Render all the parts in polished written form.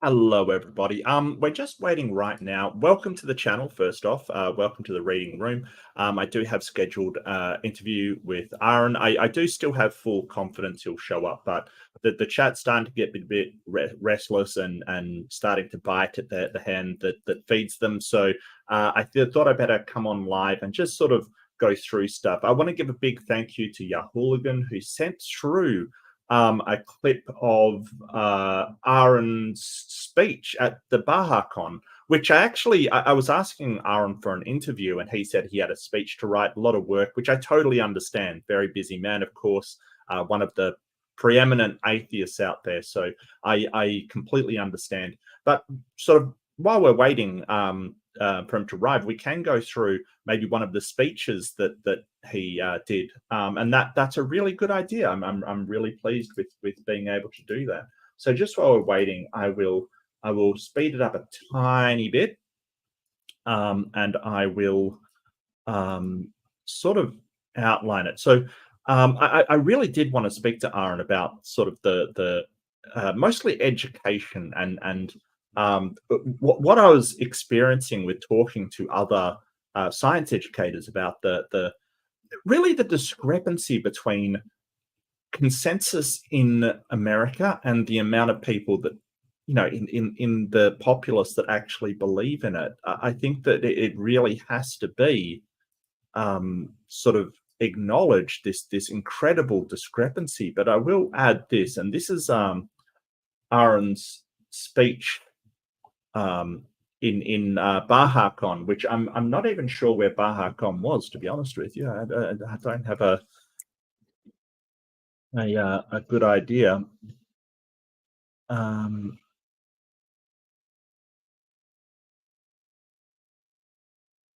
Hello, everybody. We're just waiting right now. Welcome to the channel. First off, welcome to the reading room. I do have scheduled interview with Aaron. I do still have full confidence he'll show up, but the chat's starting to get a bit restless and starting to bite at the hand that feeds them. So I thought I'd better come on live and just sort of go through stuff. I want to give a big thank you to Yahooligan, who sent through a clip of Aaron's speech at the BahaCon, which I was asking Aaron for an interview, and he said he had a speech to write, a lot of work, which I totally understand. Very busy man, of course, one of the preeminent atheists out there. So I completely understand. But sort of while we're waiting for him to arrive, we can go through maybe one of the speeches that he did, and that's a really good idea. I'm really pleased with being able to do that. So just while we're waiting, I will speed it up a tiny bit, and I will sort of outline it. So I really did want to speak to Aaron about sort of the mostly education and what I was experiencing with talking to other science educators about really the discrepancy between consensus in America and the amount of people that, you know, in the populace that actually believe in it. I think that it really has to be sort of acknowledge this incredible discrepancy. But I will add this, and this is Aaron's speech in BahaCon, which I'm not even sure where BahaCon was, to be honest with you. I don't have a good idea.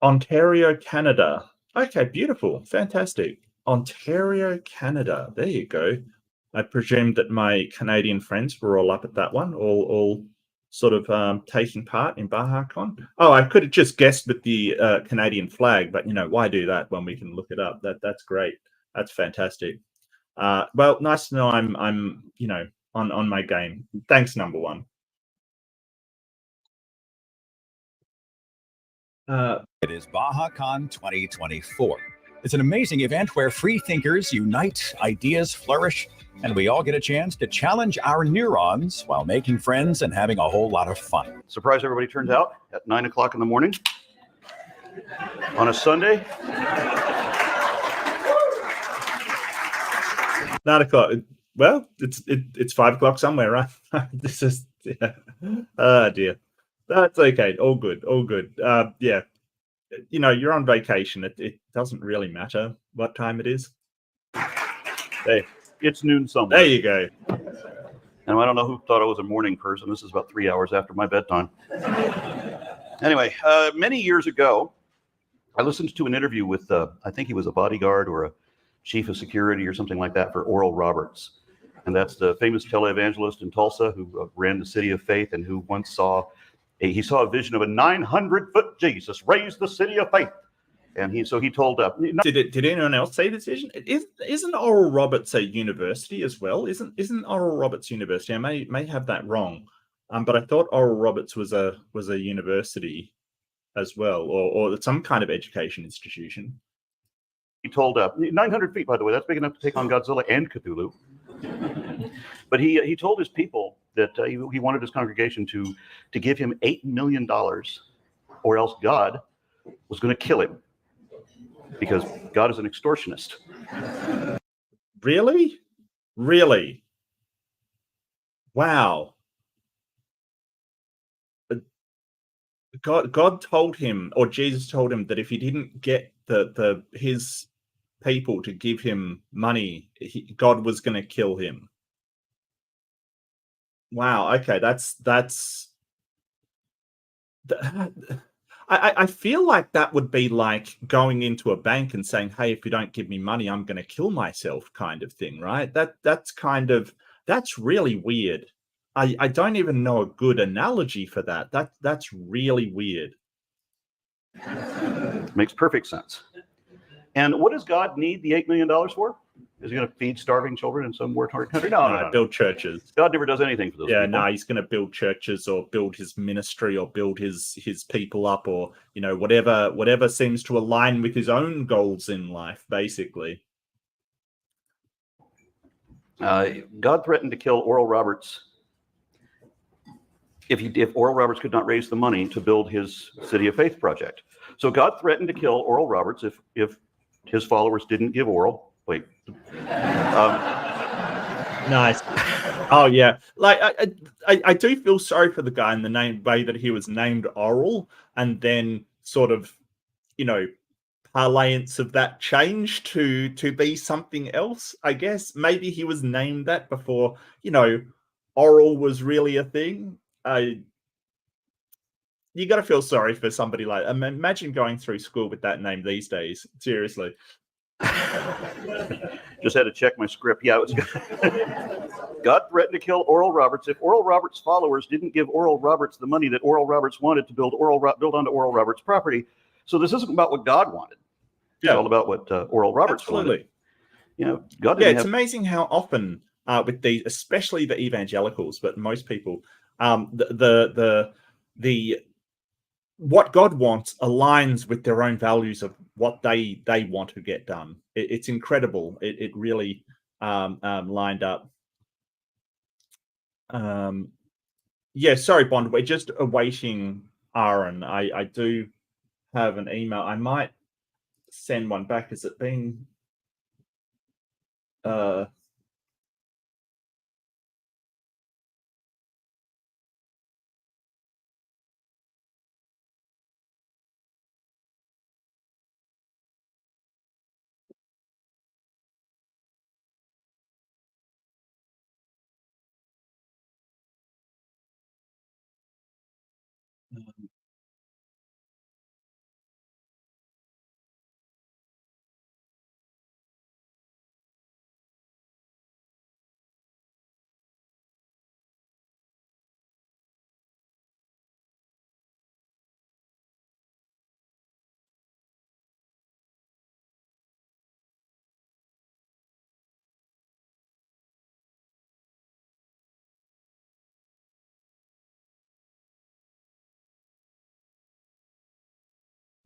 Ontario, Canada. Okay, beautiful, fantastic. Ontario, Canada. There you go. I presume that my Canadian friends were all up at that one, all sort of taking part in BahaCon. Oh, I could have just guessed with the Canadian flag, but you know, why do that when we can look it up? That's great. That's fantastic. Well, nice to know I'm you know on my game. Thanks, number one. It is BahaCon 2024. It's an amazing event where free thinkers unite, ideas flourish, and we all get a chance to challenge our neurons while making friends and having a whole lot of fun. Surprise, everybody turns out at 9 o'clock in the morning on a Sunday. 9 o'clock. Well, it's 5 o'clock somewhere, right? This is, yeah. Oh dear. That's okay. All good. All good. Yeah. You know, you're on vacation. It doesn't really matter what time it is. Hey, it's noon somewhere. There you go. And I don't know who thought I was a morning person. This is about 3 hours after my bedtime. Anyway, many years ago, I listened to an interview with, I think he was a bodyguard or a chief of security or something like that for Oral Roberts. And that's the famous televangelist in Tulsa who ran the City of Faith and who once saw a vision of a 900-foot Jesus raise the City of Faith. And he told did anyone else see this vision? Isn't Oral Roberts a university as well? Isn't Oral Roberts university? I may have that wrong, but I thought Oral Roberts was a university as well, or some kind of education institution. He told 900 feet, by the way, that's big enough to take on Godzilla and Cthulhu. But he told his people that he wanted his congregation to give him $8 million, or else God was going to kill him, because God is an extortionist. Really? Really? Wow. God told him, or Jesus told him, that if he didn't get his people to give him money, God was going to kill him. Wow. Okay, I feel like that would be like going into a bank and saying, "Hey, if you don't give me money, I'm going to kill myself," kind of thing, right? That's really weird. I don't even know a good analogy for that. That's really weird. Makes perfect sense. And what does God need the $8 million for? Is he going to feed starving children in some war-torn country? No. Build churches. God never does anything for those people. No, he's going to build churches or build his ministry or build his people up, or whatever seems to align with his own goals in life, basically. God threatened to kill Oral Roberts if Oral Roberts could not raise the money to build his City of Faith project. So God threatened to kill Oral Roberts if his followers didn't give Oral. Wait. Nice. Oh yeah, like I do feel sorry for the guy in the way that he was named Oral, and then sort of, parlance of that changed to be something else. I guess maybe he was named that before, Oral was really a thing. You got to feel sorry for somebody like. Imagine going through school with that name these days. Seriously. Just had to check my script. Yeah, it was God threatened to kill Oral Roberts if Oral Roberts' followers didn't give Oral Roberts the money that Oral Roberts wanted to build onto Oral Roberts' property. So this isn't about what God wanted. It's all about what Oral Roberts wanted. God didn't it's amazing how often with these, especially the evangelicals, but most people, the what God wants aligns with their own values of what they want to get done. It's incredible. It really lined up. Sorry, Bond. We're just awaiting Aaron. I do have an email. I might send one back. Has it been?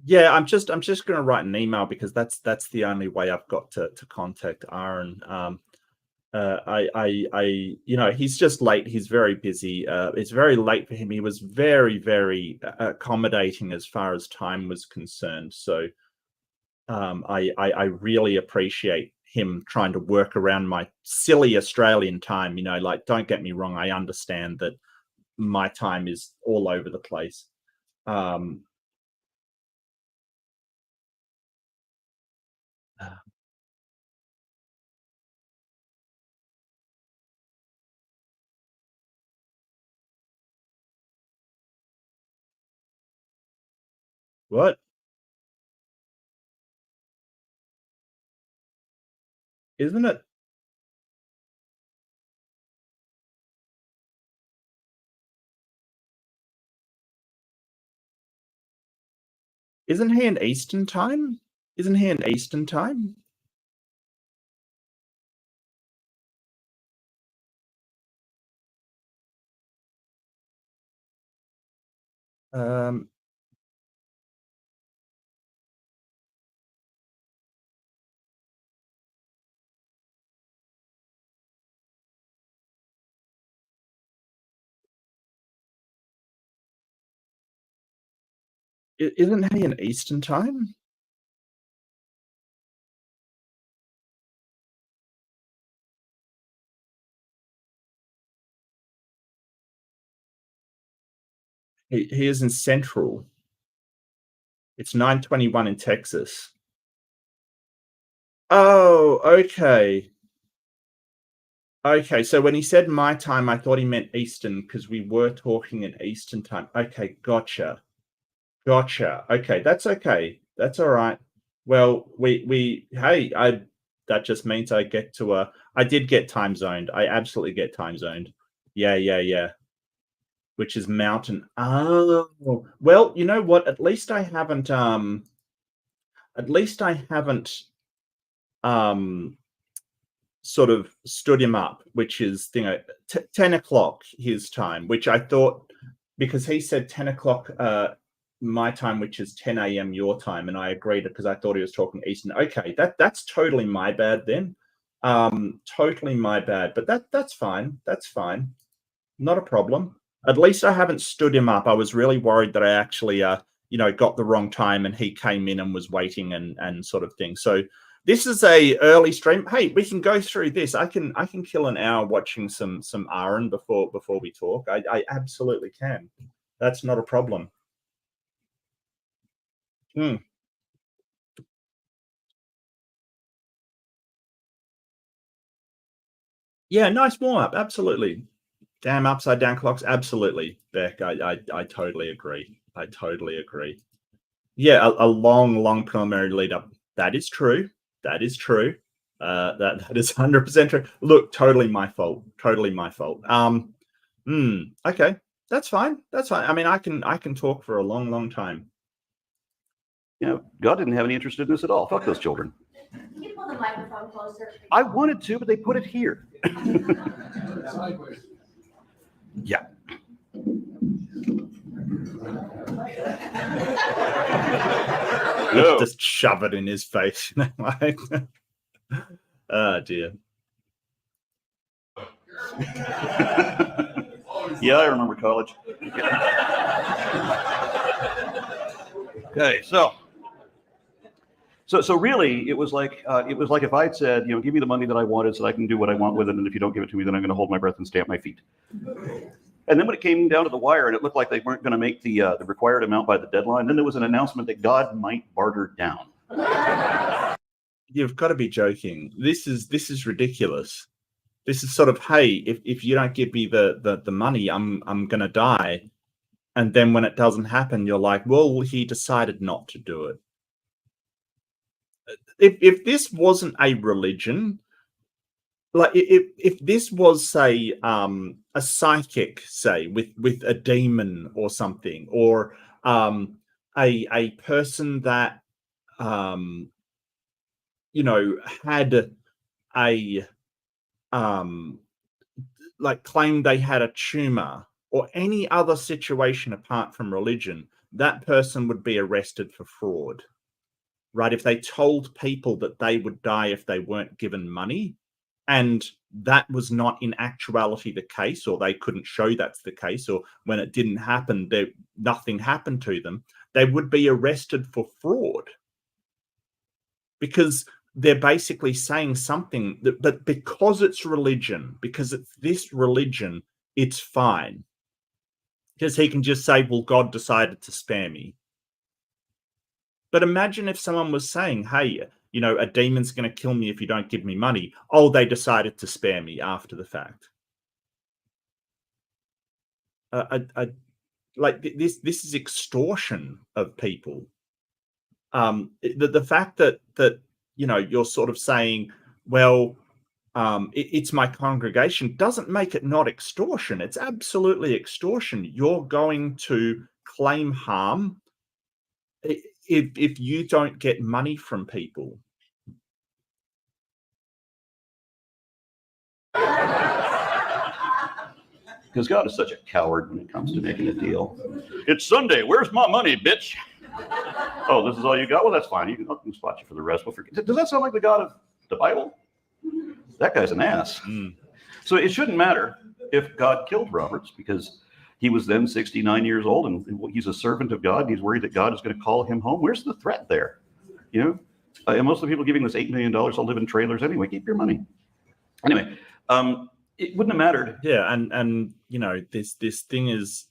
Yeah, I'm just going to write an email because that's the only way I've got to contact Aaron. He's just late. He's very busy. It's very late for him. He was very, very accommodating as far as time was concerned. So I really appreciate him trying to work around my silly Australian time. Don't get me wrong. I understand that my time is all over the place. What? Isn't it? Isn't he in Eastern time? Isn't he in Eastern time? Isn't he in Eastern time? He is in Central. It's 9:21 in Texas. Oh, okay. Okay, so when he said my time, I thought he meant Eastern because we were talking in Eastern time. Okay, gotcha. Okay, that's okay. That's all right. Well, that just means I get to I did get time zoned. I absolutely get time zoned. Yeah. Which is Mountain. Oh, well, you know what? At least I haven't sort of stood him up, which is 10 o'clock his time, which I thought, because he said 10 o'clock my time, which is 10 a.m. your time, and I agreed because I thought he was talking Eastern. Okay, that's totally my bad then. Totally my bad, but that's fine. That's fine. Not a problem. At least I haven't stood him up. I was really worried that I actually got the wrong time and he came in and was waiting and sort of thing. So this is a early stream. Hey, we can go through this. I can kill an hour watching some Aron before we talk. I absolutely can. That's not a problem. Yeah, nice warm up. Absolutely. Damn upside down clocks. Absolutely, Beck. I totally agree. I totally agree. Yeah, a long preliminary lead up. That is true. That is true. That is 100% true. Look, totally my fault. Totally my fault. Okay, that's fine. That's fine. I mean, I can talk for a long time. God didn't have any interest in this at all. Fuck those children. Can you pull the microphone closer? I wanted to, but they put it here. Yeah. No. Just shove it in his face. Oh dear. Yeah, I remember college. Okay, so really, it was like if I'd said, give me the money that I wanted so that I can do what I want with it, and if you don't give it to me, then I'm going to hold my breath and stamp my feet. And then when it came down to the wire, and it looked like they weren't going to make the required amount by the deadline, then there was an announcement that God might barter down. You've got to be joking. This is ridiculous. This is sort of, hey, if you don't give me the money, I'm going to die. And then when it doesn't happen, you're like, well, he decided not to do it. If this wasn't a religion, like if this was, say, a psychic, say, with a demon or something, or a person that had a like claimed they had a tumor, or any other situation apart from religion, that person would be arrested for fraud, right? If they told people that they would die if they weren't given money, and that was not in actuality the case, or they couldn't show that's the case, or when it didn't happen, nothing happened to them, they would be arrested for fraud, because they're basically saying something but because it's religion, because it's this religion, it's fine. Because he can just say, well, God decided to spare me. But imagine if someone was saying, hey, a demon's going to kill me if you don't give me money. Oh, they decided to spare me after the fact. Like this is extortion of people. The fact that you're sort of saying, well, it's my congregation, doesn't make it not extortion. It's absolutely extortion. You're going to claim harm if you don't get money from people. Because God is such a coward when it comes to making a deal. It's Sunday. Where's my money, bitch? Oh, this is all you got? Well, that's fine. I can spot you for the rest. We'll forget. Does that sound like the God of the Bible? That guy's an ass. So it shouldn't matter if God killed Roberts, because he was then 69 years old, and he's a servant of God, and he's worried that God is going to call him home. Where's the threat there? And most of the people giving this $8 million will live in trailers anyway. Keep your money. Anyway, it wouldn't have mattered. Yeah, and this thing is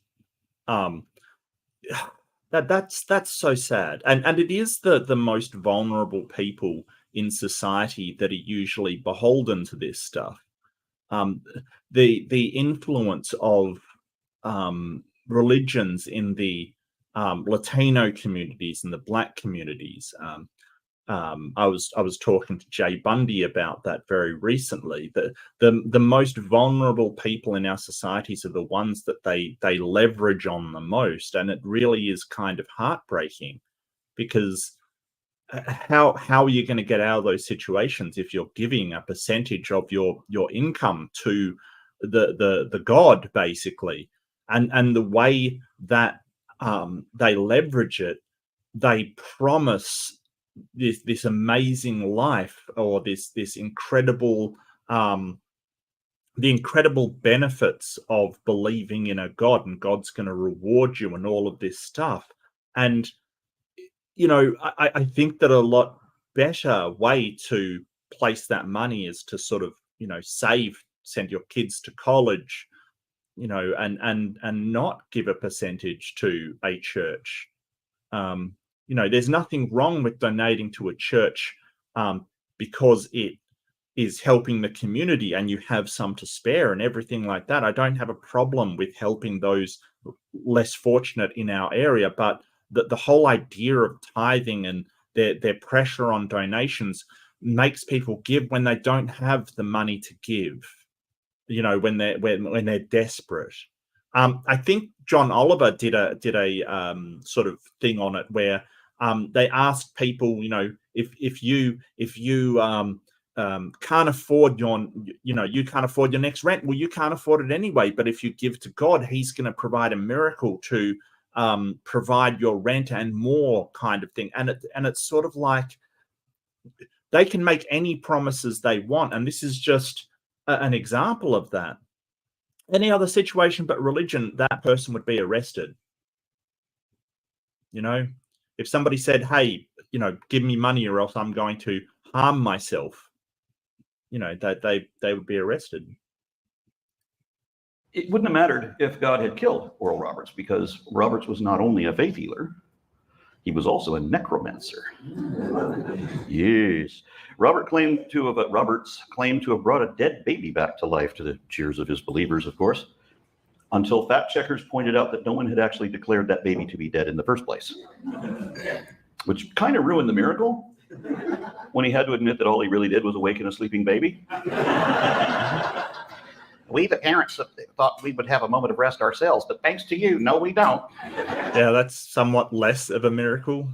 that's so sad, and it is the most vulnerable people in society that are usually beholden to this stuff. The influence of religions in the Latino communities and the Black communities. I was talking to Jay Bundy about that very recently. The most vulnerable people in our societies are the ones that they leverage on the most, and it really is kind of heartbreaking, because how are you going to get out of those situations if you're giving a percentage of your income to the god, basically? And the way that they leverage it, they promise this amazing life, or this incredible the incredible benefits of believing in a god, and God's going to reward you and all of this stuff. And I think that a lot better way to place that money is to sort of send your kids to college, and not give a percentage to a church. There's nothing wrong with donating to a church because it is helping the community and you have some to spare and everything like that. I don't have a problem with helping those less fortunate in our area, but the whole idea of tithing and their pressure on donations makes people give when they don't have the money to give, when they're desperate. I think John Oliver did a sort of thing on it where they asked people, if you can't afford you can't afford your next rent. Well, you can't afford it anyway. But if you give to God, He's going to provide a miracle to provide your rent and more, kind of thing. And it's sort of like they can make any promises they want, and this is just an example of that. Any other situation but religion, that person would be arrested. If somebody said, "Hey, give me money or else I'm going to harm myself," they would be arrested. It wouldn't have mattered if God had killed Oral Roberts, because Roberts was not only a faith healer, he was also a necromancer. Yes. Roberts claimed to have brought a dead baby back to life, to the cheers of his believers, of course, until fact checkers pointed out that no one had actually declared that baby to be dead in the first place, which kind of ruined the miracle when he had to admit that all he really did was awaken a sleeping baby. We, the parents, thought we would have a moment of rest ourselves, but thanks to you, no, we don't. Yeah, that's somewhat less of a miracle.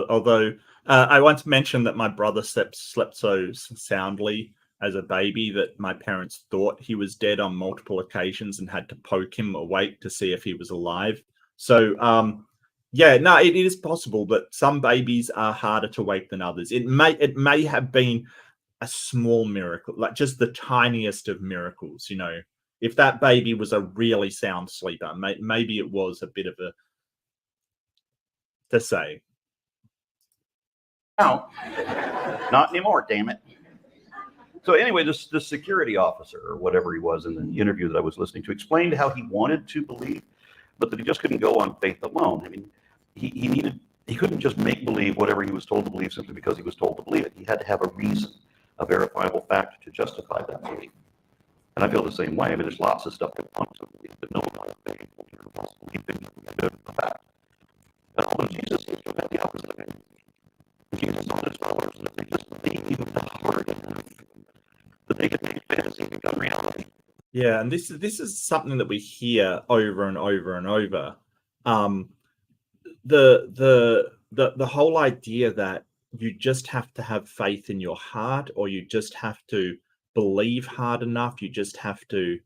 Although I once mentioned that my brother slept so soundly as a baby that my parents thought he was dead on multiple occasions and had to poke him awake to see if he was alive. So, it is possible that some babies are harder to wake than others. It may have been a small miracle, like just the tiniest of miracles. If that baby was a really sound sleeper, maybe it was a bit of a to say. No, not anymore, damn it. So anyway, this security officer, or whatever he was in the interview that I was listening to, explained how he wanted to believe, but that he just couldn't go on faith alone. I mean, he couldn't just make believe whatever he was told to believe simply because he was told to believe it. He had to have a reason, a verifiable fact to justify that belief. And I feel the same way. I mean, there's lots of stuff that wants to believe, but no one wants to believe things that are fact. And although Jesus seems to have had the opposite of it, Jesus told his followers that if they just believed hard enough, that they could make fantasy become reality. Yeah, and this is something that we hear over and over and over. The whole idea that you just have to have faith in your heart, or you just have to believe hard enough. You just have to.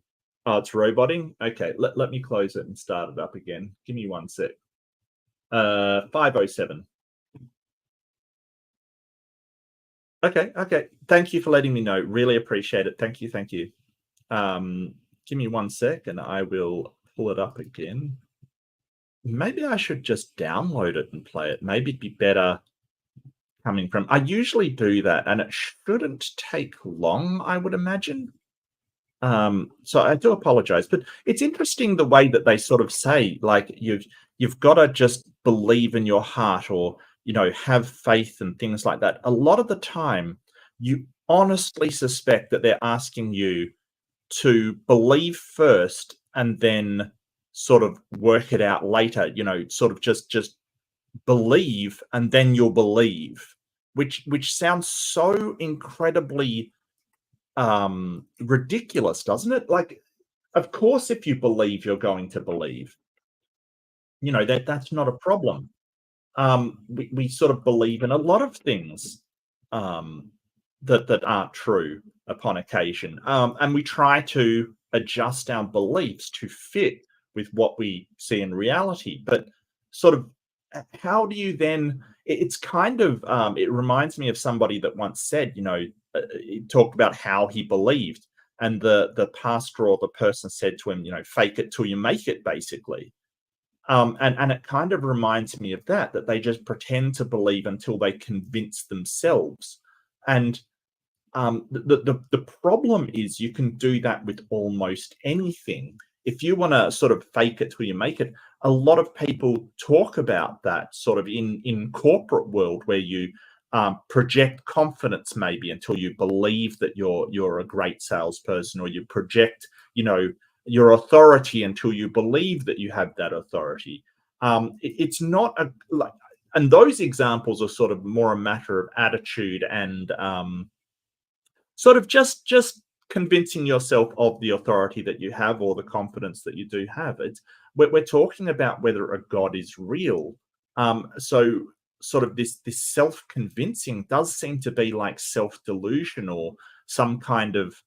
Oh, it's roboting. Okay, let me close it and start it up again. Give me 1 sec. 507. Okay. Thank you for letting me know. Really appreciate it. Thank you. Give me 1 sec and I will pull it up again. Maybe I should just download it and play it. Maybe it'd be better coming from. I usually do that, and it shouldn't take long, I would imagine. So I do apologize, but it's interesting the way that they sort of say, like, you've got to just believe in your heart, or have faith and things like that. A lot of the time, you honestly suspect that they're asking you to believe first and then sort of work it out later. Sort of just believe and then you'll believe, which sounds so incredibly ridiculous, doesn't it? Like, of course, if you believe, you're going to believe. That's not a problem. we sort of believe in a lot of things that aren't true upon occasion, and we try to adjust our beliefs to fit with what we see in reality. But sort of, how do you then? It's kind of it reminds me of somebody that once said, he talked about how he believed, and the pastor or the person said to him, fake it till you make it, basically. And it kind of reminds me of that they just pretend to believe until they convince themselves. And the problem is you can do that with almost anything. If you want to sort of fake it till you make it, a lot of people talk about that sort of in corporate world, where you project confidence maybe until you believe that you're a great salesperson, or you project, your authority until you believe that you have that authority. It's not and those examples are sort of more a matter of attitude and sort of just convincing yourself of the authority that you have, or the confidence that you do have. We're talking about whether a God is real. So sort of this self-convincing does seem to be like self-delusion, or some kind of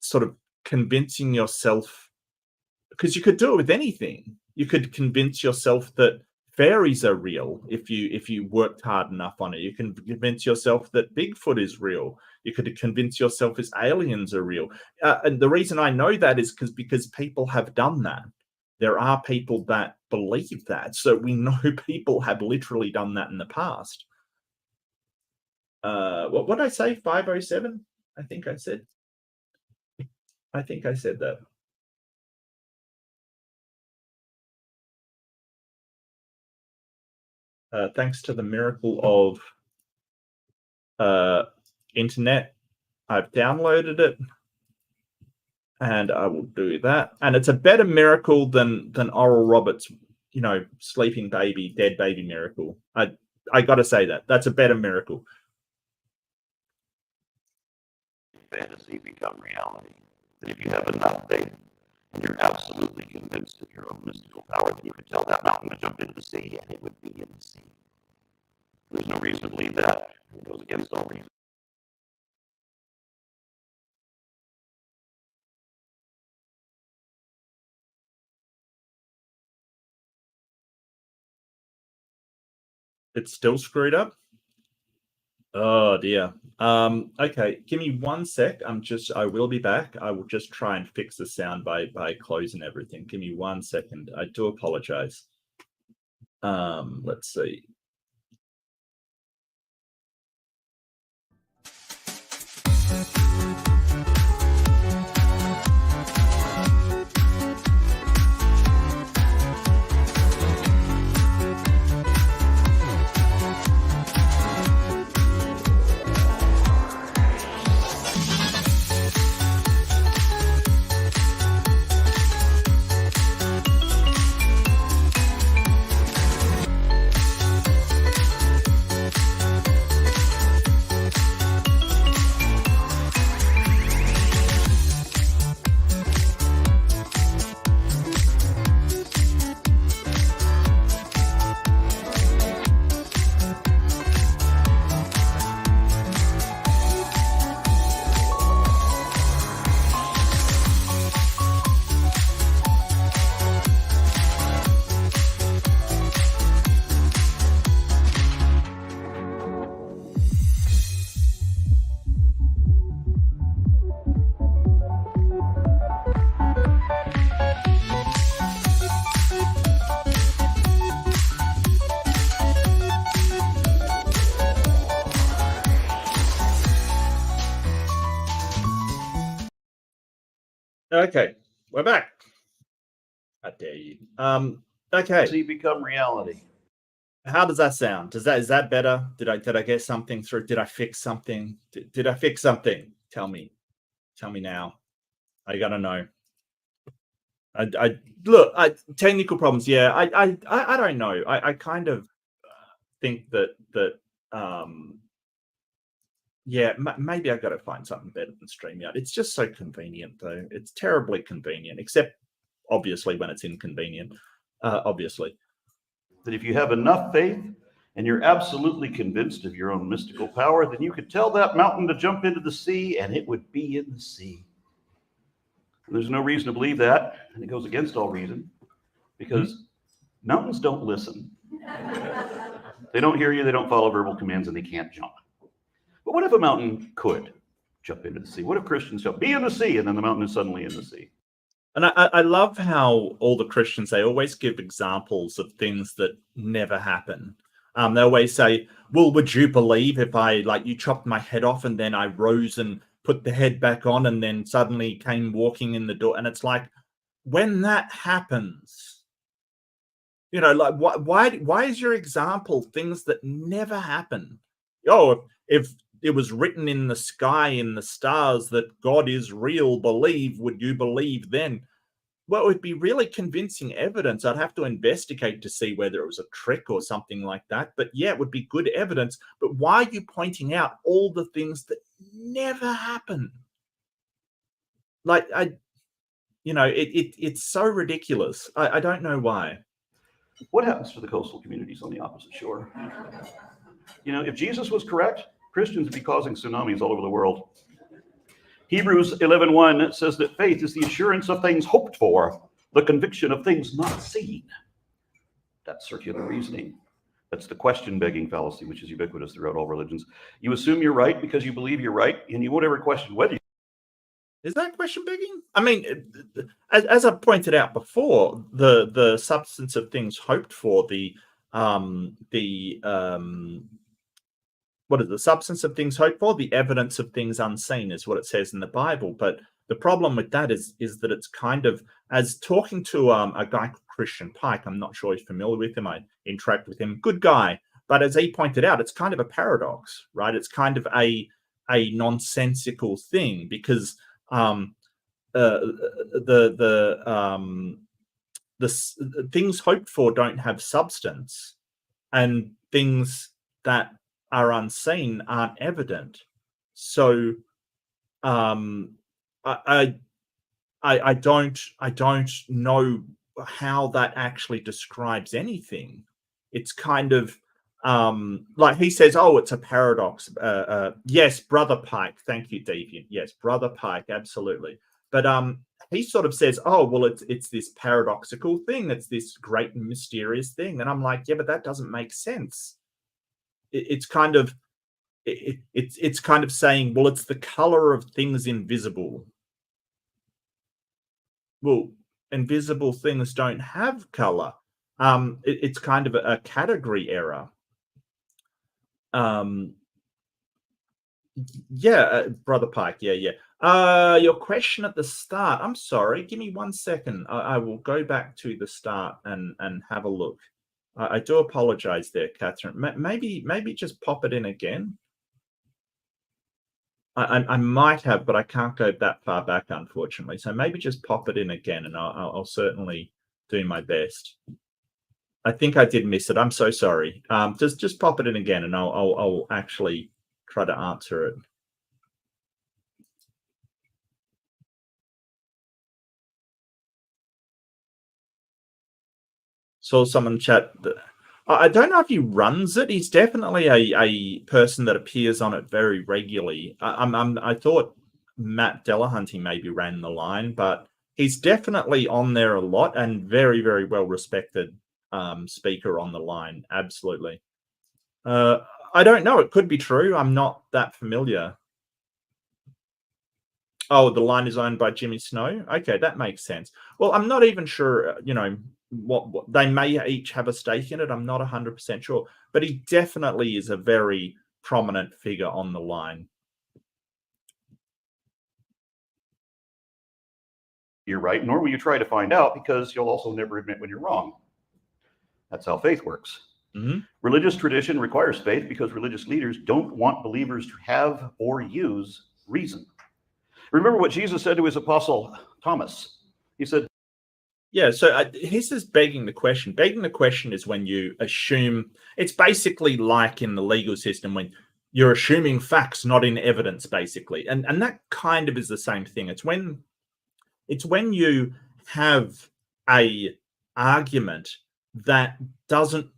sort of convincing yourself, because you could do it with anything. You could convince yourself that fairies are real if you worked hard enough on it. You can convince yourself that Bigfoot is real. You could convince yourself as aliens are real. And the reason I know that is because people have done that. There are people that believe that. So we know people have literally done that in the past. What did I say? 507? I think I said that. Thanks to the miracle of internet, I've downloaded it, and I will do that. And it's a better miracle than Oral Roberts, sleeping baby, dead baby miracle. I got to say that's a better miracle. Fantasy become reality. That if you have enough faith and you're absolutely convinced of your own mystical power, that you could tell that mountain to jump into the sea and it would be in the sea. There's no reason to believe that. It goes against all reason. It's still screwed up. Oh dear. Okay, give me 1 sec. I will be back. I will just try and fix the sound by closing everything. Give me 1 second. I do apologize. Let's see. Okay, we're back. I dare you. Okay. See become reality. How does that sound? Is that better? Did I get something through? Did I fix something? Did I fix something? Tell me now. I gotta know. Technical problems. Yeah, I don't know. I kind of think that yeah, maybe I've got to find something better than StreamYard. It's just so convenient, though. It's terribly convenient, except obviously when it's inconvenient. Obviously. that if you have enough faith and you're absolutely convinced of your own mystical power, then you could tell that mountain to jump into the sea and it would be in the sea. And there's no reason to believe that, and it goes against all reason, because mountains don't listen. They don't hear you, they don't follow verbal commands, and they can't jump. But what if a mountain could jump into the sea? What if Christians shall be in the sea, and then the mountain is suddenly in the sea? And I love how all the Christians, they always give examples of things that never happen. They always say, well, would you believe if you chopped my head off and then I rose and put the head back on and then suddenly came walking in the door? And it's like, when that happens, why is your example things that never happen? Oh, if it was written in the sky, in the stars, that God is real, would you believe then? Well, it would be really convincing evidence. I'd have to investigate to see whether it was a trick or something like that. But yeah, it would be good evidence. But why are you pointing out all the things that never happen? It's so ridiculous. I don't know why. What happens to the coastal communities on the opposite shore? If Jesus was correct, Christians would be causing tsunamis all over the world. Hebrews 11:1 says that faith is the assurance of things hoped for, the conviction of things not seen. That's circular reasoning. That's the question-begging fallacy, which is ubiquitous throughout all religions. You assume you're right because you believe you're right, and you won't ever question whether you... Is that question begging? I mean, as I pointed out before, the substance of things hoped for, what is the substance of things hoped for? The evidence of things unseen is what it says in the Bible. But the problem with that is that it's kind of, as talking to a guy called Christian Pike, I'm not sure he's familiar with him. I interact with him, good guy. But as he pointed out, it's kind of a paradox, right? It's kind of a nonsensical thing because the things hoped for don't have substance, and things that are unseen aren't evident. So I don't know how that actually describes anything. It's kind of like he says, oh, it's a paradox. Yes, Brother Pike. Thank you, Deviant. Yes, Brother Pike, absolutely. But he sort of says, oh, well, it's this paradoxical thing. It's this great and mysterious thing. And I'm like, yeah, but that doesn't make sense. It's kind of saying, well, it's the color of things invisible. Well, invisible things don't have color. It's kind of a category error. Brother Pike, your question at the start, I'm sorry, give me 1 second. I will go back to the start and have a look. I do apologize there, Catherine. Maybe just pop it in again. I might have, but I can't go that far back, unfortunately. So maybe just pop it in again, and I'll certainly do my best. I think I did miss it. I'm so sorry. Just pop it in again, and I'll actually try to answer it. Saw someone chat. I don't know if he runs it. He's definitely a person that appears on it very regularly. I thought Matt Delahunty maybe ran the line, but he's definitely on there a lot and very, very well respected speaker on the line. Absolutely. I don't know. It could be true. I'm not that familiar. Oh, the line is owned by Jimmy Snow. Okay, that makes sense. Well, I'm not even sure, what they may each have a stake in it. I'm not 100% sure, but he definitely is a very prominent figure on the line. You're right, nor will you try to find out, because you'll also never admit when you're wrong. That's how faith works. Mm-hmm. Religious tradition requires faith because religious leaders don't want believers to have or use reason. Remember what Jesus said to his apostle Thomas. He said, yeah, so this is begging the question. Begging the question is when you assume, it's basically like in the legal system when you're assuming facts, not in evidence, basically. And that kind of is the same thing. It's when you have a argument that hasn't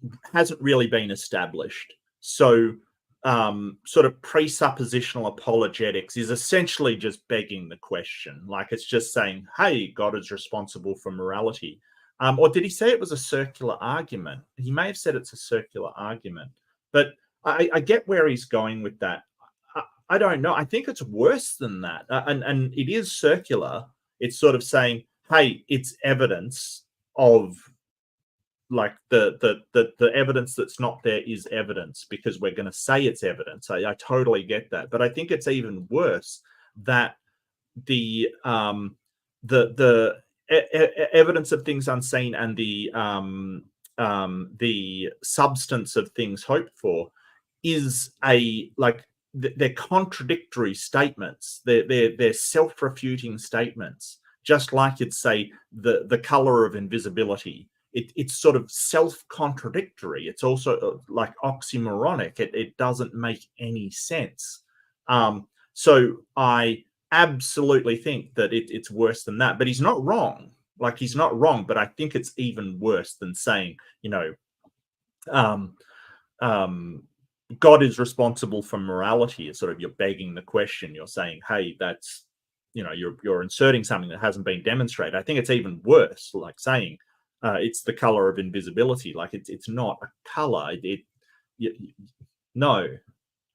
really been established. So sort of presuppositional apologetics is essentially just begging the question. Like, it's just saying, hey, God is responsible for morality. Or did he say it was a circular argument? He may have said it's a circular argument, but I get where he's going with that. I don't know. I think it's worse than that. And it is circular. It's sort of saying, hey, it's evidence of, like, the evidence that's not there is evidence because we're going to say it's evidence. I totally get that, but I think it's even worse that the evidence of things unseen and the substance of things hoped for is they're contradictory statements. They're self-refuting statements, just like you'd say the color of invisibility. It's sort of self-contradictory. It's also like oxymoronic. It doesn't make any sense. So I absolutely think that it's worse than that. But he's not wrong. Like, he's not wrong. But I think it's even worse than saying, God is responsible for morality. It's sort of, you're begging the question. You're saying, hey, that's, you're inserting something that hasn't been demonstrated. I think it's even worse, like saying, it's the color of invisibility. Like, it's not a color. No,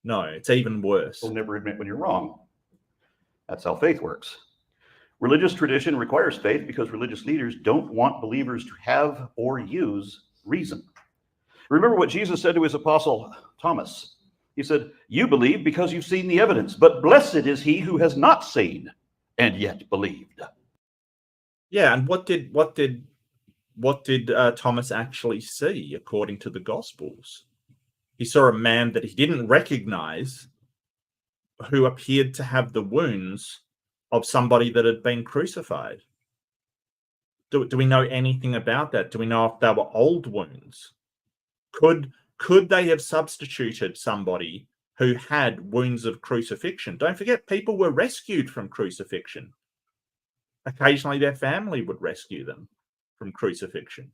it's even worse. You'll never admit when you're wrong. That's how faith works. Religious tradition requires faith because religious leaders don't want believers to have or use reason. Remember what Jesus said to his apostle Thomas. He said, "You believe because you've seen the evidence, but blessed is he who has not seen and yet believed." Yeah, and what did Thomas actually see according to the Gospels? He saw a man that he didn't recognize, who appeared to have the wounds of somebody that had been crucified. Do we know anything about that? Do we know if they were old wounds? Could they have substituted somebody who had wounds of crucifixion? Don't forget, people were rescued from crucifixion. Occasionally their family would rescue them from crucifixion.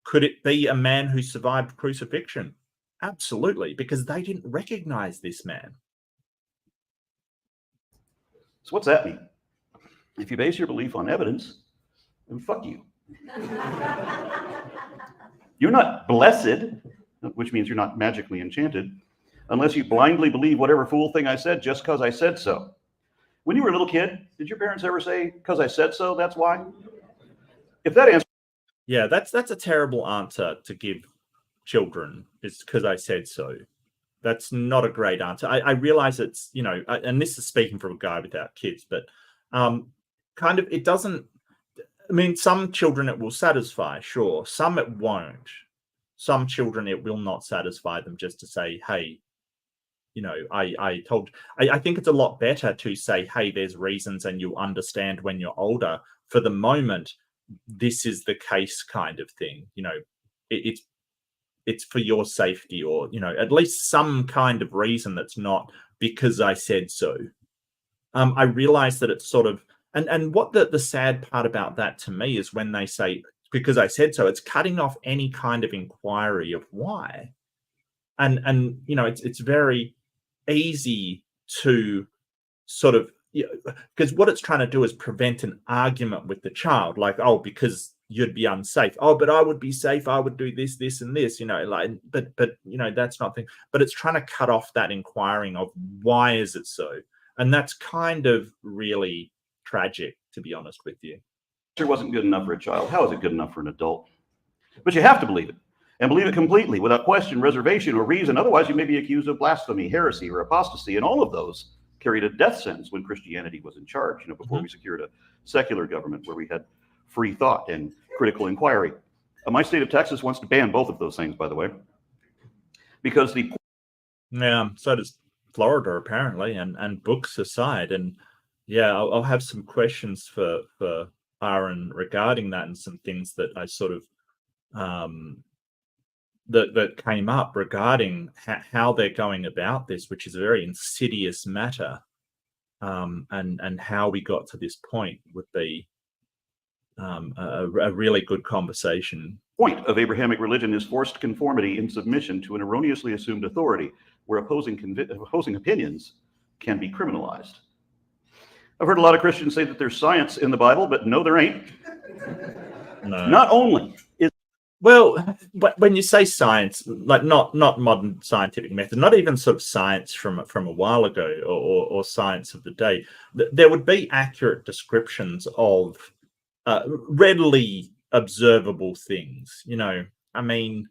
Could it be a man who survived crucifixion? Absolutely, because they didn't recognize this man. So what's that mean? If you base your belief on evidence, then fuck you. You're not blessed, which means you're not magically enchanted, unless you blindly believe whatever fool thing I said just because I said so. When you were a little kid, did your parents ever say, "Because I said so, that's why"? If that answer... Yeah, that's a terrible answer to give children. It's because I said so. That's not a great answer. I realize it's, and this is speaking from a guy without kids, but kind of, it doesn't, I mean, some children it will satisfy, sure. Some it won't. Some children it will not satisfy them just to say, hey, I think it's a lot better to say, hey, there's reasons and you'll understand when you're older. For the moment, this is the case, kind of thing. It's for your safety, or, at least some kind of reason that's not because I said so. I realize that it's sort of, and what the sad part about that to me is when they say, because I said so, it's cutting off any kind of inquiry of why. And it's very easy to sort of, because what it's trying to do is prevent an argument with the child, like, oh, because you'd be unsafe. Oh, but I would be safe. I would do this, this, and this, but that's not thing. But it's trying to cut off that inquiring of why is it so? And that's kind of really tragic, to be honest with you. It wasn't good enough for a child. How is it good enough for an adult? But you have to believe it, and believe it completely, without question, reservation, or reason. Otherwise, you may be accused of blasphemy, heresy, or apostasy, and all of those carried a death sentence when Christianity was in charge, before we secured a secular government where we had free thought and critical inquiry. My state of Texas wants to ban both of those things, by the way, because so does Florida, apparently, and books aside. And yeah, I'll have some questions for Aron regarding that, and some things that I sort of that came up regarding how they're going about this, which is a very insidious matter, and how we got to this point would be a really good conversation. Point of Abrahamic religion is forced conformity in submission to an erroneously assumed authority, where opposing opinions can be criminalized. I've heard a lot of Christians say that there's science in the Bible, but no, there ain't. No. Not only is Well, when you say science, like not modern scientific method, not even sort of science from a while ago, or science of the day, there would be accurate descriptions of readily observable things. You know, I mean,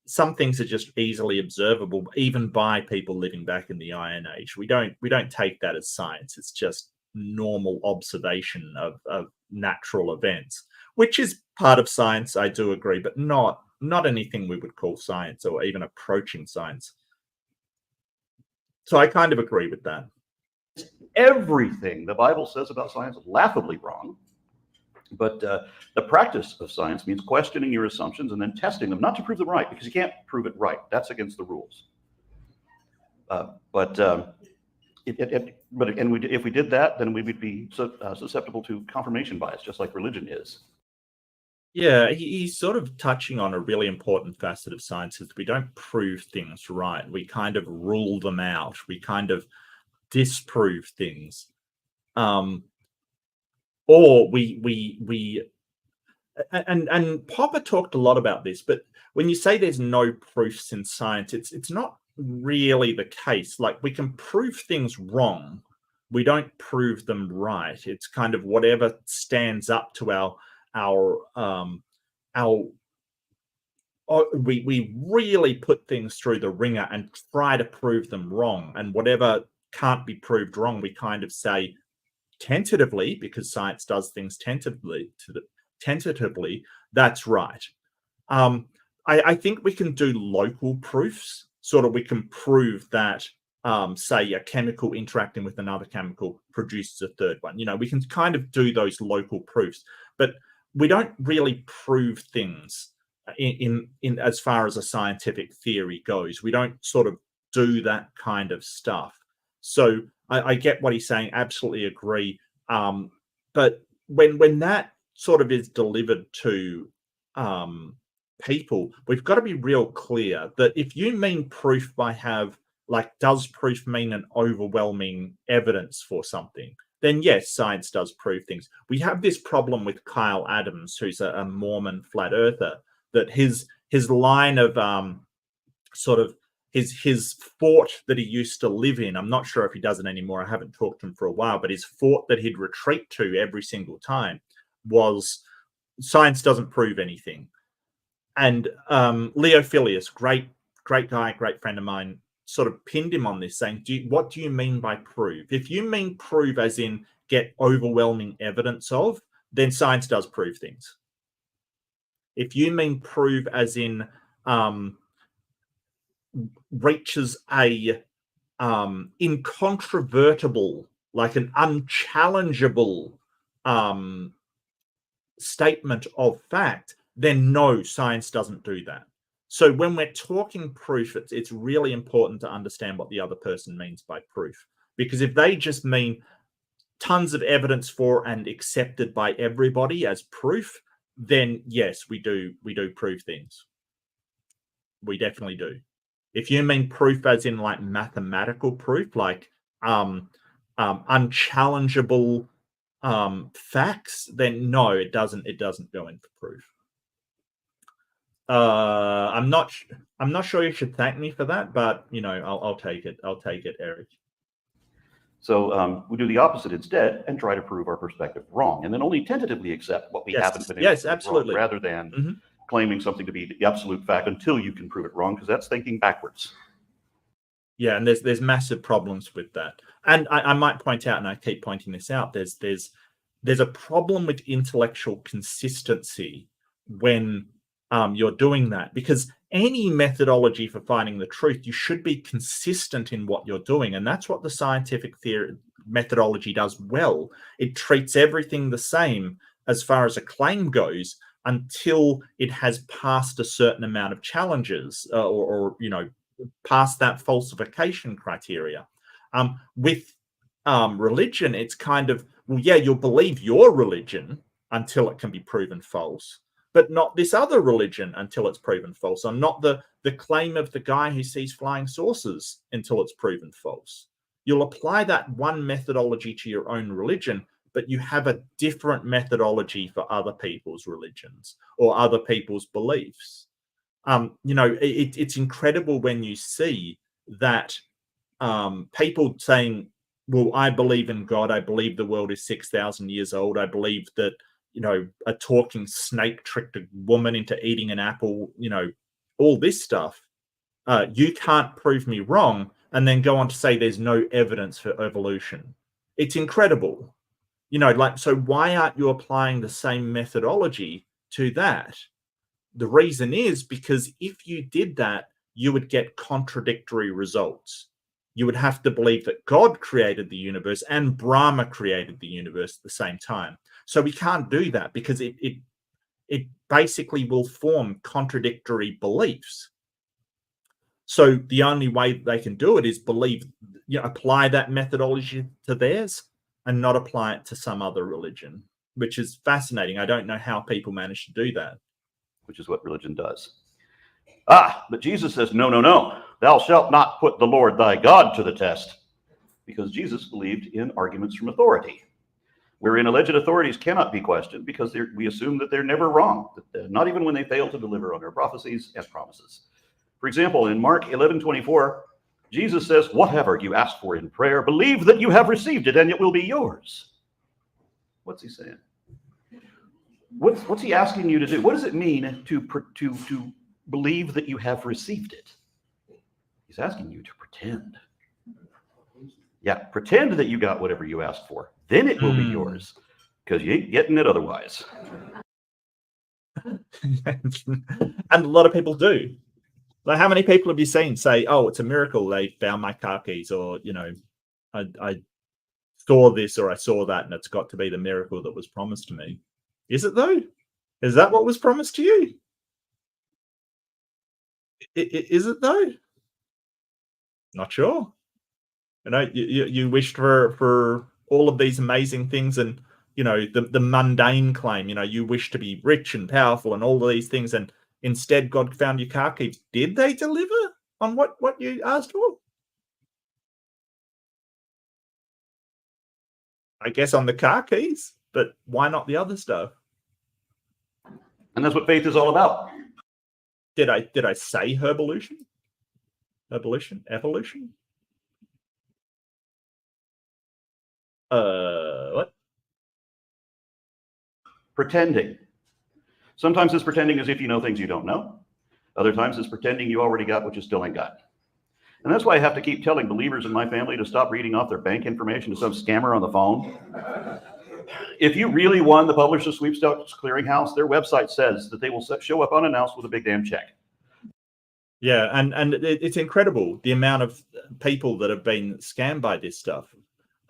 some things are just easily observable, even by people living back in the Iron Age. We don't take that as science. It's just normal observation of natural events, which is part of science, I do agree, but not anything we would call science or even approaching science. So I kind of agree with that. everything the Bible says about science laughably wrong. But the practice of science means questioning your assumptions and then testing them, not to prove them right, because you can't prove it right. That's against the rules. If we did that, then we would be susceptible to confirmation bias, just like religion is. Yeah, he's sort of touching on a really important facet of science, is we don't prove things right. We kind of rule them out. We kind of disprove things. Or and Popper talked a lot about this, but when you say there's no proofs in science, it's not really the case. Like, we can prove things wrong, we don't prove them right. It's kind of whatever stands up to we really put things through the ringer and try to prove them wrong, and whatever can't be proved wrong, we kind of say tentatively, because science does things tentatively, that's right. I think we can do local proofs. Sort of, we can prove that say a chemical interacting with another chemical produces a third one. You know, we can kind of do those local proofs, but we don't really prove things in as far as a scientific theory goes. We don't sort of do that kind of stuff. So I get what he's saying, absolutely agree. But when that sort of is delivered to people, we've got to be real clear that if you mean proof by does proof mean an overwhelming evidence for something, then yes, science does prove things. We have this problem with Kyle Adams, who's a Mormon flat earther, that his line of sort of his fort that he used to live in, I'm not sure if he does it anymore, I haven't talked to him for a while, but his fort that he'd retreat to every single time was science doesn't prove anything. And Leo Filius, great guy, great friend of mine, sort of pinned him on this, saying, what do you mean by prove? If you mean prove as in get overwhelming evidence of, then science does prove things. If you mean prove as in reaches a incontrovertible, like an unchallengeable statement of fact, then no, science doesn't do that. So when we're talking proof, it's really important to understand what the other person means by proof. Because if they just mean tons of evidence for and accepted by everybody as proof, then yes, we do prove things. We definitely do. If you mean proof as in like mathematical proof, like unchallengeable facts, then no, it doesn't go in for proof. I'm not sure you should thank me for that, but you know, I'll take it. I'll take it, Eric. So we do the opposite instead and try to prove our perspective wrong, and then only tentatively accept what we haven't been able to prove absolutely wrong, rather than claiming something to be the absolute fact until you can prove it wrong, because that's thinking backwards. Yeah, and there's massive problems with that. And I might point out, and I keep pointing this out, there's a problem with intellectual consistency when you're doing that, because any methodology for finding the truth, you should be consistent in what you're doing. And that's what the scientific theory methodology does well. It treats everything the same as far as a claim goes until it has passed a certain amount of challenges or you know, past that falsification criteria. With religion, it's kind of, well, yeah, you'll believe your religion, until it can be proven false, but not this other religion until it's proven false, or not the claim of the guy who sees flying saucers until it's proven false. You'll apply that one methodology to your own religion, but you have a different methodology for other people's religions or other people's beliefs. It's incredible when you see that people saying, well, I believe in God. I believe the world is 6,000 years old. I believe that, a talking snake tricked a woman into eating an apple, all this stuff. You can't prove me wrong. And then go on to say there's no evidence for evolution. It's incredible. So why aren't you applying the same methodology to that? The reason is because if you did that, you would get contradictory results. You would have to believe that God created the universe and Brahma created the universe at the same time. So we can't do that because it basically will form contradictory beliefs. So the only way they can do it is apply that methodology to theirs and not apply it to some other religion, which is fascinating. I don't know how people manage to do that. Which is what religion does. But Jesus says, no, no, no. Thou shalt not put the Lord thy God to the test. Because Jesus believed in arguments from authority, wherein alleged authorities cannot be questioned because we assume that they're never wrong, not even when they fail to deliver on their prophecies and promises. For example, in Mark 11:24, Jesus says, whatever you ask for in prayer, believe that you have received it and it will be yours. What's he saying? What's he asking you to do? What does it mean to believe that you have received it? He's asking you to pretend. Yeah, pretend that you got whatever you asked for. Then it will be yours, because you ain't getting it otherwise. And a lot of people do. Like, how many people have you seen say, oh, it's a miracle they found my car keys, or, I saw this or I saw that, and it's got to be the miracle that was promised to me. Is it though? Is that what was promised to you? Is it though? Not sure. You wished for all of these amazing things, and the mundane claim. You wish to be rich and powerful and all of these things, and instead God found your car keys. Did they deliver on what you asked for? I guess on the car keys, but why not the other stuff? And that's what faith is all about. Did I say herbolution? Evolution? What? Pretending. Sometimes it's pretending as if you know things you don't know. Other times it's pretending you already got what you still ain't got. And that's why I have to keep telling believers in my family to stop reading off their bank information to some scammer on the phone. If you really won the Publishers Sweepstakes Clearinghouse, their website says that they will show up unannounced with a big damn check. Yeah, and it's incredible the amount of people that have been scammed by this stuff.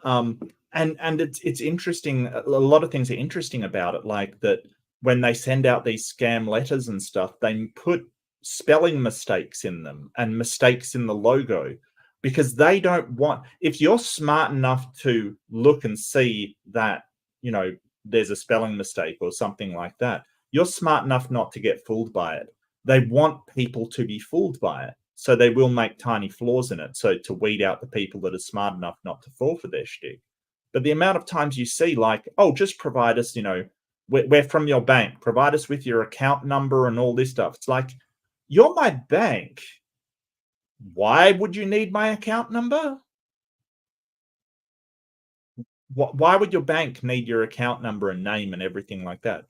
And it's interesting. A lot of things are interesting about it, like that when they send out these scam letters and stuff, they put spelling mistakes in them and mistakes in the logo, because they don't want, if you're smart enough to look and see that, there's a spelling mistake or something like that, you're smart enough not to get fooled by it. They want people to be fooled by it. So they will make tiny flaws in it, so to weed out the people that are smart enough not to fall for their shtick. But the amount of times you see, like, oh, just provide us, we're from your bank, provide us with your account number and all this stuff. It's like, you're my bank. Why would you need my account number? Why would your bank need your account number and name and everything like that?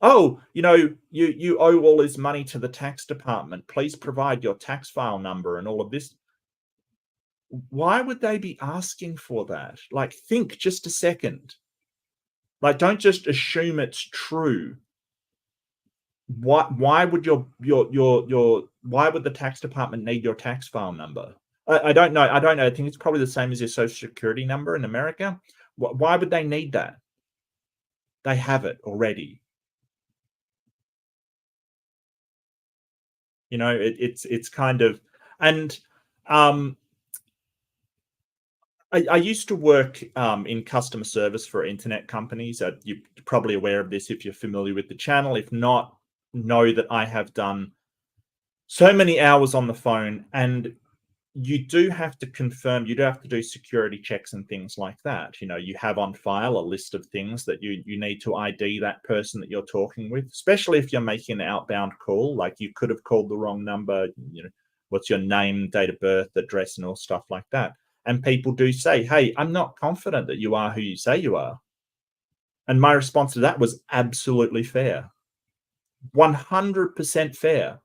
Oh, you owe all this money to the tax department. Please provide your tax file number and all of this. Why would they be asking for that? Like, think just a second. Like, don't just assume it's true. Why would why would the tax department need your tax file number? I don't know. I think it's probably the same as your social security number in America. Why would they need that? They have it already. It's kind of, and I used to work in customer service for internet companies. You're probably aware of this if you're familiar with the channel. If not, know that I have done so many hours on the phone, and you do have to confirm, you do have to do security checks and things like that. You have on file a list of things that you need to ID that person that you're talking with, especially if you're making an outbound call. Like, you could have called the wrong number, what's your name, date of birth, address, and all stuff like that. And people do say, hey, I'm not confident that you are who you say you are. And my response to that was absolutely fair. 100% fair.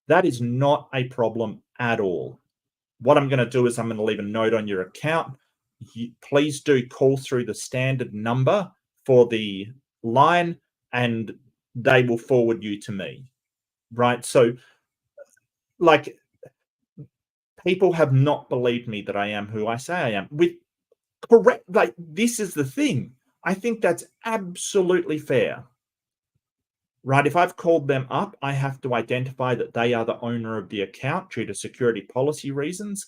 That is not a problem at all. What I'm going to do is I'm going to leave a note on your account. Please do call through the standard number for the line, and they will forward you to me. Right? So, like, people have not believed me that I am who I say I am. With correct, like, this is the thing. I think that's absolutely fair. Right? If I've called them up, I have to identify that they are the owner of the account due to security policy reasons.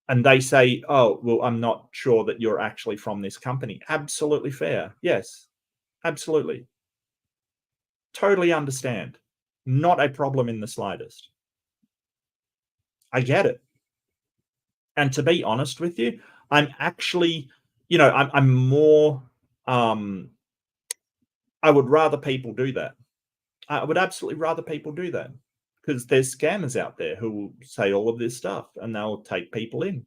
And they say, oh, well, I'm not sure that you're actually from this company. Absolutely fair. Yes, absolutely. Totally understand. Not a problem in the slightest. I get it. And to be honest with you, I'm actually, I'm more, I would rather people do that. I would absolutely rather people do that, because there's scammers out there who will say all of this stuff and they'll take people in.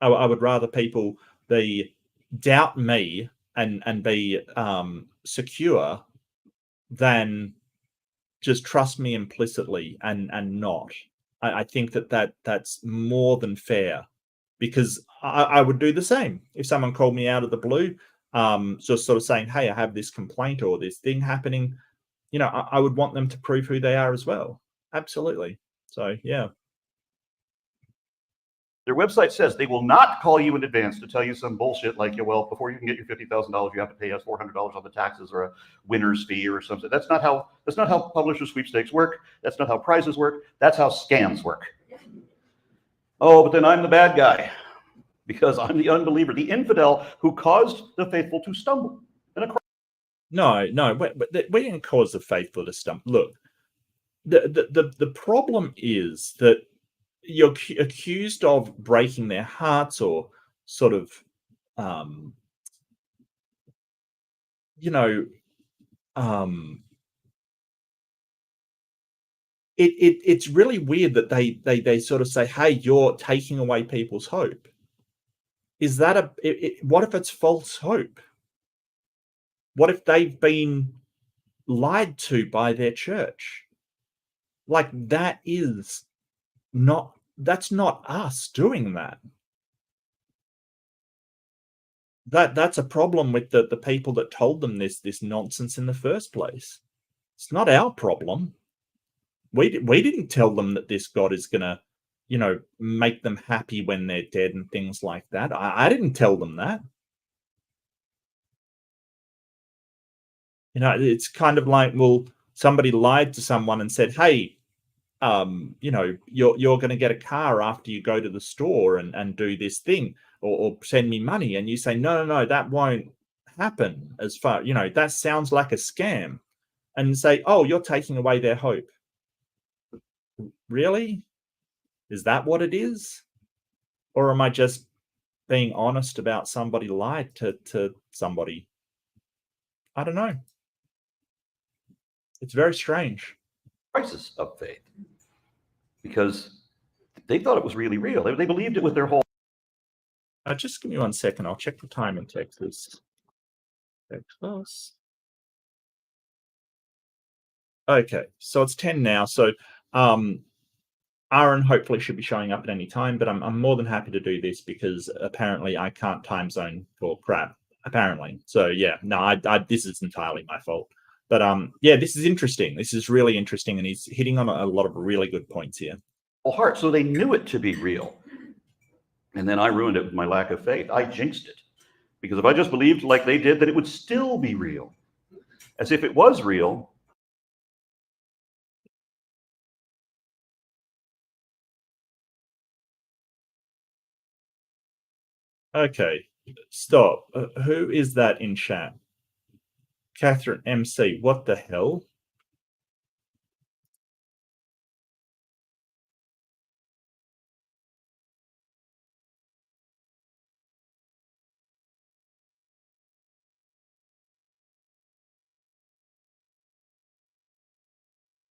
I would rather people doubt me and be secure than just trust me implicitly and not. I think that's more than fair, because I would do the same if someone called me out of the blue, just sort of saying, hey, I have this complaint or this thing happening. I would want them to prove who they are as well. Absolutely. So, yeah. Their website says they will not call you in advance to tell you some bullshit like, well, before you can get your $50,000, you have to pay us $400 on the taxes or a winner's fee or something. That's not how publisher sweepstakes work. That's not how prizes work. That's how scams work. Oh, but then I'm the bad guy because I'm the unbeliever, the infidel who caused the faithful to stumble. No, we didn't cause the faithful to stumble. Look, the problem is that you're accused of breaking their hearts or sort of, it's really weird that they sort of say, hey, you're taking away people's hope. Is that what if it's false hope? What if they've been lied to by their church? Like, that's not us doing that. That's a problem with the people that told them this nonsense in the first place. It's not our problem. We didn't tell them that this God is gonna, make them happy when they're dead and things like that. I didn't tell them that. It's kind of like, well, somebody lied to someone and said, hey, you're going to get a car after you go to the store and do this thing, or send me money. And you say, no, that won't happen. As far, that sounds like a scam. And say, oh, you're taking away their hope. Really? Is that what it is? Or am I just being honest about somebody lied to somebody? I don't know. It's very strange. Crisis of faith, because they thought it was really real. They believed it with their whole. Just give me 1 second. I'll check the time in Texas. Texas. Okay, so it's 10 now. So Aron hopefully should be showing up at any time, but I'm more than happy to do this because apparently I can't time zone for crap. Apparently. So yeah, no, this is entirely my fault. But yeah, this is interesting. This is really interesting, and he's hitting on a lot of really good points here. Heart. So they knew it to be real. And then I ruined it with my lack of faith. I jinxed it. Because if I just believed like they did, that it would still be real. As if it was real, Okay, stop. Who is that in chat? Catherine MC. What the hell?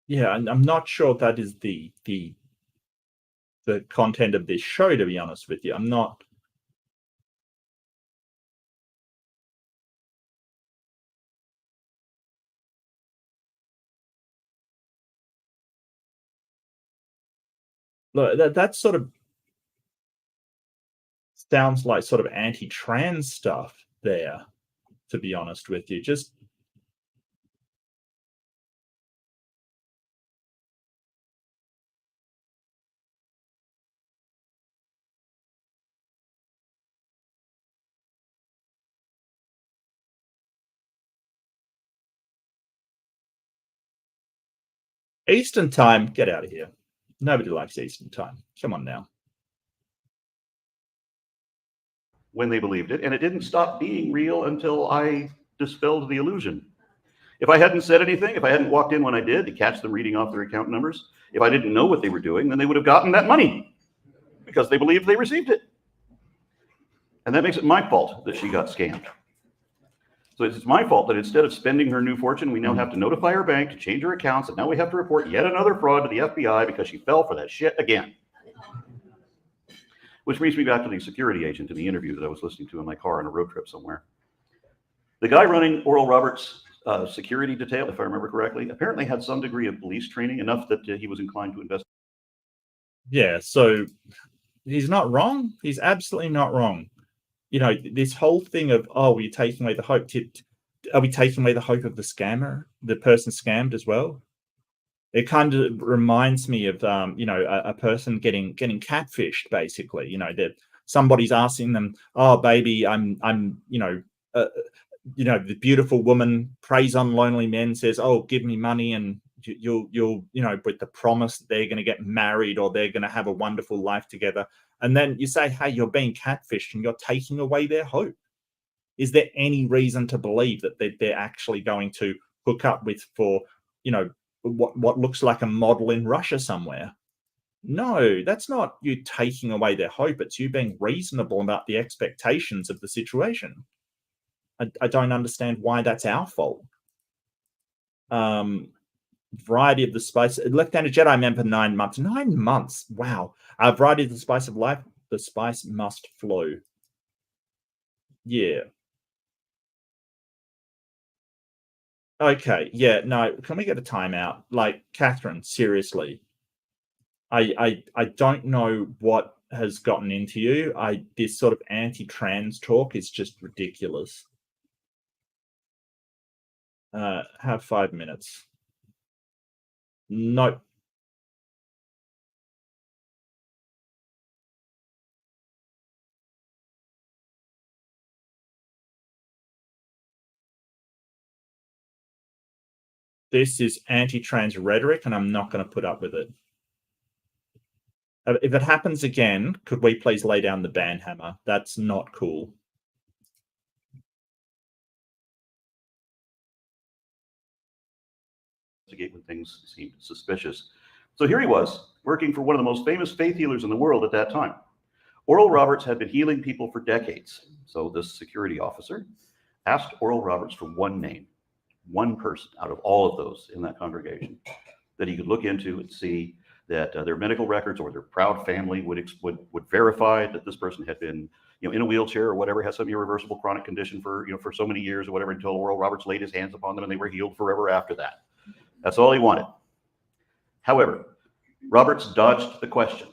Yeah, and I'm not sure that is the content of this show, to be honest with you. I'm not. Look, that sort of sounds like sort of anti-trans stuff there, to be honest with you. Just Eastern time, get out of here. Nobody likes Eastern time. Come on now. When they believed it, and it didn't stop being real until I dispelled the illusion. If I hadn't said anything, if I hadn't walked in when I did to catch them reading off their account numbers, if I didn't know what they were doing, then they would have gotten that money because they believed they received it. And that makes it my fault that she got scammed. So it's my fault that instead of spending her new fortune, we now have to notify her bank to change her accounts, and now we have to report yet another fraud to the FBI because she fell for that shit again. Which brings me back to the security agent in the interview that I was listening to in my car on a road trip somewhere. The guy running Oral Roberts' security detail, if I remember correctly, apparently had some degree of police training, enough that he was inclined to investigate. Yeah, so he's not wrong. He's absolutely not wrong. You know, this whole thing of, oh, we're taking away the hope. Are we taking away the hope of the scammer, the person scammed as well? It kind of reminds me of, you know, a person getting catfished, basically. You know, that somebody's asking them, oh, baby, I'm, you know, the beautiful woman preys on lonely men, says, oh, give me money, and you'll, you know, with the promise that they're going to get married or they're going to have a wonderful life together. And then you say, hey, you're being catfished and you're taking away their hope. Is there any reason to believe that they're actually going to hook up with, for, you know, what looks like a model in Russia somewhere? No, that's not you taking away their hope. It's you being reasonable about the expectations of the situation. I don't understand why that's our fault. Variety of the Spice. Left-Handed Jedi member 9 months. 9 months. Wow. Variety of the Spice of Life. The spice must flow. Yeah. Okay. Yeah. No. Can we get a timeout? Like, Catherine, seriously. I don't know what has gotten into you. This sort of anti-trans talk is just ridiculous. Have 5 minutes. Nope. This is anti-trans rhetoric, and I'm not going to put up with it. If it happens again, could we please lay down the ban hammer? That's not cool. When things seemed suspicious. So here he was, working for one of the most famous faith healers in the world at that time. Oral Roberts had been healing people for decades. So this security officer asked Oral Roberts for one name, one person out of all of those in that congregation that he could look into and see that their medical records or their proud family would verify that this person had been, you know, in a wheelchair or whatever, has some irreversible chronic condition for, you know, for so many years or whatever, until Oral Roberts laid his hands upon them and they were healed forever after that. That's all he wanted. However, Roberts dodged the question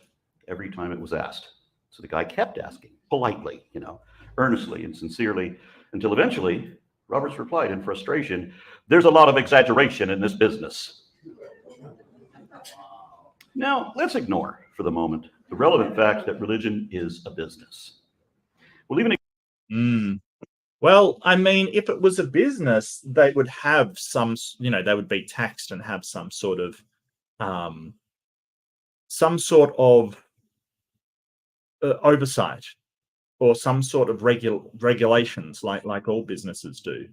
every time it was asked. So the guy kept asking, politely, you know, earnestly and sincerely, until eventually Roberts replied in frustration, "There's a lot of exaggeration in this business." Now, let's ignore for the moment the relevant fact that religion is a business. We'll even Well, I mean, if it was a business, they would have some, you know, they would be taxed and have some sort of oversight or some sort of regulations like all businesses do.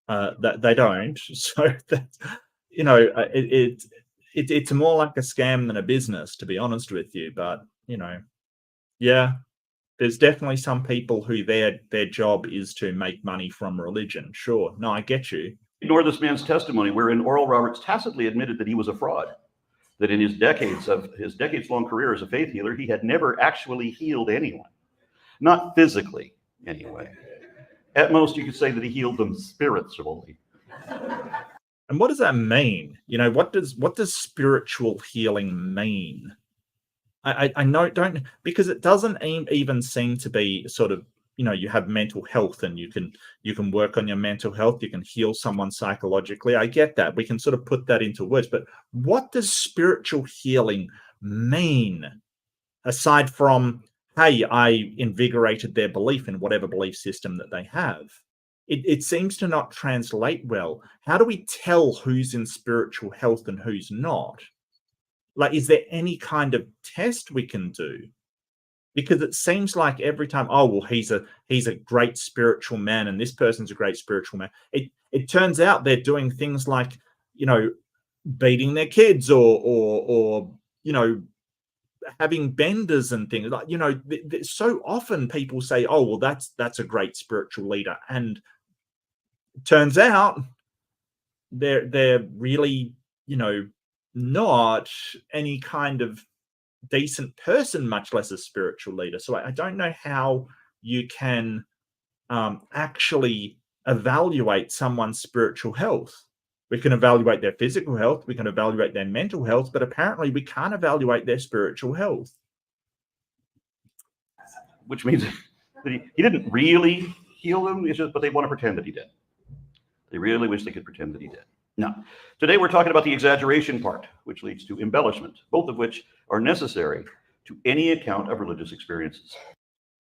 That they don't. So that, you know, it's more like a scam than a business, to be honest with you. But you know, yeah, there's definitely some people who their job is to make money from religion. Sure, no, I get you. Ignore this man's testimony, wherein Oral Roberts tacitly admitted that he was a fraud. That in his decades-long career as a faith healer, he had never actually healed anyone, not physically, anyway. At most, you could say that he healed them spiritually. And what does that mean? You know, what does spiritual healing mean? I know, don't, because it doesn't even seem to be sort of, you know, you have mental health and you can work on your mental health, you can heal someone psychologically. I get that. We can sort of put that into words, but what does spiritual healing mean aside from, hey, I invigorated their belief in whatever belief system that they have? It seems to not translate well. How do we tell who's in spiritual health and who's not? Like, is there any kind of test we can do? Because it seems like every time, oh, well, he's a great spiritual man and this person's a great spiritual man. It turns out they're doing things like, you know, beating their kids or you know, having benders and things. Like, you know, so often people say, oh, well, that's a great spiritual leader, and it turns out they're really, you know, not any kind of decent person, much less a spiritual leader. So I don't know how you can actually evaluate someone's spiritual health. We can evaluate their physical health, we can evaluate their mental health, but apparently we can't evaluate their spiritual health. Which means that he didn't really heal them, it's just, but they want to pretend that he did. They really wish they could pretend that he did. Now, today we're talking about the exaggeration part, which leads to embellishment, both of which are necessary to any account of religious experiences.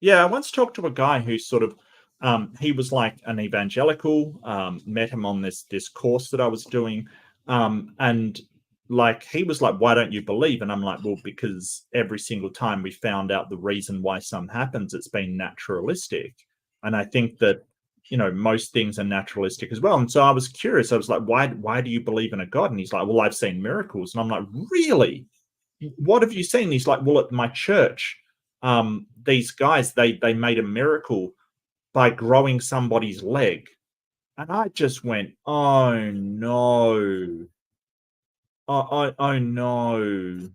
Yeah, I once talked to a guy who sort of, he was like an evangelical, met him on this course that I was doing, and like he was like, why don't you believe? And I'm like, well, because every single time we found out the reason why some happens, it's been naturalistic. And I think that, you know, most things are naturalistic as well. And so I was curious. I was like, why do you believe in a God? And he's like, well, I've seen miracles. And I'm like, really? What have you seen? He's like, well, at my church, these guys, they made a miracle by growing somebody's leg. And I just went, oh no. Oh no.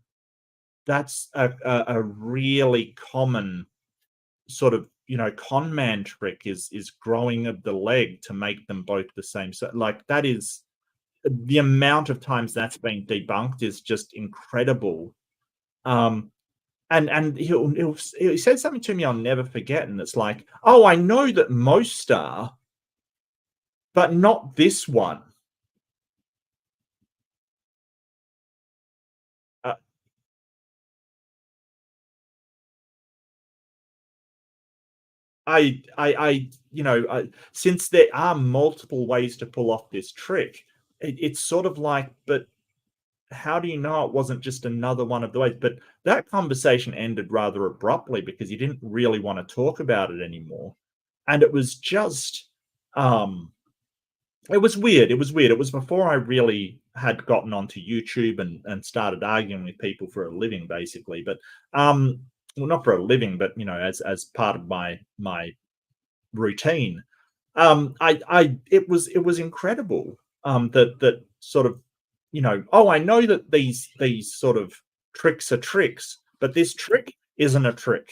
That's a really common sort of, you know, con man trick is growing of the leg to make them both the same. So like, that is, the amount of times that's been debunked is just incredible. And he said something to me I'll never forget, and it's like, oh, I know that most are, but not this one. You know, since there are multiple ways to pull off this trick, it's sort of like, but how do you know it wasn't just another one of the ways? But that conversation ended rather abruptly because he didn't really want to talk about it anymore. And it was just, it was weird. It was weird. It was before I really had gotten onto YouTube and started arguing with people for a living, basically. But, well, not for a living, but, you know, as part of my routine. It was incredible, that sort of, you know, oh, I know that these sort of tricks are tricks, but this trick isn't a trick.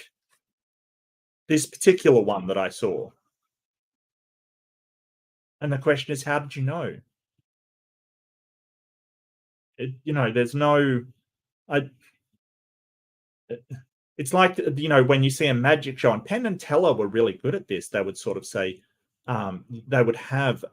This particular one that I saw. And the question is, how did you know? You know, there's no, it's like, you know, when you see a magic show, and Penn and Teller were really good at this. They would sort of say, they would have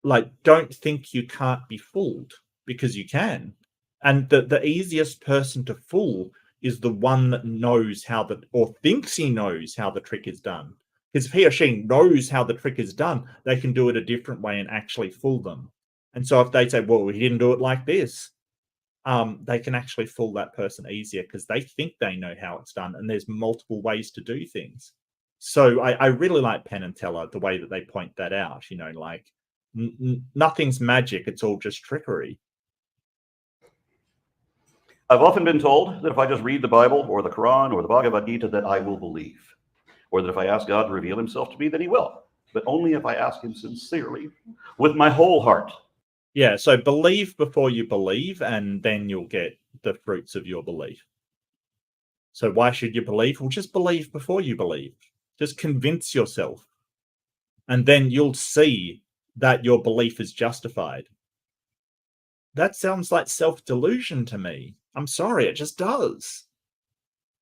like, don't think you can't be fooled, because you can. And the easiest person to fool is the one that knows how or thinks he knows how the trick is done. Because if he or she knows how the trick is done, they can do it a different way and actually fool them. And so if they say, well, he didn't do it like this, they can actually fool that person easier because they think they know how it's done, and there's multiple ways to do things. So I really like Penn and Teller, the way that they point that out. You know, like nothing's magic; it's all just trickery. I've often been told that if I just read the Bible or the Quran or the Bhagavad Gita, that I will believe, or that if I ask God to reveal himself to me, then he will, but only if I ask him sincerely with my whole heart. Yeah, so believe before you believe, and then you'll get the fruits of your belief. So why should you believe? Well, just believe before you believe. Just convince yourself, and then you'll see that your belief is justified. That sounds like self-delusion to me. I'm sorry, it just does.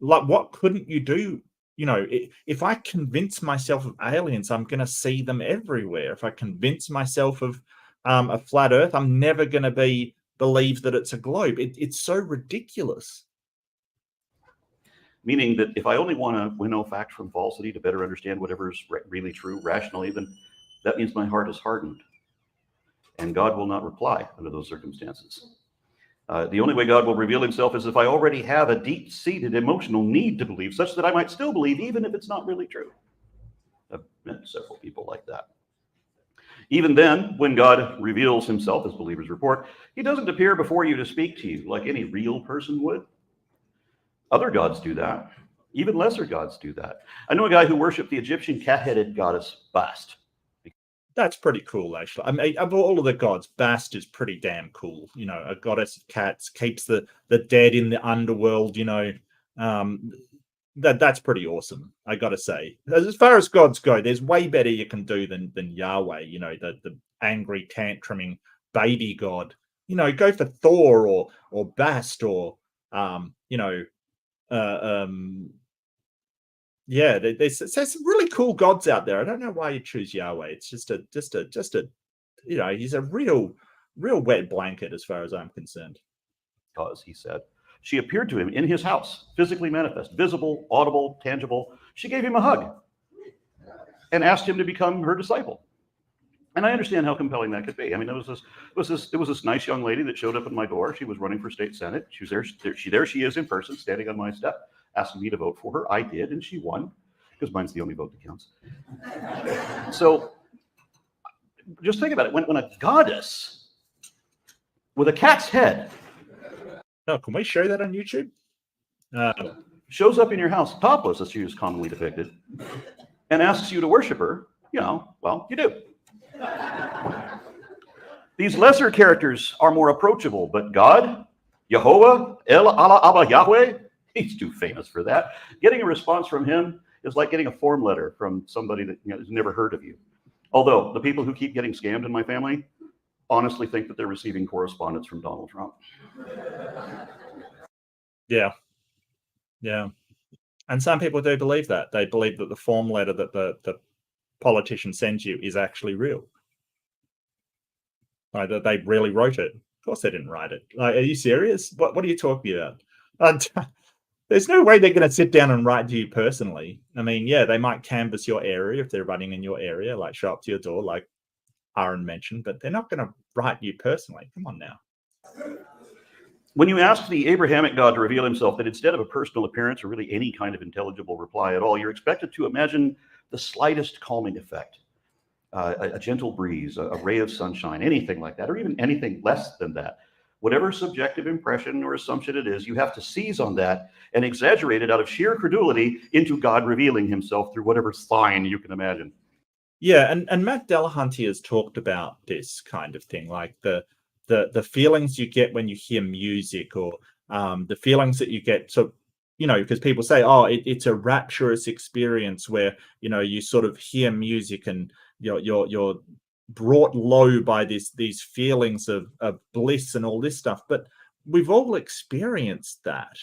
Like, what couldn't you do? You know, if I convince myself of aliens, I'm going to see them everywhere. If I convince myself of a flat Earth, I'm never going to believe that it's a globe. It's so ridiculous. Meaning that if I only want to winnow fact from falsity to better understand whatever's really true rationally, then that means my heart is hardened. And God will not reply under those circumstances. The only way God will reveal himself is if I already have a deep-seated emotional need to believe, such that I might still believe even if it's not really true. I've met several people like that. Even then, when God reveals himself, as believers report, he doesn't appear before you to speak to you like any real person would. Other gods do that. Even lesser gods do that. I know a guy who worshipped the Egyptian cat-headed goddess Bast. That's pretty cool, actually. I mean, of all of the gods, Bast is pretty damn cool. You know, a goddess of cats, keeps the dead in the underworld. You know, that's pretty awesome. I gotta say, as far as gods go, there's way better you can do than Yahweh. You know, the angry tantruming baby god. You know, go for Thor or Bast or you know. Yeah, there's some really cool gods out there. I don't know why you choose Yahweh. It's just a you know, he's a real wet blanket as far as I'm concerned. Because he said she appeared to him in his house, physically manifest, visible, audible, tangible. She gave him a hug and asked him to become her disciple. And I understand how compelling that could be. I mean, it was this nice young lady that showed up at my door. She was running for state senate. She was there. She is in person, standing on my step, asking me to vote for her. I did, and she won, because mine's the only vote that counts. So just think about it. When a goddess with a cat's head, oh, can we show that on YouTube? shows up in your house topless, as she is commonly depicted, and asks you to worship her, you know, well, you do. These lesser characters are more approachable, but God, Jehovah, El Allah Abba Yahweh, he's too famous for that. Getting a response from him is like getting a form letter from somebody that has never heard of you. Although the people who keep getting scammed in my family honestly think that they're receiving correspondence from Donald Trump. Yeah. And some people do believe that. They believe that the form letter that the politician sends you is actually real. Like, that they really wrote it. Of course they didn't write it. Like, are you serious? What are you talking about? There's no way they're going to sit down and write to you personally. I mean, yeah, they might canvass your area if they're running in your area, like show up to your door, like Aron mentioned, but they're not going to write you personally. Come on now. When you ask the Abrahamic God to reveal himself, that instead of a personal appearance or really any kind of intelligible reply at all, you're expected to imagine the slightest calming effect, a gentle breeze, a ray of sunshine, anything like that, or even anything less than that. Whatever subjective impression or assumption it is, you have to seize on that and exaggerate it out of sheer credulity into God revealing himself through whatever sign you can imagine. Yeah, and Matt Delahunty has talked about this kind of thing, like the feelings you get when you hear music, or the feelings that you get. So, you know, because people say, oh, it's a rapturous experience where, you know, you sort of hear music and you're brought low by these feelings of bliss and all this stuff. But we've all experienced that.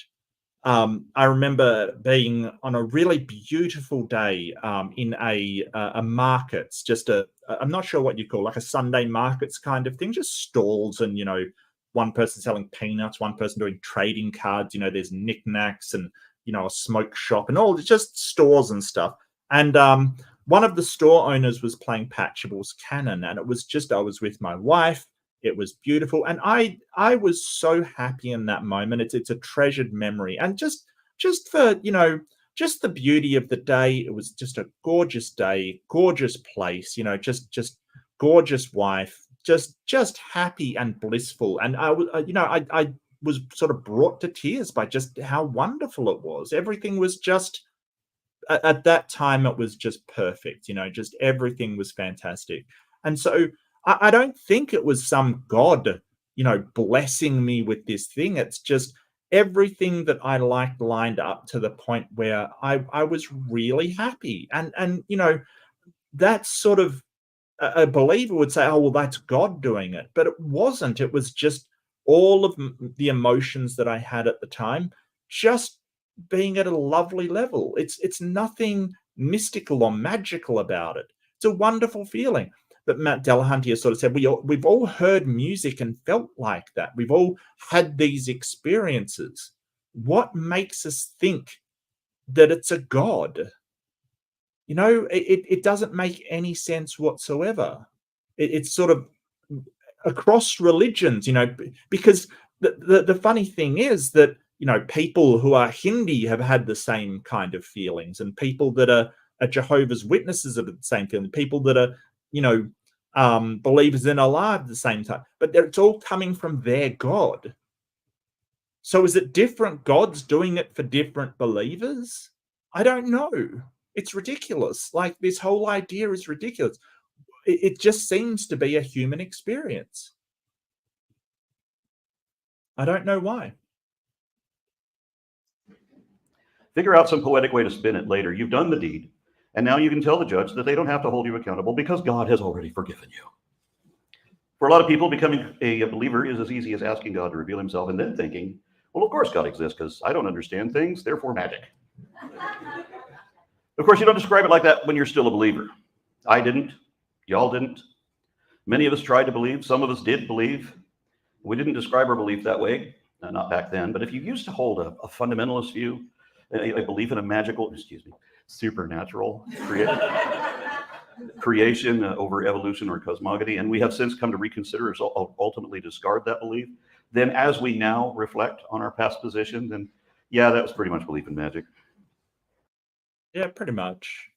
I remember being on a really beautiful day in a markets, just I'm not sure what you call, like a Sunday markets kind of thing, just stalls, and, you know, one person selling peanuts, one person doing trading cards, you know, there's knickknacks and, you know, a smoke shop and all, just stores and stuff. And one of the store owners was playing Patchable's Canon, and it was just, I was with my wife, It was beautiful, and I was so happy in that moment. It's a treasured memory, and just for just the beauty of the day. It was just a gorgeous day, gorgeous place. Just gorgeous wife, just happy and blissful. And I was sort of brought to tears by just how wonderful it was. Everything was just at that time it was just perfect. Just everything was fantastic, and so. I don't think it was some God, blessing me with this thing. It's just everything that I liked lined up to the point where I was really happy. And that's sort of a believer would say, oh, well, that's God doing it. But it wasn't. It was just all of the emotions that I had at the time just being at a lovely level. It's nothing mystical or magical about it. It's a wonderful feeling. But Matt Delahunty has sort of said, we've all heard music and felt like that. We've all had these experiences. What makes us think that it's a God? It doesn't make any sense whatsoever. It's sort of across religions, because the funny thing is that, people who are Hindi have had the same kind of feelings, and people that are Jehovah's Witnesses have the same feeling. People that are, believers in Allah at the same time, but it's all coming from their God. So is it different gods doing it for different believers? I don't know. It's ridiculous. Like, this whole idea is ridiculous. It just seems to be a human experience. I don't know why. Figure out some poetic way to spin it later. You've done the deed. And now you can tell the judge that they don't have to hold you accountable because God has already forgiven you. For a lot of people, becoming a believer is as easy as asking God to reveal himself and then thinking, well, of course God exists because I don't understand things, therefore magic. Of course, you don't describe it like that when you're still a believer. I didn't. Y'all didn't. Many of us tried to believe. Some of us did believe. We didn't describe our belief that way, not back then. But if you used to hold a fundamentalist view, a belief in a magical, supernatural creation over evolution or cosmogony, and we have since come to reconsider or ultimately discard that belief, then as we now reflect on our past position, then yeah, that was pretty much belief in magic. Yeah, pretty much.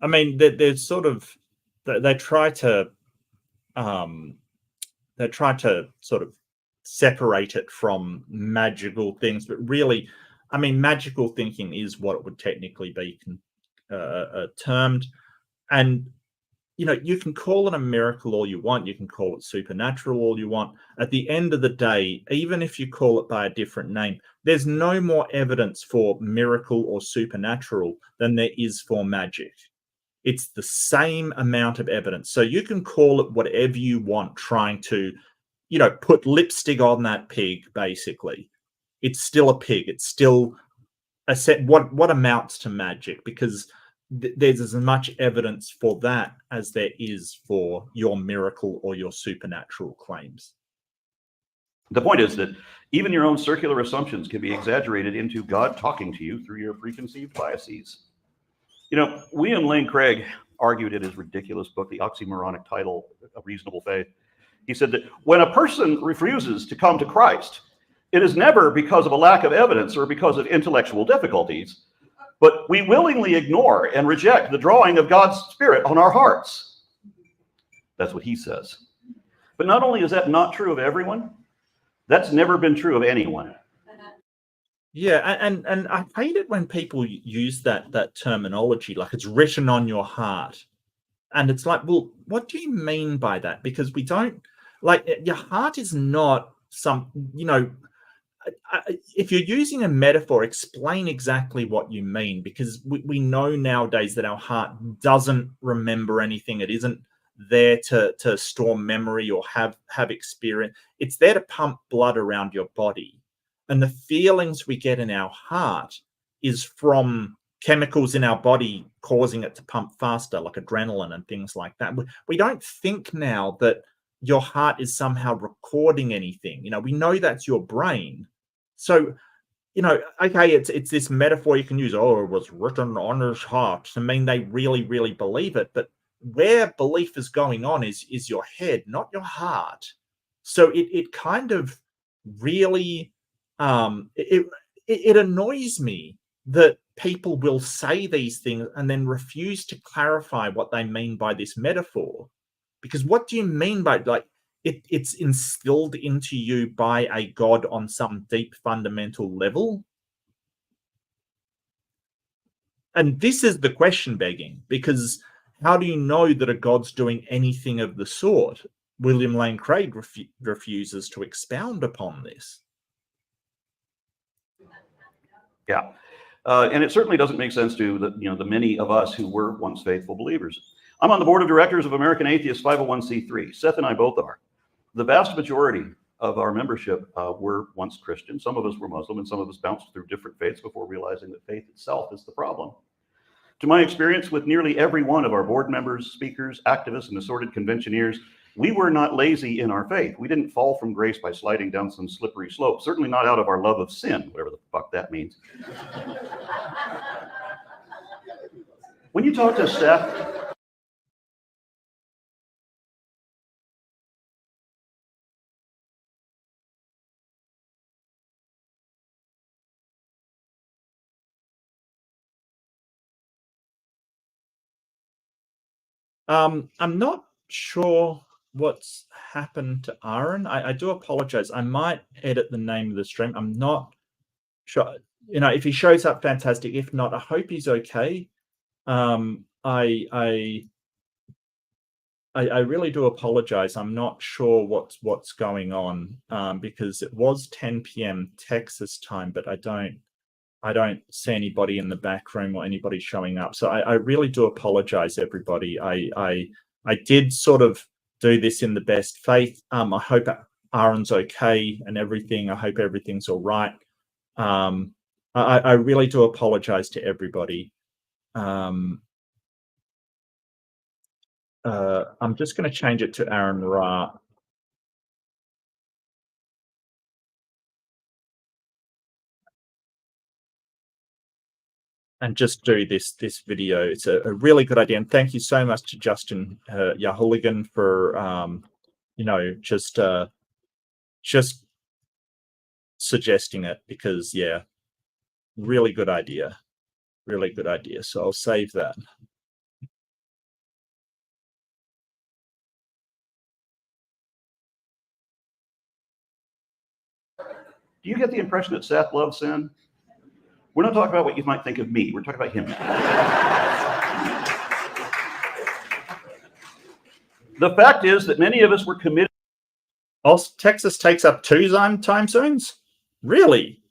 I mean, there's sort of they try to sort of separate it from magical things, but really, I mean, magical thinking is what it would technically be termed. And, you can call it a miracle all you want. You can call it supernatural all you want. At the end of the day, even if you call it by a different name, there's no more evidence for miracle or supernatural than there is for magic. It's the same amount of evidence. So you can call it whatever you want, trying to, put lipstick on that pig, basically. It's still a pig. It's still a set. What amounts to magic? Because there's as much evidence for that as there is for your miracle or your supernatural claims. The point is that even your own circular assumptions can be exaggerated into God talking to you through your preconceived biases. William Lane Craig argued in his ridiculous book, the oxymoronic title, A Reasonable Faith. He said that when a person refuses to come to Christ, it is never because of a lack of evidence or because of intellectual difficulties, but we willingly ignore and reject the drawing of God's Spirit on our hearts. That's what he says. But not only is that not true of everyone, that's never been true of anyone. Yeah, and I hate it when people use that terminology, like it's written on your heart. And it's like, well, what do you mean by that? Because we don't, like, your heart is not some, if you're using a metaphor, explain exactly what you mean, because we know nowadays that our heart doesn't remember anything. It isn't there to store memory or have experience. It's there to pump blood around your body. And the feelings we get in our heart is from chemicals in our body causing it to pump faster, like adrenaline and things like that. We don't think now that your heart is somehow recording anything. We know that's your brain. So, okay, it's this metaphor you can use. Oh, it was written on his heart to mean they really, really believe it. But where belief is going on is your head, not your heart. So it kind of really it annoys me that people will say these things and then refuse to clarify what they mean by this metaphor. Because what do you mean by, like, it's instilled into you by a god on some deep fundamental level? And this is the question begging, because how do you know that a god's doing anything of the sort? William Lane Craig refuses to expound upon this. Yeah. And it certainly doesn't make sense to the many of us who were once faithful believers. I'm on the board of directors of American Atheist 501c3. Seth and I both are. The vast majority of our membership were once Christian. Some of us were Muslim, and some of us bounced through different faiths before realizing that faith itself is the problem. To my experience with nearly every one of our board members, speakers, activists, and assorted conventioneers, we were not lazy in our faith. We didn't fall from grace by sliding down some slippery slope, certainly not out of our love of sin, whatever the fuck that means. When you talk to Seth, I'm not sure what's happened to Aron. I do apologize. I might edit the name of the stream. I'm not sure. If he shows up, fantastic. If not, I hope he's okay. I really do apologize. I'm not sure what's going on, because it was 10 p.m. Texas time, but I don't see anybody in the back room or anybody showing up. So I really do apologize, everybody. I did sort of do this in the best faith. I hope Aron's okay and everything. I hope everything's all right. I really do apologize to everybody. I'm just going to change it to Aron Ra. And just do this video. It's a really good idea. And thank you so much to Justin Yahuligan for just suggesting it, because yeah, really good idea. Really good idea. So I'll save that. do you get the impression that Seth loves sin? We're not talking about what you might think of me. We're talking about him. The fact is that many of us were committed. Also, Texas takes up 2 time zones? Really?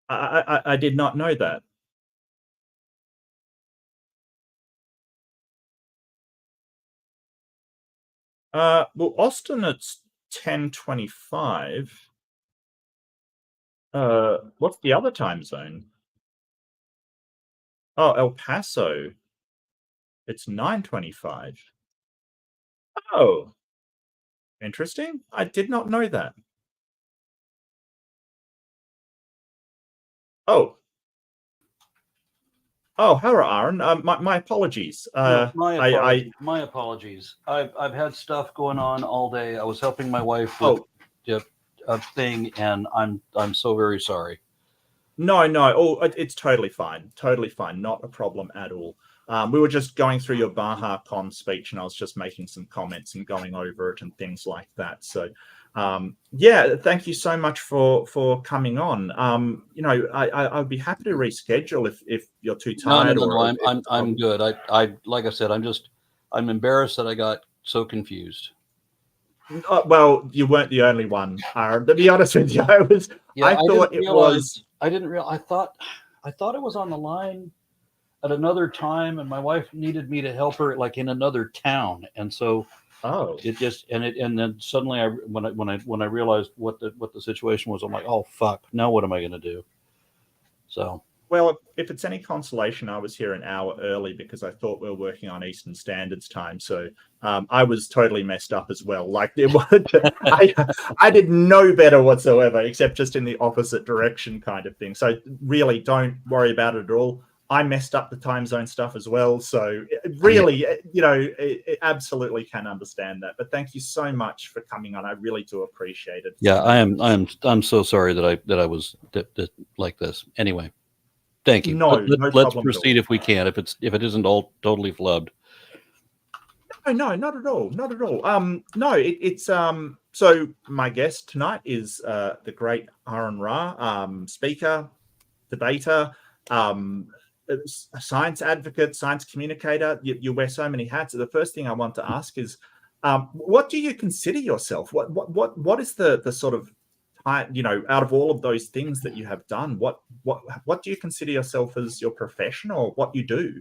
I did not know that. Well, Austin, it's 10:25. What's the other time zone? Oh, El Paso. It's 9:25. Oh, interesting. I did not know that. Oh, hello, Aron. My apologies. My apologies. I've had stuff going on all day. I was helping my wife with a thing, and I'm so very sorry. No. Oh, it's totally fine. Totally fine. Not a problem at all. We were just going through your BahaCon speech, and I was just making some comments and going over it and things like that. So, yeah, thank you so much for coming on. I'd be happy to reschedule if you're too tired. No, I'm good. I like I said, I'm embarrassed that I got so confused. Well, you weren't the only one, Aron. To be honest with you, I thought it was. I didn't realize. I thought it was on the line at another time, and my wife needed me to help her like in another town, and so it just and then suddenly when I realized what the situation was, I'm like, oh fuck, now what am I going to do? So. Well, if it's any consolation, I was here an hour early because I thought we were working on Eastern Standards Time. So I was totally messed up as well. Like I did no better whatsoever, except just in the opposite direction kind of thing. So really don't worry about it at all. I messed up the time zone stuff as well. So really, it absolutely can understand that. But thank you so much for coming on. I really do appreciate it. Yeah, I'm so sorry that I was like this. Anyway, thank you. No Let's problem proceed if we can. If it isn't all totally flubbed. No, not at all. Not at all. No, it's so my guest tonight is the great Aron Ra, speaker, debater, a science advocate, science communicator. You wear so many hats. The first thing I want to ask is, what do you consider yourself? What is the sort of, out of all of those things that you have done, what do you consider yourself as your profession or what you do?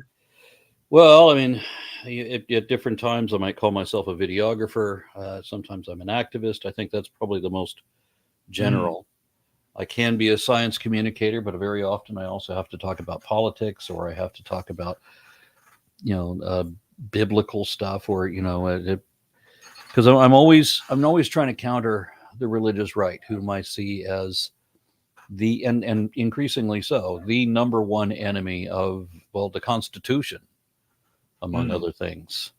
Well, I mean, at different times, I might call myself a videographer. Sometimes I'm an activist. I think that's probably the most general. I can be a science communicator, but very often I also have to talk about politics, or I have to talk about, biblical stuff, or because I'm always trying to counter the religious right, whom I see as and increasingly so, the number one enemy of the Constitution, among other things.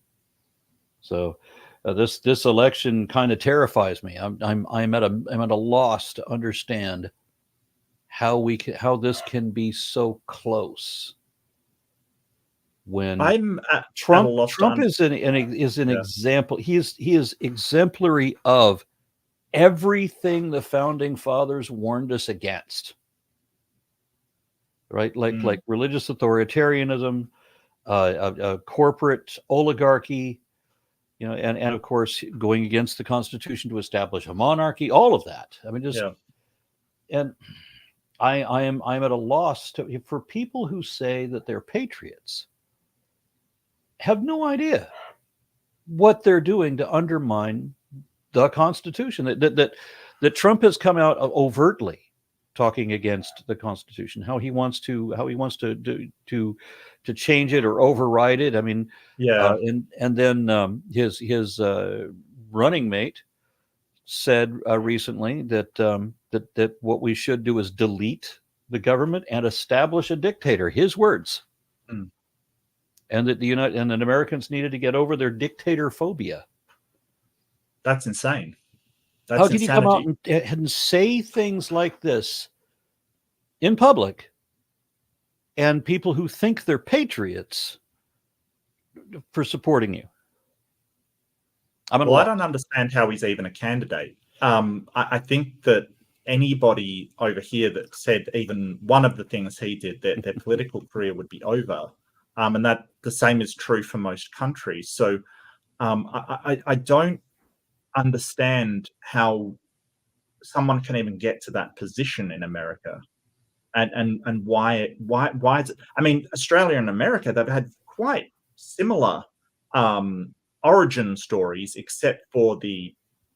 So this election kind of terrifies me. I'm at a loss to understand how this can be so close. When Trump is an example. He is exemplary of everything the founding fathers warned us against. Right, like religious authoritarianism, corporate oligarchy, and of course going against the Constitution to establish a monarchy, all of that. I mean, and I'm at a loss for people who say that they're patriots, have no idea what they're doing to undermine the Constitution. That Trump has come out overtly talking against the Constitution, how he wants to change it or override it. I mean, and then his running mate said recently that what we should do is delete the government and establish a dictator. His words, and that that Americans needed to get over their dictator phobia. That's insane. How can you come out and say things like this in public, and people who think they're patriots for supporting you? I don't understand how he's even a candidate. I think that anybody over here that said even one of the things he did, their political career would be over. And that the same is true for most countries. So I don't understand how someone can even get to that position in America, and why is it? I mean, Australia and America, they've had quite similar origin stories, except for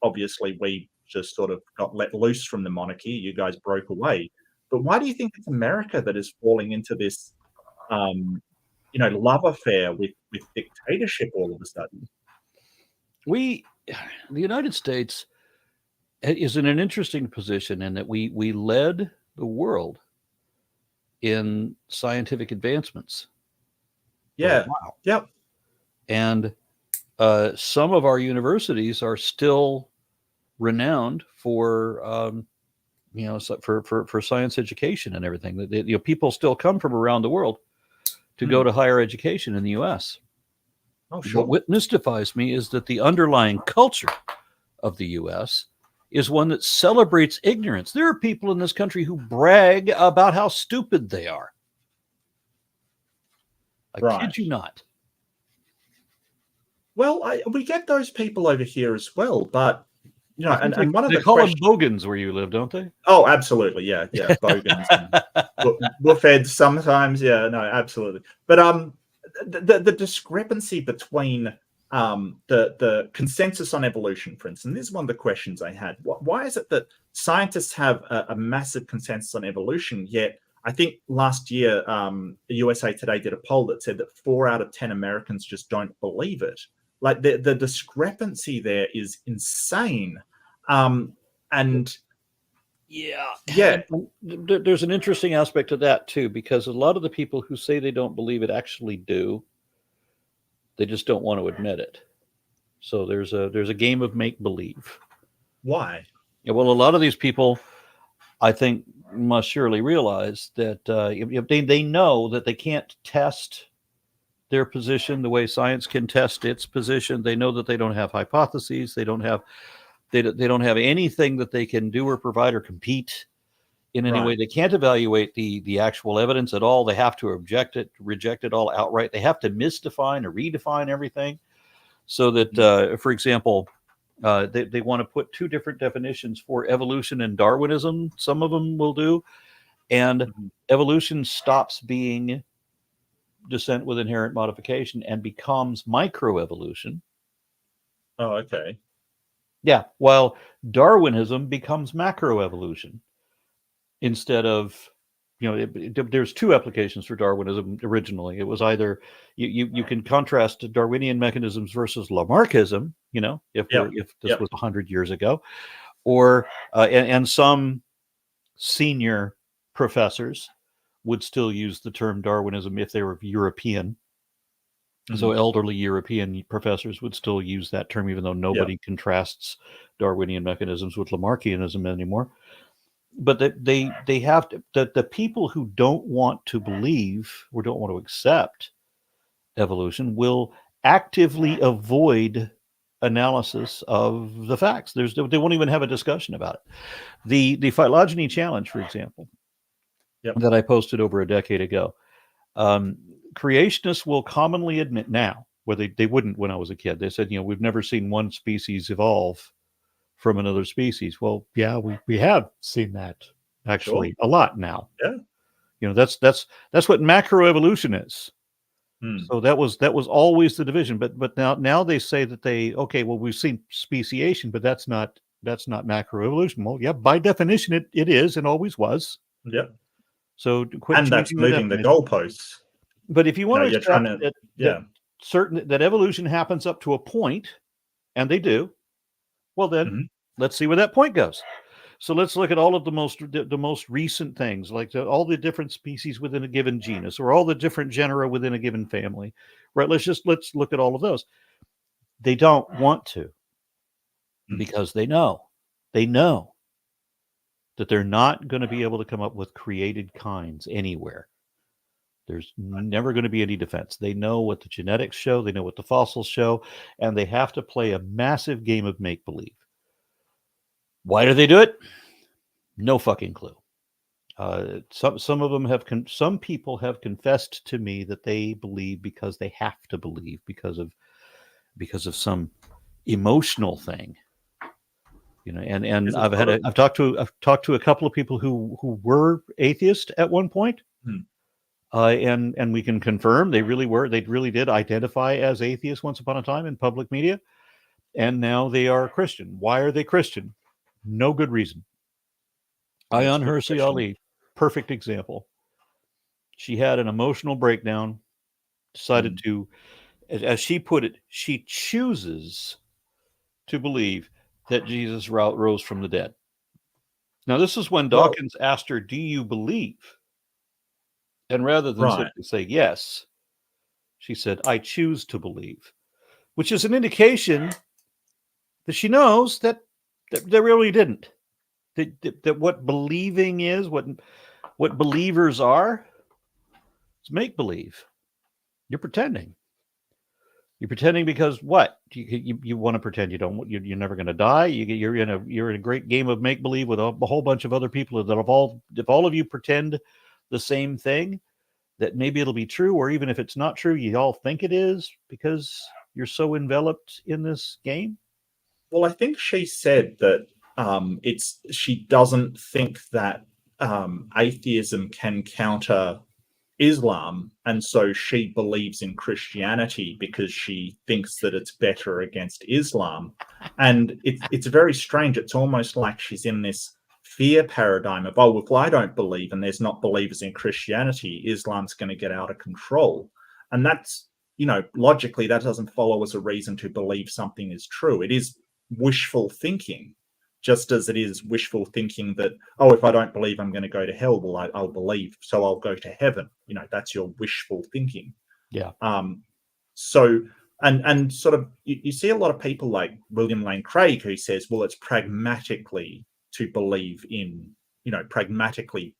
obviously we just sort of got let loose from the monarchy. You guys broke away. But why do you think it's America that is falling into this love affair with dictatorship all of a sudden? The United States is in an interesting position in that we led the world in scientific advancements. Yeah. Wow. Yep. And some of our universities are still renowned for for science education and everything. People still come from around the world to go to higher education in the U.S. Oh, sure. What mystifies me is that the underlying culture of the U.S. is one that celebrates ignorance. There are people in this country who brag about how stupid they are. I kid you not. Well, we get those people over here as well, but and one of they the call them bogans where you live, don't they? Oh, absolutely, yeah, bogans. We're fed sometimes, yeah, no, absolutely. But the discrepancy between the consensus on evolution, for instance, this is one of the questions I had. Why is it that scientists have a massive consensus on evolution, yet I think last year USA Today did a poll that said that 4 out of 10 Americans just don't believe it. Like the discrepancy there is insane. And Yeah. There's an interesting aspect to that too, because a lot of the people who say they don't believe it actually do. They just don't want to admit it. So there's a game of make believe. Why? Yeah, well, a lot of these people, I think, must surely realize that if they know that they can't test their position the way science can test its position. They know that they don't have hypotheses. They don't have anything that they can do or provide or compete in any way. They can't evaluate the actual evidence at all. They have to reject it all outright. They have to misdefine or redefine everything, so that, for example, they want to put two different definitions for evolution and Darwinism. Some of them will do, and evolution stops being descent with inherent modification and becomes microevolution. Oh, okay. Yeah, while Darwinism becomes macroevolution instead of, there's two applications for Darwinism originally. It was either you can contrast Darwinian mechanisms versus Lamarckism, if this was 100 years ago, or and some senior professors would still use the term Darwinism if they were European. So elderly European professors would still use that term, even though nobody contrasts Darwinian mechanisms with Lamarckianism anymore. But they have to, the people who don't want to believe or don't want to accept evolution will actively avoid analysis of the facts. They won't even have a discussion about it. The phylogeny challenge, for example, that I posted over a decade ago. Creationists will commonly admit now, where they wouldn't when I was a kid. They said, we've never seen one species evolve from another species. Well, yeah, we have seen that actually a lot now. Yeah. That's what macroevolution is. So that was always the division. But now they say that we've seen speciation, but that's not macroevolution. Well, yeah, by definition it is and always was. Yeah. So and that's moving the goalposts. But if you want to accept that evolution happens up to a point, and they do, well then let's see where that point goes. So let's look at all of the most recent things, like all the different species within a given genus, or all the different genera within a given family. Right? Let's look at all of those. They don't want to, because they know that they're not going to be able to come up with created kinds anywhere. There's never going to be any defense. They know what the genetics show, they know what the fossils show, and they have to play a massive game of make-believe. Why do they do it? No fucking clue. Some of them some people have confessed to me that they believe because they have to believe because of some emotional thing. And I've talked to a couple of people who were atheist at one point. And we can confirm they really did identify as atheists once upon a time in public media, and now they are Christian. Why are they Christian? No good reason. Ayaan Hirsi Ali, perfect example. She had an emotional breakdown, decided to, as she put it, she chooses to believe that Jesus rose from the dead. Now, this is when Dawkins asked her, "Do you believe?" And rather than simply say yes, she said, "I choose to believe," which is an indication that she knows that they really didn't. That what believing is, what believers are, is make believe. You're pretending. You're pretending because what? You want to pretend you're never going to die. You're in a great game of make believe with a whole bunch of other people that if all of you pretend the same thing, that maybe it'll be true, or even if it's not true, you all think it is because you're so enveloped in this game. Well, I think she said that she doesn't think that atheism can counter Islam, and so she believes in Christianity because she thinks that it's better against Islam. And it's very strange. It's almost like she's in this fear paradigm of, oh, if I don't believe and there's not believers in Christianity, Islam's going to get out of control. And that's, logically, that doesn't follow as a reason to believe something is true. It is wishful thinking. just as it is wishful thinking that, oh, if I don't believe I'm going to go to hell, well, I'll believe, so I'll go to heaven. That's your wishful thinking. Yeah. So, and sort of, you see a lot of people like William Lane Craig, who says, well, it's pragmatically to believe in, pragmatically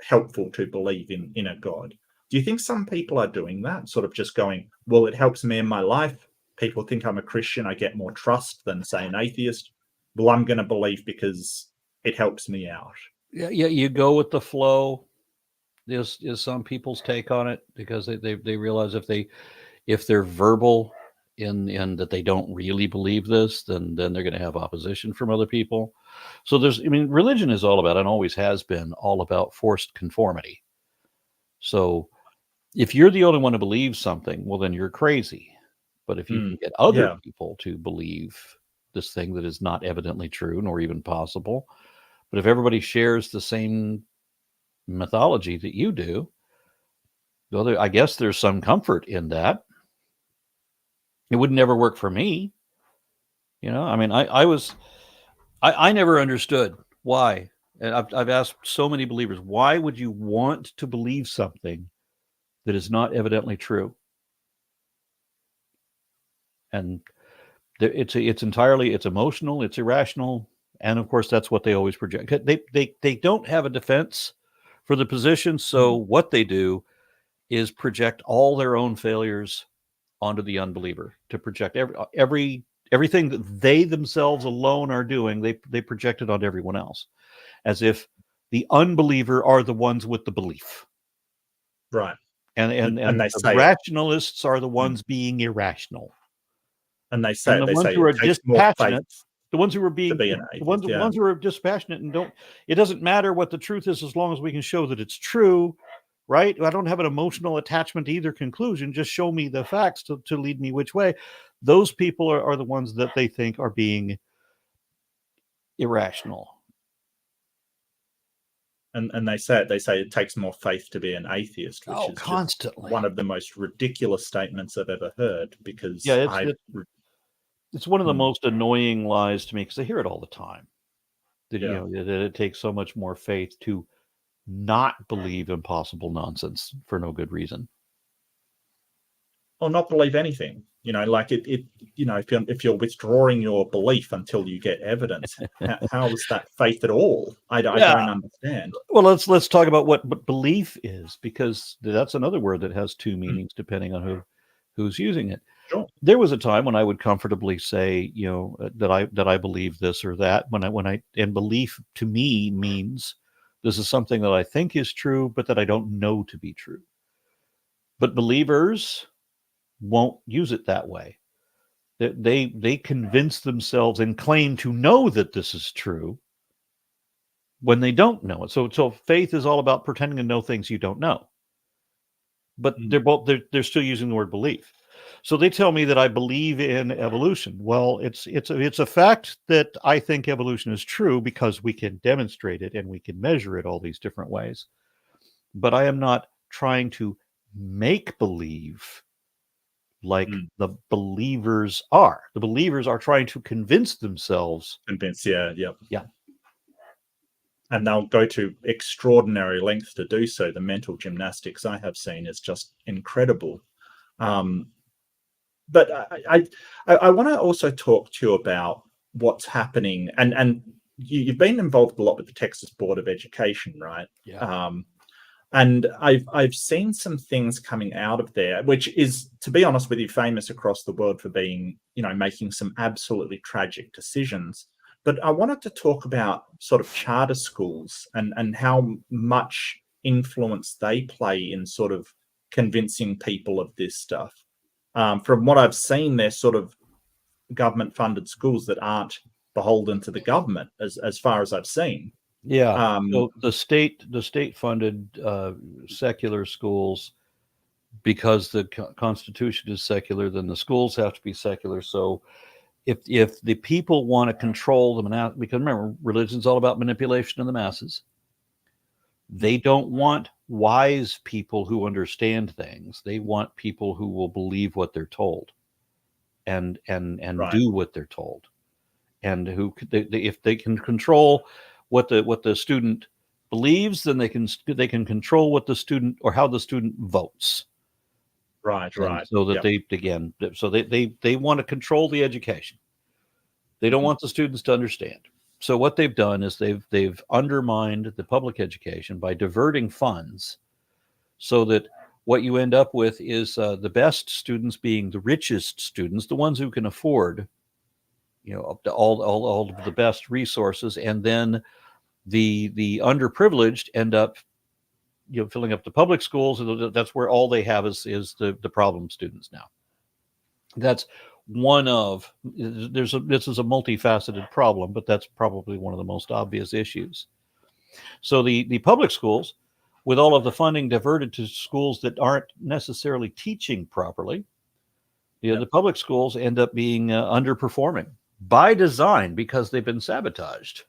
helpful to believe in a God. Do you think some people are doing that, sort of just going, well, it helps me in my life. People think I'm a Christian. I get more trust than, say, an atheist. Well, I'm going to believe because it helps me out. Yeah. You go with the flow. Is some people's take on it, because they realize if they're verbal in that they don't really believe this, then they're going to have opposition from other people. So religion is all about, and always has been, all about forced conformity. So if you're the only one who believes something, well, then you're crazy. But if you can get other people to believe this thing that is not evidently true nor even possible, but if everybody shares the same mythology that you do, well, I guess there's some comfort in that. It would never work for me. I never understood why. And I've asked so many believers, why would you want to believe something that is not evidently true? And it's emotional, it's irrational, and of course that's what they always project. They don't have a defense for the position, so what they do is project all their own failures onto the unbeliever, to project everything that they themselves alone are doing. They project it on everyone else, as if the unbeliever are the ones with the belief, right? And they the say rationalists are the ones being irrational. And they say the ones who are dispassionate, the ones who are being the ones who are dispassionate and don't. It doesn't matter what the truth is as long as we can show that it's true, right? I don't have an emotional attachment to either conclusion. Just show me the facts to lead me which way. Those people are the ones that they think are being irrational. And they say it takes more faith to be an atheist, which is constantly one of the most ridiculous statements I've ever heard. Because it's one of the most annoying lies to me, because I hear it all the time. That that it takes so much more faith to not believe impossible nonsense for no good reason, or not believe anything. Like it. If you're withdrawing your belief until you get evidence, how is that faith at all? I don't understand. Well, let's talk about what belief is, because that's another word that has two meanings depending on who's using it. Sure. There was a time when I would comfortably say, that I believe this or that. And belief to me means this is something that I think is true, but that I don't know to be true. But believers won't use it that way. They convince themselves and claim to know that this is true when they don't know it. So faith is all about pretending to know things you don't know. But they're still using the word belief. So they tell me that I believe in evolution. Well, it's a fact that I think evolution is true because we can demonstrate it and we can measure it all these different ways. But I am not trying to make believe like the believers are. The believers are trying to convince themselves. Yeah. And they'll go to extraordinary lengths to do so. The mental gymnastics I have seen is just incredible. But I want to also talk to you about what's happening. And you've been involved a lot with the Texas Board of Education, right? Yeah. And I've seen some things coming out of there, which is, to be honest with you, famous across the world for being, making some absolutely tragic decisions. But I wanted to talk about sort of charter schools and how much influence they play in sort of convincing people of this stuff. From what I've seen, they're sort of government-funded schools that aren't beholden to the government, as far as I've seen. Yeah. So the state funded secular schools, because the Constitution is secular, then the schools have to be secular. So if the people want to control them, because remember, religion's all about manipulation of the masses. They don't want wise people who understand things. They want people who will believe what they're told and Right. do what they're told. and if they can control what the student believes, then they can control what the student or how the student votes. Right. So that they want to control the education. They don't want the students to understand. So what they've done is they've undermined the public education by diverting funds, so that what you end up with is the best students being the richest students, the ones who can afford, up to all of the best resources, and then the underprivileged end up, filling up the public schools. That's where all they have is the problem students now. That's one of this is a multifaceted problem, but that's probably one of the most obvious issues. So the public schools, with all of the funding diverted to schools that aren't necessarily teaching properly, the public schools end up being underperforming by design because they've been sabotaged.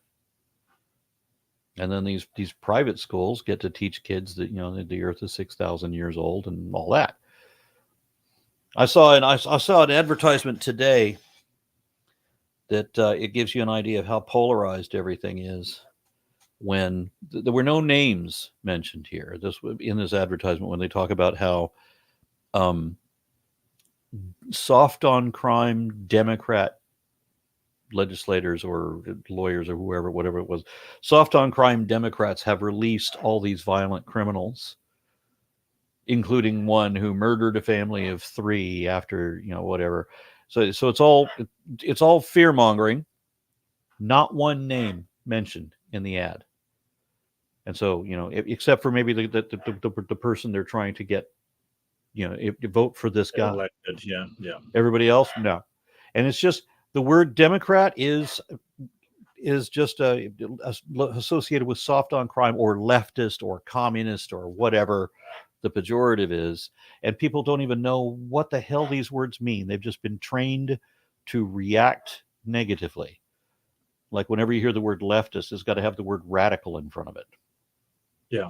And then these private schools get to teach kids that the earth is 6,000 years old and all that. I saw an advertisement today that it gives you an idea of how polarized everything is. When there were no names mentioned here, in this advertisement, when they talk about how soft on crime Democrat legislators or lawyers or whatever it was, soft on crime Democrats have released all these violent criminals, including one who murdered a family of 3 after whatever. So it's all fear mongering. Not one name mentioned in the ad. And so except for maybe the person they're trying to get, vote for this guy. Elected, yeah. Everybody else, no. And it's just the word Democrat is just associated with soft on crime or leftist or communist or whatever the pejorative is, and people don't even know what the hell these words mean. They've just been trained to react negatively. Like whenever you hear the word leftist, it's got to have the word radical in front of it. Yeah.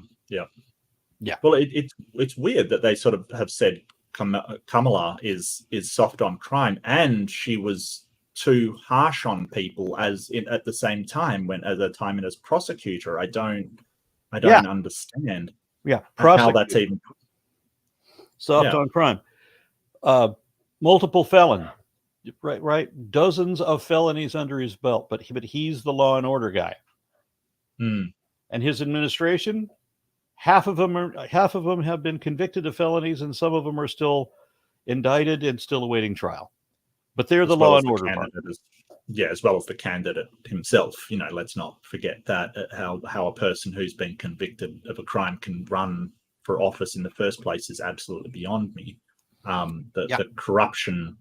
Well, it's weird that they sort of have said Kamala is soft on crime, and she was too harsh on people at the same time as prosecutor. I don't understand. Yeah, how that's even soft on crime. Multiple felon, right? Dozens of felonies under his belt, but he's the law and order guy. And his administration, half of them have been convicted of felonies, and some of them are still indicted and still awaiting trial. But they're the law and order part. As well as the candidate himself. Let's not forget that how a person who's been convicted of a crime can run for office in the first place is absolutely beyond me. The corruption,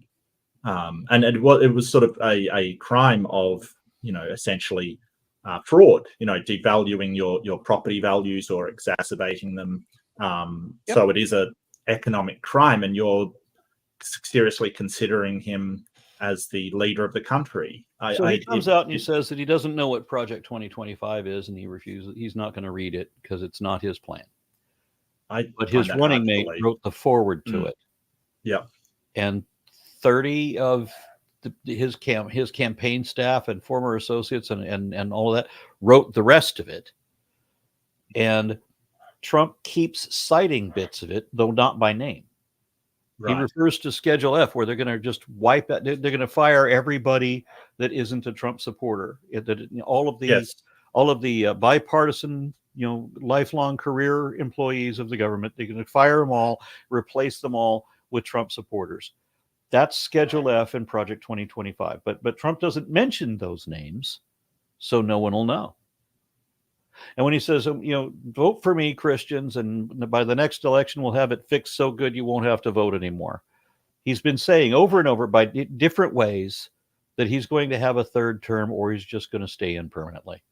and it was sort of a crime of essentially fraud. Devaluing your property values or exacerbating them. So it is a economic crime, and seriously considering him as the leader of the country. He comes out and he says that he doesn't know what Project 2025 is, and he refuses. He's not going to read it because it's not his plan. But his running mate wrote the forward to it. Yeah. And 30 of his campaign staff and former associates and all of that wrote the rest of it. And Trump keeps citing bits of it, though not by name. Right. He refers to Schedule F, where they're going to just wipe out. They're going to fire everybody that isn't a Trump supporter. All of the bipartisan, lifelong career employees of the government. They're going to fire them all, replace them all with Trump supporters. That's Schedule F in Project 2025. But Trump doesn't mention those names, so no one will know. And when he says, vote for me, Christians, and by the next election, we'll have it fixed so good you won't have to vote anymore. He's been saying over and over by different ways that he's going to have a third term or he's just going to stay in permanently.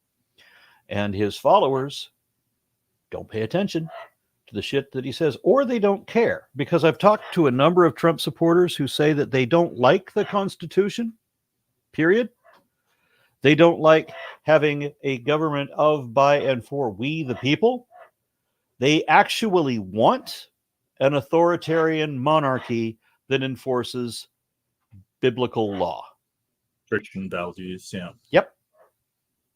And his followers don't pay attention to the shit that he says, or they don't care. Because I've talked to a number of Trump supporters who say that they don't like the Constitution, period. They don't like having a government of, by, and for we, the people. They actually want an authoritarian monarchy that enforces biblical law. Christian values. Yeah.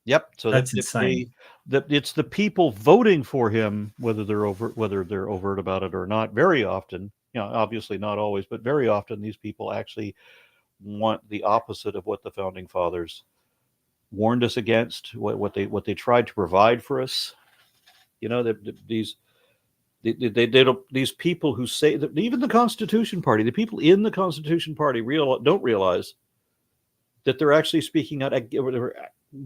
Yep. So That's insane. It's the people voting for him, whether they're overt about it or not. Very often, obviously not always, but very often, these people actually want the opposite of what the founding fathers warned us against, what they tried to provide for us. These people who say that, even the Constitution Party, the people in the Constitution Party don't realize that they're actually speaking out,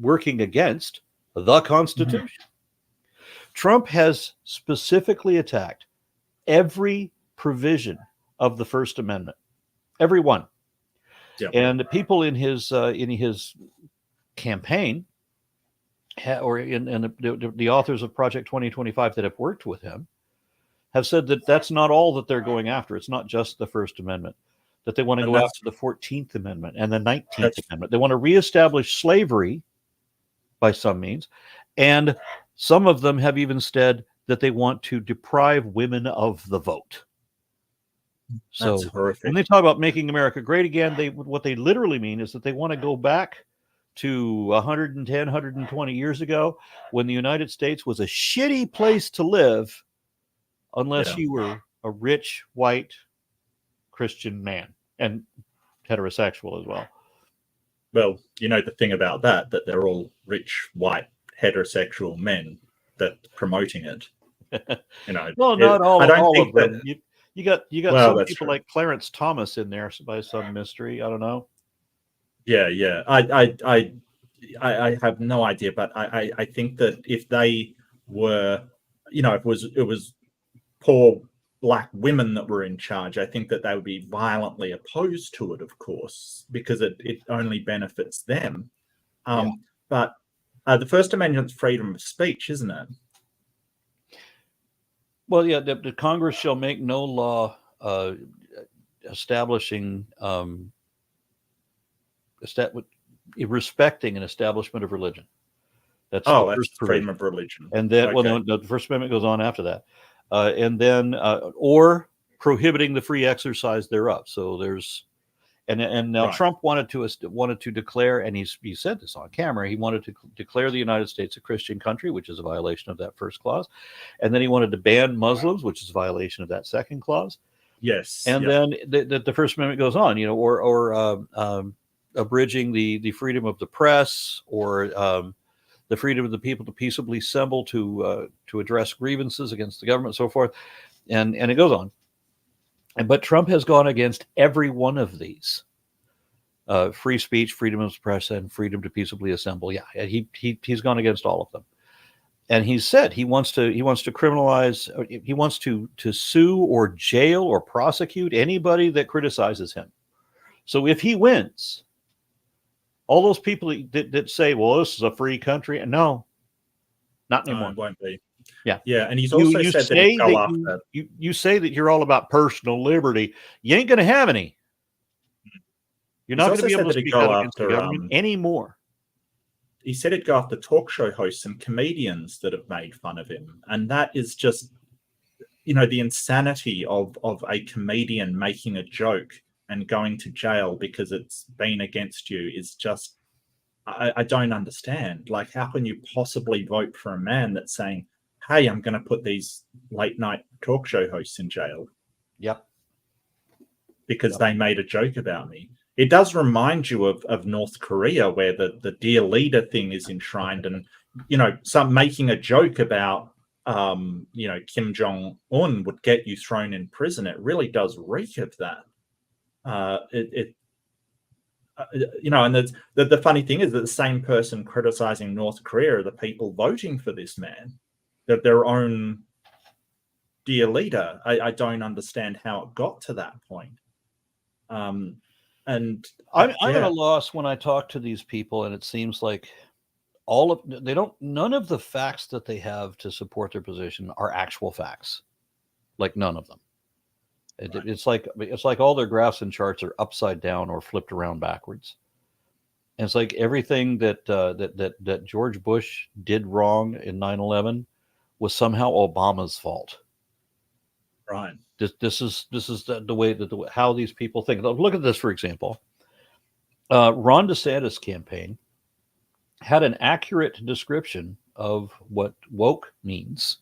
working against the Constitution. Mm-hmm. Trump has specifically attacked every provision of the First Amendment, every one. Yep. And the people in his campaign, or in the authors of Project 2025 that have worked with him, have said that that's not all that they're going after. It's not just the First Amendment, that they want to go after the 14th Amendment and the 19th Amendment. They want to reestablish slavery by some means. And some of them have even said that they want to deprive women of the vote. So when they talk about making America great again, what they literally mean is that they want to go back to 110, 120 years ago, when the United States was a shitty place to live unless you were a rich, white, Christian man, and heterosexual as well. Well, the thing about that they're all rich, white, heterosexual men that promoting it. Well, not all. I don't all think of them. that You got some people true. like Clarence Thomas in there by some mystery. I don't know. Yeah. I have no idea, but I think that if they were, if it was poor Black women that were in charge, I think that they would be violently opposed to it, of course, because it only benefits them. But the First Amendment's freedom of speech, isn't it? Well, yeah, the Congress shall make no law establishing respecting an establishment of religion. That's the first freedom of religion. And then, the First Amendment goes on after that. And then, or prohibiting the free exercise thereof. So there's, and now Trump wanted to declare, and he said this on camera, he wanted to declare the United States a Christian country, which is a violation of that first clause. And then he wanted to ban Muslims, which is a violation of that second clause. Yes. And then the First Amendment goes on, or abridging the freedom of the press, or the freedom of the people to peaceably assemble to address grievances against the government, and so forth, and it goes on. But Trump has gone against every one of these: free speech, freedom of the press, and freedom to peaceably assemble. Yeah, he's gone against all of them, and he said he wants to criminalize. He wants to sue or jail or prosecute anybody that criticizes him. So if he wins, all those people that say, well, this is a free country. No, not anymore. It won't be. Yeah. And he's also said that he'd go after. You say that you're all about personal liberty. You ain't going to have any. You're not going to be able to speak out against the government anymore. He said he'd go after talk show hosts and comedians that have made fun of him. And that is just, the insanity of a comedian making a joke and going to jail because it's been against you is just, I don't understand. Like, how can you possibly vote for a man that's saying, hey, I'm going to put these late night talk show hosts in jail? Yep. Because they made a joke about me. It does remind you of North Korea, where the dear leader thing is enshrined, and, some making a joke about, Kim Jong-un would get you thrown in prison. It really does reek of that. And the funny thing is that the same person criticizing North Korea are the people voting for this man, that their own dear leader. I don't understand how it got to that point. And I'm at a loss when I talk to these people, and it seems like none of the facts that they have to support their position are actual facts. Like, none of them. It's like all their graphs and charts are upside down or flipped around backwards. And it's like everything that George Bush did wrong in 9/11 was somehow Obama's fault. Right. This is the way how these people think. Look at this, for example. Ron DeSantis' campaign had an accurate description of what woke means.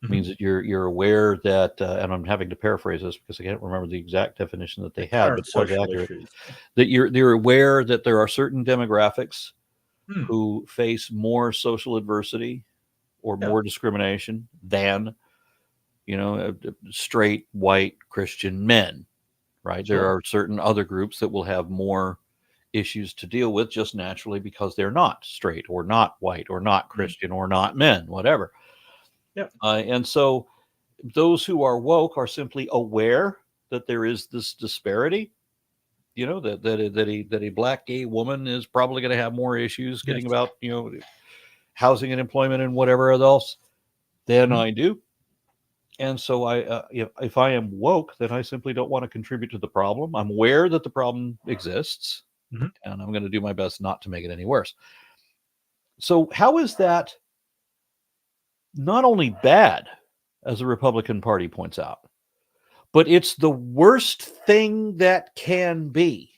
Mm-hmm. Means that you're aware that, and I'm having to paraphrase this because I can't remember the exact definition that they had, but it was accurate. Issues. That you're aware that there are certain demographics Hmm. who face more social adversity or more discrimination than, straight white Christian men, right? Sure. There are certain other groups that will have more issues to deal with just naturally because they're not straight or not white or not Christian or not men, whatever. Yeah. And so those who are woke are simply aware that there is this disparity, that a black gay woman is probably going to have more issues getting about, housing and employment and whatever else than I do. And so if I am woke, then I simply don't want to contribute to the problem. I'm aware that the problem exists, and I'm going to do my best not to make it any worse. So how is that not only bad, as the Republican Party points out, but it's the worst thing that can be?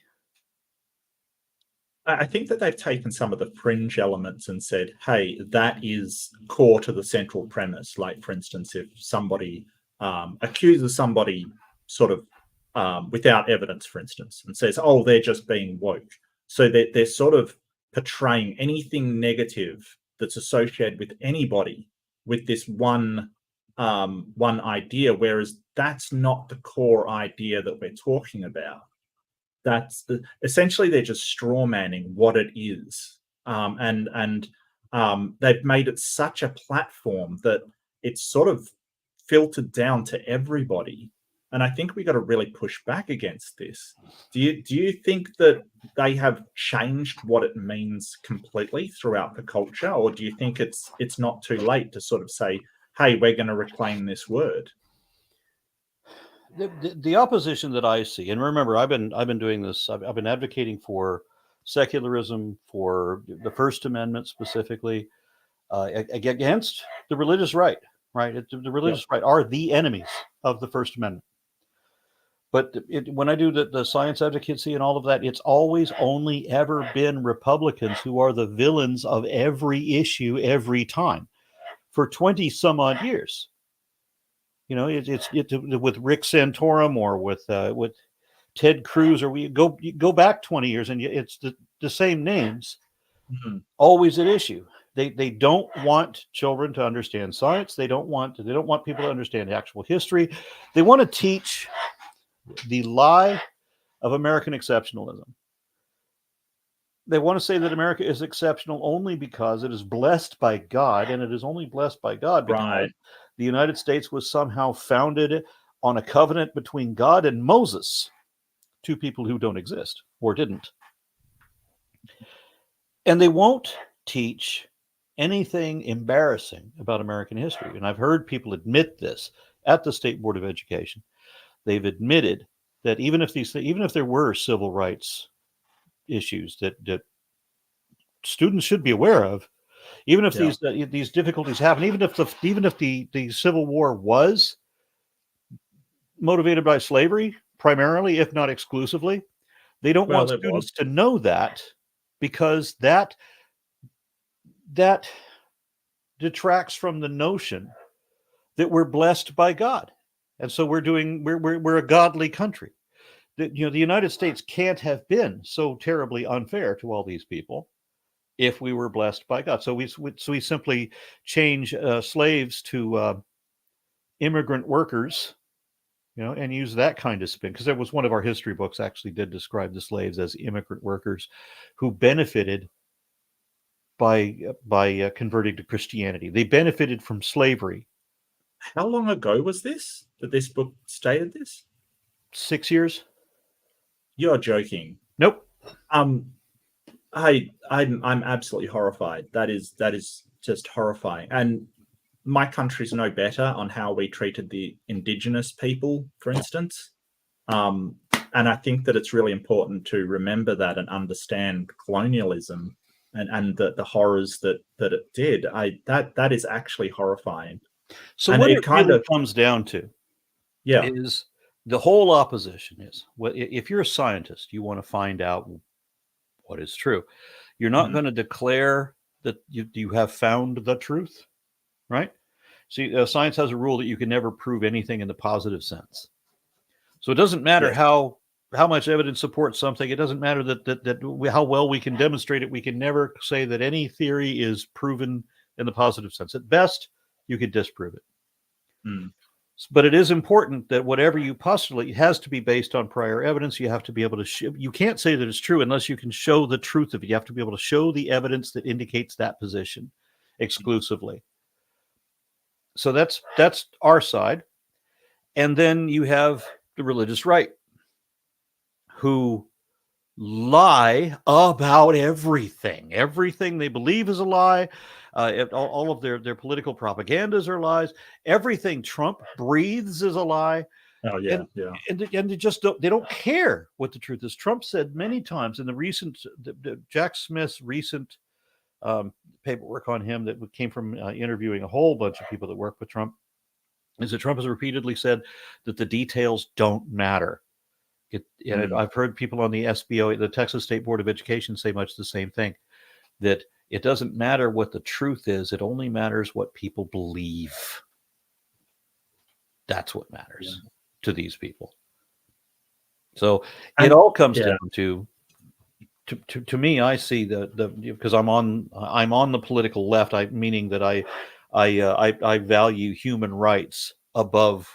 I think that they've taken some of the fringe elements and said, hey, that is core to the central premise. Like, for instance, if somebody accuses somebody sort of without evidence, for instance, and says, oh, they're just being woke. So they're sort of portraying anything negative that's associated with anybody with this one idea, whereas that's not the core idea that we're talking about. That's essentially they're just straw manning what it is, and they've made it such a platform that it's sort of filtered down to everybody. And I think we got to really push back against this. Do you think that they have changed what it means completely throughout the culture, or do you think it's not too late to sort of say, hey, we're going to reclaim this word? The opposition that I see, and remember, I've been doing this. I've been advocating for secularism, for the First Amendment specifically, against the religious right. Right, the religious right are the enemies of the First Amendment. But when I do the science advocacy and all of that, it's always only ever been Republicans who are the villains of every issue every time for 20 some odd years. It's with Rick Santorum or with Ted Cruz, or you go back 20 years and it's the same names, always at issue. They don't want children to understand science. They don't want people to understand actual history. They want to teach the lie of American exceptionalism. They want to say that America is exceptional only because it is blessed by God, and it is only blessed by God because the United States was somehow founded on a covenant between God and Moses, two people who don't exist or didn't. And they won't teach anything embarrassing about American history. And I've heard people admit this at the State Board of Education. They've admitted that even if there were civil rights issues that students should be aware of, even if these difficulties happen, even if the Civil War was motivated by slavery primarily, if not exclusively, they don't want students to know that, because that detracts from the notion that we're blessed by God, and so we're a godly country. The United States can't have been so terribly unfair to all these people if we were blessed by God. So we simply change slaves to immigrant workers, and use that kind of spin, because there was one of our history books actually did describe the slaves as immigrant workers who benefited by converting to Christianity. They benefited from slavery. How long ago was this that this book stated this? 6 years. You're joking. Nope. I'm absolutely horrified. That is just horrifying. And my country's no better on how we treated the indigenous people, for instance. And I think that it's really important to remember that and understand colonialism and the horrors that it did. That is actually horrifying. So and what it it kind really of comes down to is the whole opposition is, if you're a scientist, you want to find out what is true. You're not going to declare that you have found the truth, right? See, science has a rule that you can never prove anything in the positive sense. So it doesn't matter how much evidence supports something. It doesn't matter how well we can demonstrate it. We can never say that any theory is proven in the positive sense. At best, you could disprove it. But it is important that whatever you postulate has to be based on prior evidence. You have to be able to you can't say that it's true unless you can show the truth of it. You have to be able to show the evidence that indicates that position exclusively. So that's our side. And then you have the religious right, who lie about everything. Everything they believe is a lie. All of their political propagandas are lies. Everything Trump breathes is a lie. Oh yeah, and they just don't care what the truth is. Trump said many times in the recent Jack Smith's recent paperwork on him that came from interviewing a whole bunch of people that work with Trump, is that Trump has repeatedly said that the details don't matter. I've heard people on the SBO, the Texas State Board of Education, say much the same thing, that it doesn't matter what the truth is. It only matters what people believe. That's what matters to these people. So it all comes down to me. I see because I'm on the political left. Meaning that I value human rights above,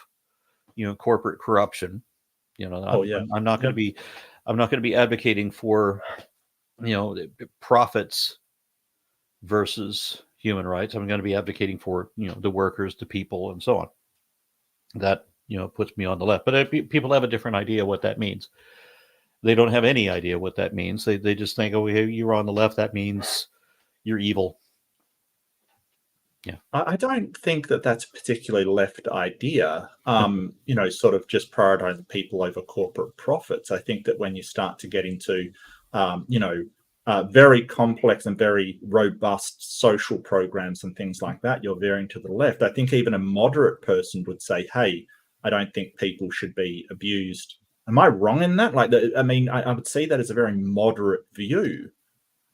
corporate corruption. I'm not going to be advocating for, profits versus human rights. I'm going to be advocating for, the workers, the people, and so on. That, puts me on the left. But people have a different idea what that means. They don't have any idea what that means. They just think, oh, you're on the left. That means you're evil. Yeah, I don't think that that's a particularly left idea, sort of just prioritizing people over corporate profits. I think that when you start to get into, very complex and very robust social programs and things like that, you're veering to the left. I think even a moderate person would say, hey, I don't think people should be abused. Am I wrong in that? I would see that as a very moderate view.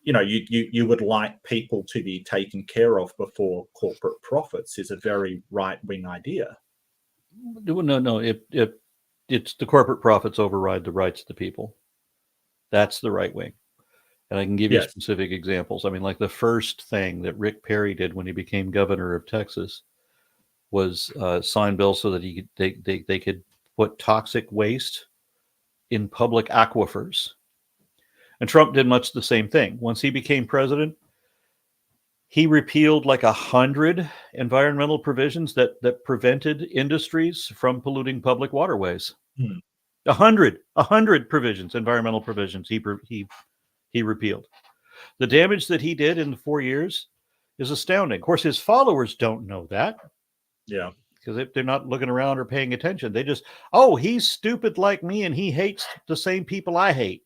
You would like people to be taken care of before corporate profits is a very right-wing idea. No. It's the corporate profits override the rights of the people. That's the right wing. And I can give you specific examples. I mean, like the first thing that Rick Perry did when he became governor of Texas was sign bills so that they could put toxic waste in public aquifers. And Trump did much the same thing. Once he became president, he repealed like 100 environmental provisions that prevented industries from polluting public waterways. 100 provisions, environmental provisions he repealed. The damage that he did in 4 years is astounding. Of course, his followers don't know that. Yeah. Because they're not looking around or paying attention. They just, he's stupid like me and he hates the same people I hate.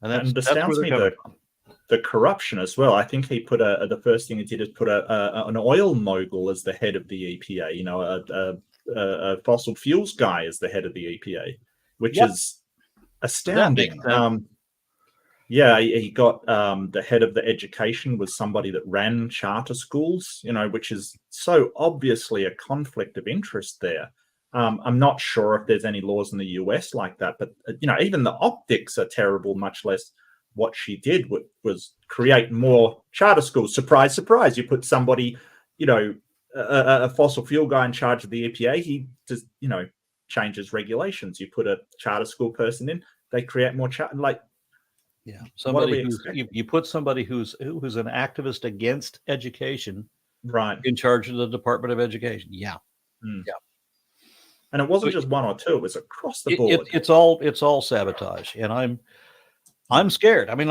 And that's astounds me the corruption as well. I think he put the first thing he did is put an oil mogul as the head of the EPA. A fossil fuels guy as the head of the EPA, which is astounding. He got the head of the education was somebody that ran charter schools. Which is so obviously a conflict of interest there. I'm not sure if there's any laws in the US like that, but even the optics are terrible, much less what she did was create more charter schools. Surprise, surprise. You put somebody, a fossil fuel guy in charge of the EPA, he just, changes regulations. You put a charter school person in, they create more somebody you put somebody who's an activist against education right in charge of the Department of Education. And it wasn't just one or two; it was across the board. It's all sabotage, and I'm scared. I mean,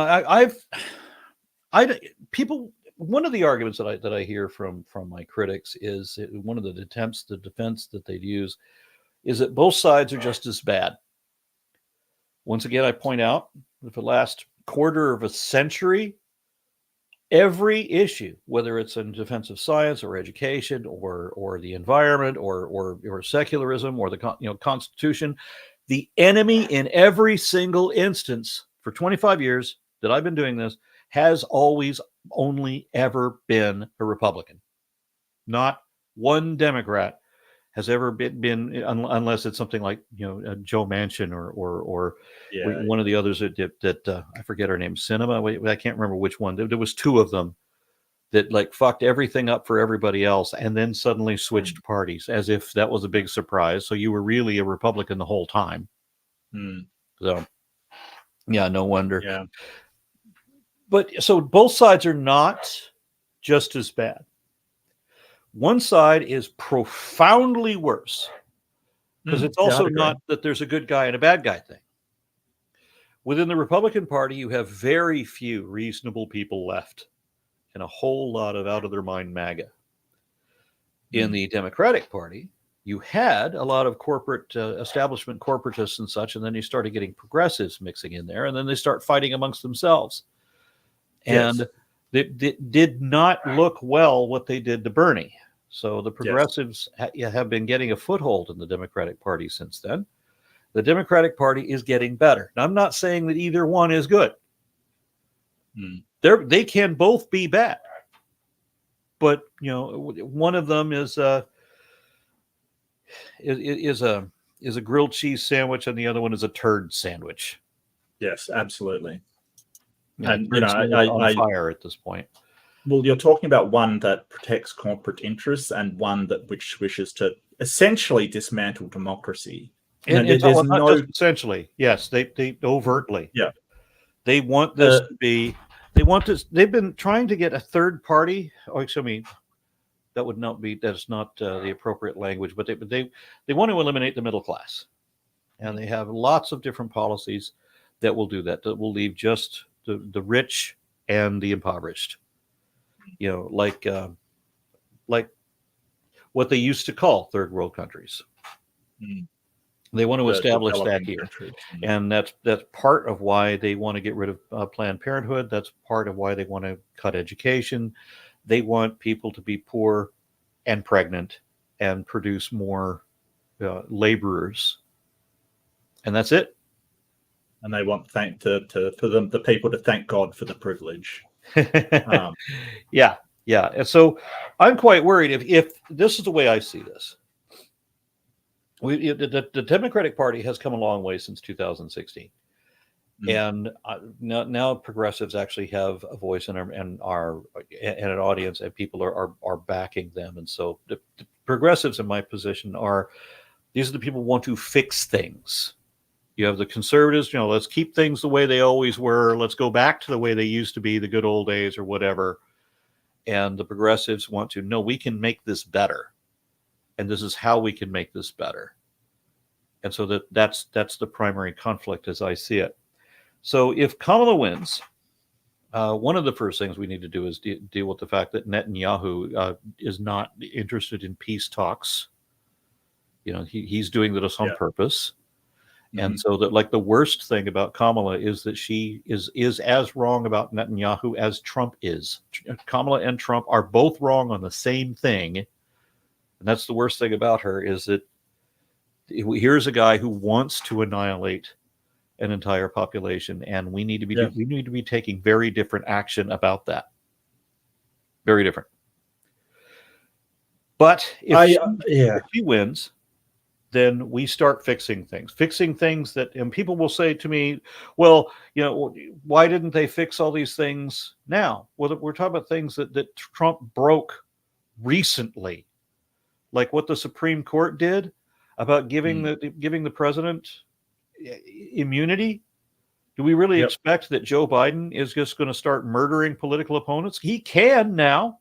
people. One of the arguments that I hear from my critics is one of the defense that they'd use is that both sides are just as bad. Once again, I point out that for the last quarter of a century, every issue, whether it's in defense of science or education or the environment or secularism or the Constitution, the enemy in every single instance for 25 years that I've been doing this has always only ever been a Republican. Not one Democrat has ever been unless it's something like Joe Manchin or one of the others that I forget her name, Cinema. I can't remember which one. There was two of them that like fucked everything up for everybody else, and then suddenly switched parties as if that was a big surprise. So you were really a Republican the whole time. So yeah, no wonder. Yeah. But so both sides are not just as bad. One side is profoundly worse because it's also not that there's a good guy and a bad guy thing. Within the Republican Party, you have very few reasonable people left and a whole lot of out of their mind MAGA. In the Democratic Party, you had a lot of corporate establishment corporatists and such, and then you started getting progressives mixing in there, and then they start fighting amongst themselves. And it did not look well what they did to Bernie. So the progressives have been getting a foothold in the Democratic Party since then. The Democratic Party is getting better. Now, I'm not saying that either one is good. They can both be bad. But, one of them is a grilled cheese sandwich and the other one is a turd sandwich. Yes, absolutely. And on fire at this point. Well, you're talking about one that protects corporate interests and one which wishes to essentially dismantle democracy. And not just essentially. Yes, they overtly. Yeah. They want this to be. They want this. They've been trying to get a third party. Oh, excuse me. That would not be. That's not the appropriate language. But they want to eliminate the middle class, and they have lots of different policies that will do that. That will leave just the rich and the impoverished. Like what they used to call third world countries. They want to establish that here. And that's part of why they want to get rid of Planned Parenthood. That's part of why they want to cut education. They want people to be poor and pregnant and produce more laborers. And that's it. And they want the people to thank God for the privilege. Yeah. And so I'm quite worried if this is the way I see this. The Democratic Party has come a long way since 2016, and now progressives actually have a voice and an audience, and people are backing them. And so the progressives in my position these are the people who want to fix things. You have the conservatives, let's keep things the way they always were. Let's go back to the way they used to be, the good old days or whatever. And the progressives want to, no, we can make this better. And this is how we can make this better. And so that's the primary conflict as I see it. So if Kamala wins, one of the first things we need to do is deal with the fact that Netanyahu is not interested in peace talks. He's doing this on purpose. And so that the worst thing about Kamala is that she is as wrong about Netanyahu as Trump is. Kamala and Trump are both wrong on the same thing. And that's the worst thing about her is that here's a guy who wants to annihilate an entire population, and we need to be taking very different action about that. Very different. But if he wins, then we start fixing things that, and people will say to me, well, why didn't they fix all these things now? Well, we're talking about things that Trump broke recently, like what the Supreme Court did about giving the president immunity. Do we really expect that Joe Biden is just going to start murdering political opponents? He can now.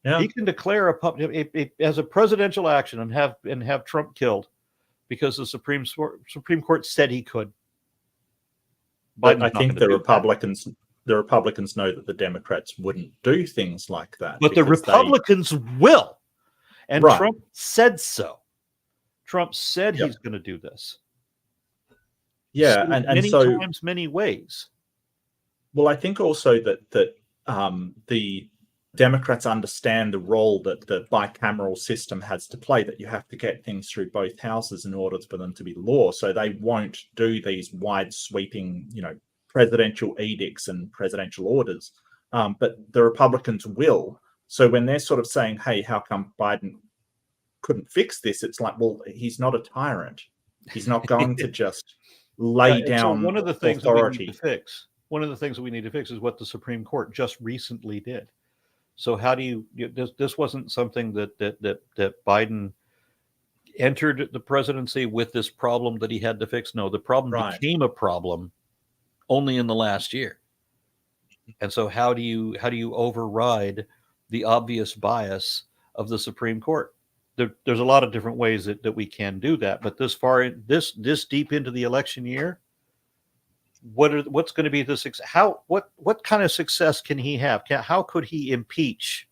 Yeah. He can declare as a presidential action and have Trump killed because the Supreme Court said he could. But I think the Republicans know that the Democrats wouldn't do things like that. But the Republicans will. And Trump said so. Trump said he's going to do this. Yeah, and many times, many ways. Well, I think also that the Democrats understand the role that the bicameral system has to play, that you have to get things through both houses in order for them to be law. So they won't do these wide sweeping, presidential edicts and presidential orders, but the Republicans will. So when they're sort of saying, hey, how come Biden couldn't fix this? It's like, well, he's not a tyrant. He's not going to just lay down one of the things authority. One of the things that we need to fix is what the Supreme Court just recently did. So how do you? This wasn't something that Biden entered the presidency with this problem that he had to fix. No, the problem became a problem only in the last year. And so how do you override the obvious bias of the Supreme Court? There's a lot of different ways that we can do that, but this deep into the election year, what's going to be the success? What kind of success can he have? How could he impeach,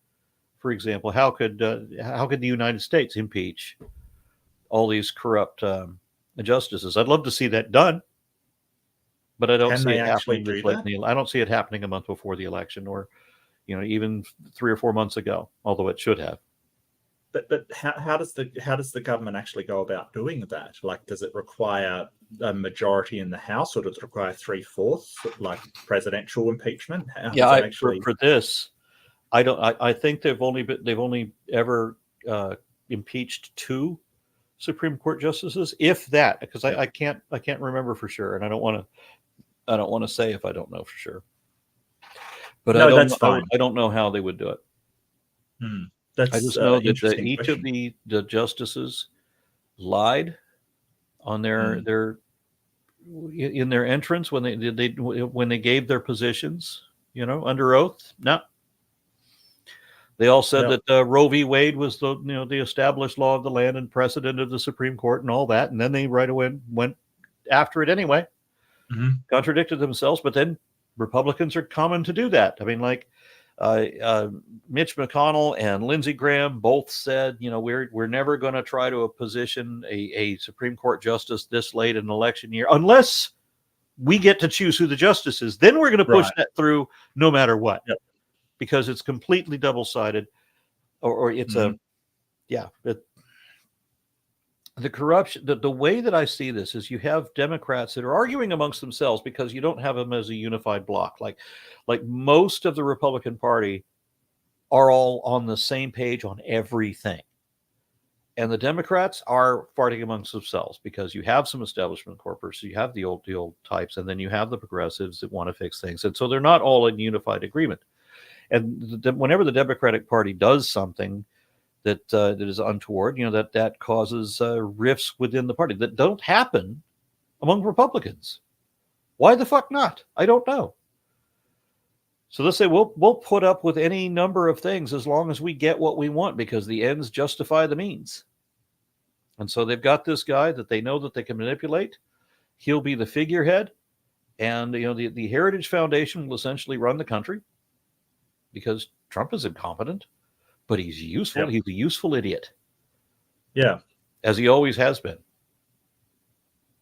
for example? How could the United States impeach all these corrupt justices? I'd love to see that done, but I don't see it happening this late. I don't see it happening a month before the election, or even 3 or 4 months ago, although it should have. But how does the government actually go about doing that? Like, does it require a majority in the House, or does it require 3/4, like presidential impeachment? For this, I think they've only ever impeached 2 Supreme Court justices, if that, because I can't remember for sure, and I don't want to say if I don't know for sure. But no, that's fine. I don't know how they would do it. I just know that each of the justices lied on their in their entrance when they gave their positions, under oath. No, they all said that Roe v. Wade was the established law of the land and precedent of the Supreme Court and all that, and then they right away went after it anyway, contradicted themselves. But then Republicans are common to do that. I mean, like. Mitch McConnell and Lindsey Graham both said, we're never going to try to position a Supreme Court justice this late in an election year unless we get to choose who the justice is. Then we're going to push that through no matter what, because it's completely double-sided, or it's the corruption. The way that I see this is you have Democrats that are arguing amongst themselves because you don't have them as a unified bloc. Like most of the Republican Party are all on the same page on everything. And the Democrats are fighting amongst themselves because you have some establishment corporations, you have the old types, and then you have the progressives that want to fix things. And so they're not all in unified agreement. And whenever the Democratic Party does something that is untoward, that causes rifts within the party that don't happen among Republicans. Why the fuck not? I don't know. So let's say we'll put up with any number of things as long as we get what we want, because the ends justify the means. And so they've got this guy that they know that they can manipulate. He'll be the figurehead, and the Heritage Foundation will essentially run the country because Trump is incompetent, but he's useful. Yep. He's a useful idiot. Yeah, as he always has been.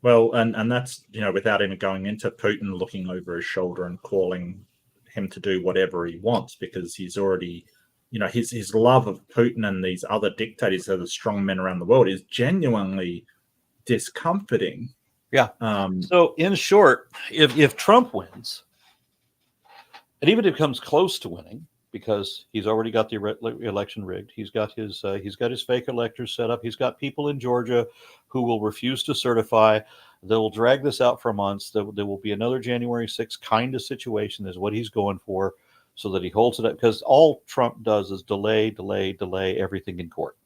Well, and that's without even going into Putin looking over his shoulder and calling him to do whatever he wants, because he's already, his love of Putin and these other dictators that are strong men around the world is genuinely discomforting. Yeah. So in short, if Trump wins, and even if it comes close to winning, because he's already got the election rigged, he's got his fake electors set up. He's got people in Georgia who will refuse to certify. They will drag this out for months. There will be another January 6th kind of situation is what he's going for, so that he holds it up. Because all Trump does is delay everything in court,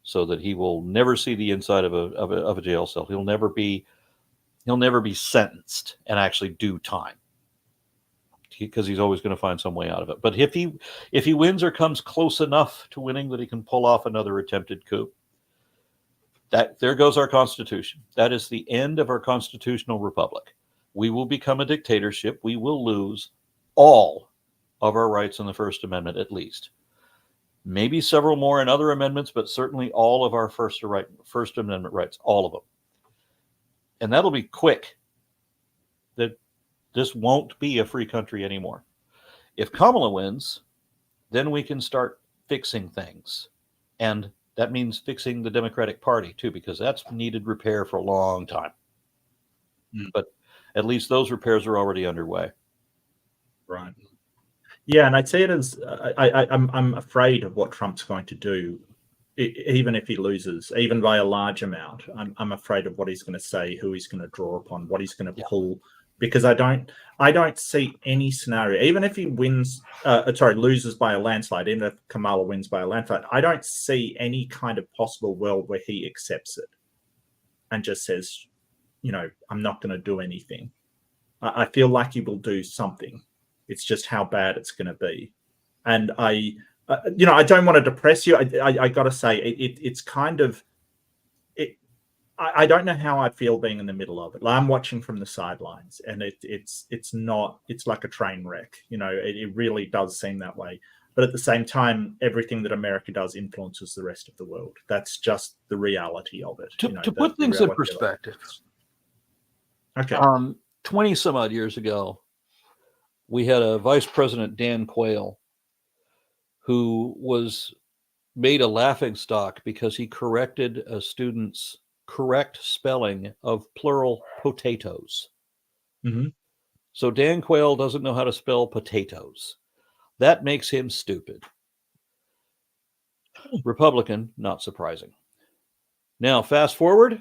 so that he will never see the inside of a jail cell. He'll never be sentenced and actually do time, because he's always going to find some way out of it. But if he wins or comes close enough to winning that he can pull off another attempted coup, there goes our Constitution. That is the end of our constitutional republic. We will become a dictatorship. We will lose all of our rights in the First Amendment, at least. Maybe several more in other amendments, but certainly all of our First Amendment rights, all of them. And that'll be quick. This won't be a free country anymore. If Kamala wins, then we can start fixing things. And that means fixing the Democratic Party too, because that's needed repair for a long time. at least those repairs are already underway. Right. Yeah, and I'd say it as I'm afraid of what Trump's going to do, even if he loses, even by a large amount. I'm afraid of what he's going to say, who he's going to draw upon, what he's going to pull, because I don't see any scenario. Even if he loses by a landslide, even if Kamala wins by a landslide, I don't see any kind of possible world where he accepts it and just says, I'm not going to do anything. I feel like he will do something. It's just how bad it's going to be. And I don't want to depress you. I got to say, it's kind of, I don't know how I feel being in the middle of it. Like, I'm watching from the sidelines, and it's like a train wreck. It really does seem that way. But at the same time, everything that America does influences the rest of the world. That's just the reality of it. To put things in perspective. Okay. 20 some odd years ago, we had a Vice President, Dan Quayle, who was made a laughingstock because he corrected a student's correct spelling of plural potatoes. Mm-hmm. So Dan Quayle doesn't know how to spell potatoes. That makes him stupid. Republican, not surprising. Now, fast forward.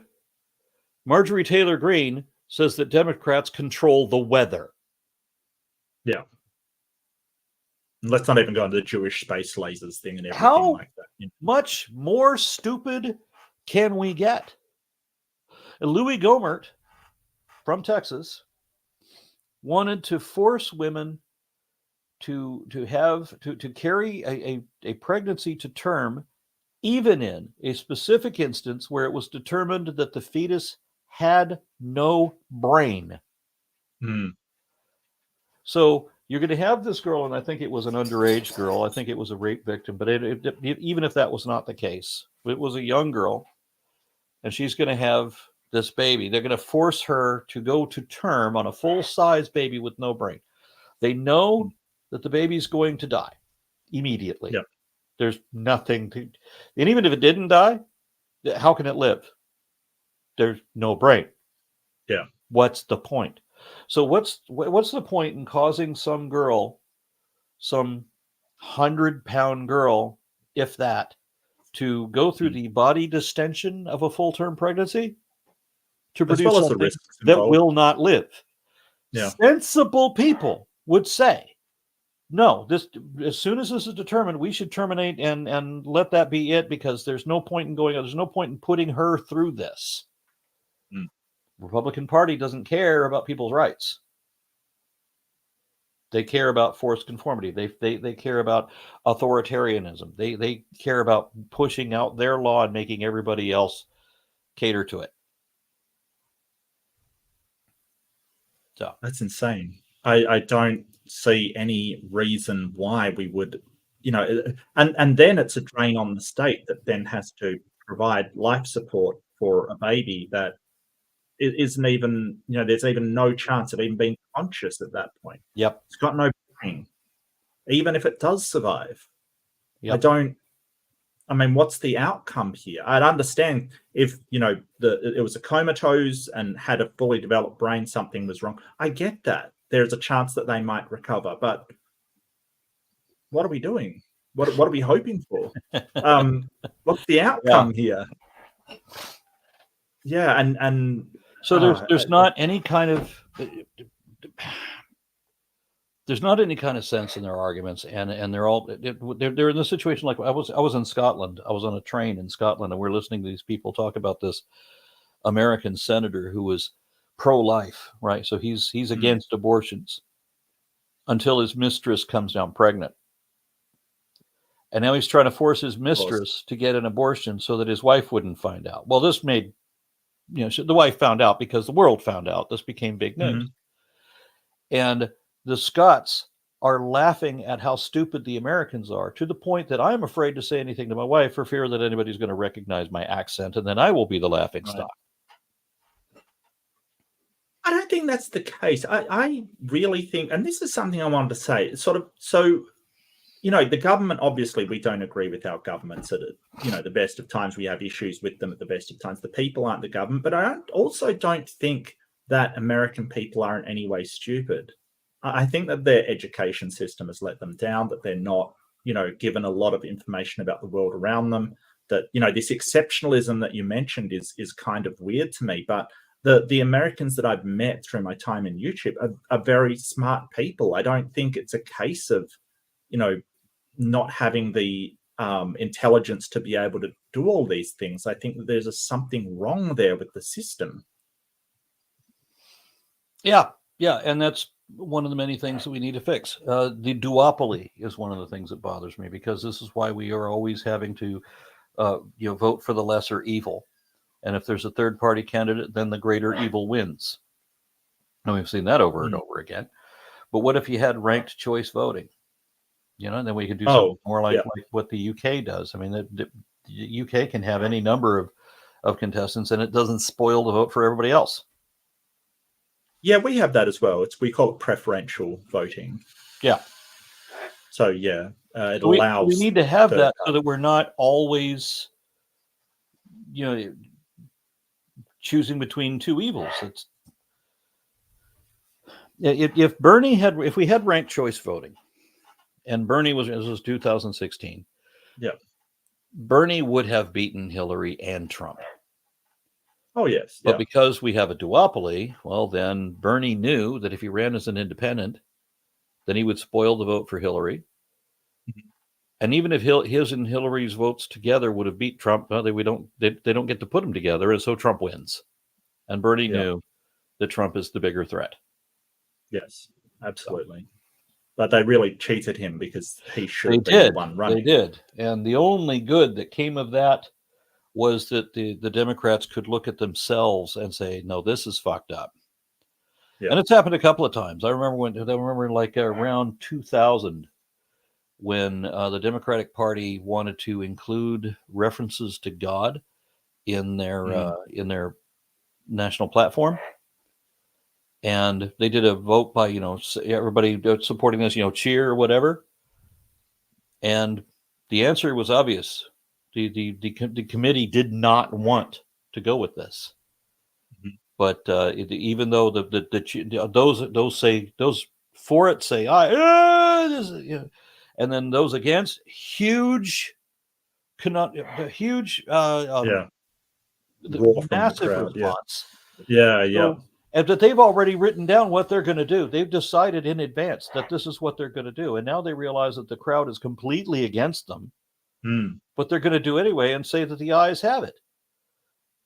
Marjorie Taylor Greene says that Democrats control the weather. Yeah. Let's not even go into the Jewish space lasers thing and everything How like that. much more stupid can we get? Louis Gohmert from Texas wanted to force women to carry a pregnancy to term, even in a specific instance where it was determined that the fetus had no brain. Mm. So you're going to have this girl, and I think it was an underage girl. I think it was a rape victim, but even if that was not the case, it was a young girl, and she's going to have this baby. They're going to force her to go to term on a full-size baby with no brain. They know that the baby's going to die immediately. Yep. There's nothing to, and even if it didn't die, how can it live? There's no brain. Yeah. What's the point? So what's the point in causing some girl, some 100-pound girl, if that, to go through the body distension of a full-term pregnancy to produce something that will not live? Yeah. Sensible people would say, no, this, as soon as this is determined, we should terminate and let that be it, because there's no point in going on. There's no point in putting her through this. Republican Party doesn't care about people's rights. They care about forced conformity. They care about authoritarianism. They care about pushing out their law and making everybody else cater to it. So that's insane. I don't see any reason why we would, and then it's a drain on the state that then has to provide life support for a baby that it isn't even, there's even no chance of even being conscious at that point. Yep. It's got no brain. Even if it does survive. Yep. What's the outcome here? I'd understand if, it was a comatose and had a fully developed brain, something was wrong. I get that. There's a chance that they might recover, but what are we doing? What are we hoping for? What's the outcome here? Yeah, and so there's not any kind of sense in their arguments, and they're all they're in the situation like I was in Scotland. I was on a train in Scotland, and we're listening to these people talk about this American senator who was pro-life, right? So he's against abortions until his mistress comes down pregnant, and now he's trying to force his mistress to get an abortion so that his wife wouldn't find out. Well, this made the wife found out because the world found out. This became big news. And the Scots are laughing at how stupid the Americans are, to the point that I'm afraid to say anything to my wife for fear that anybody's going to recognize my accent, and then I will be the laughing stock. I don't think that's the case. I really think, and this is something I wanted to say, the government, obviously we don't agree with our governments at the best of times. We have issues with them at the best of times. The people aren't the government, but I also don't think that American people are in any way stupid. I think that their education system has let them down, that they're not, given a lot of information about the world around them, that, this exceptionalism that you mentioned is kind of weird to me. But the Americans that I've met through my time in YouTube are very smart people. I don't think it's a case of, not having the intelligence to be able to do all these things. I think that there's something wrong there with the system. Yeah, and that's one of the many things that we need to fix. The duopoly is one of the things that bothers me, because this is why we are always having to, vote for the lesser evil. And if there's a third party candidate, then the greater evil wins. And we've seen that over and over again. But what if you had ranked choice voting? Then we could do something more like what the UK does. I mean, the UK can have any number of contestants, and it doesn't spoil the vote for everybody else. Yeah, we have that as well. We call it preferential voting. Yeah. So it allows. We need to have that so that we're not always, choosing between two evils. If we had ranked choice voting, and Bernie this was 2016. Yeah. Bernie would have beaten Hillary and Trump. Oh, yes. But because we have a duopoly, well, then Bernie knew that if he ran as an independent, then he would spoil the vote for Hillary. Mm-hmm. And even if his and Hillary's votes together would have beat Trump, well, they don't get to put them together, and so Trump wins. And Bernie knew that Trump is the bigger threat. Yes, absolutely. But they really cheated him, because he should have been the one running. They did. And the only good that came of that was that the Democrats could look at themselves and say, no, this is fucked up. Yeah. And it's happened a couple of times. I remember like around 2000, when the Democratic Party wanted to include references to God in their national platform. And they did a vote by, everybody supporting this, cheer or whatever. And the answer was obvious. The committee did not want to go with this. Mm-hmm. But even though those for it say aye, and then those against, massive response. Yeah. And that they've already written down what they're going to do. They've decided in advance that this is what they're going to do. And now they realize that the crowd is completely against them. But they're going to do anyway and say that the ayes have it.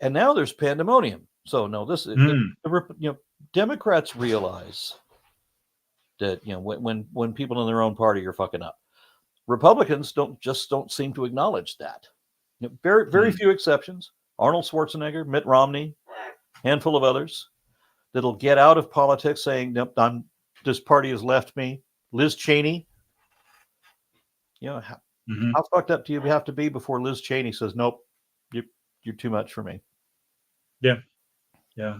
And now there's pandemonium. So no, Democrats realize that when people in their own party are fucking up. Republicans don't seem to acknowledge that. Very few exceptions. Arnold Schwarzenegger, Mitt Romney, handful of others that'll get out of politics saying, nope, this party has left me. Liz Cheney. How fucked up do you have to be before Liz Cheney says, nope, you're too much for me? Yeah,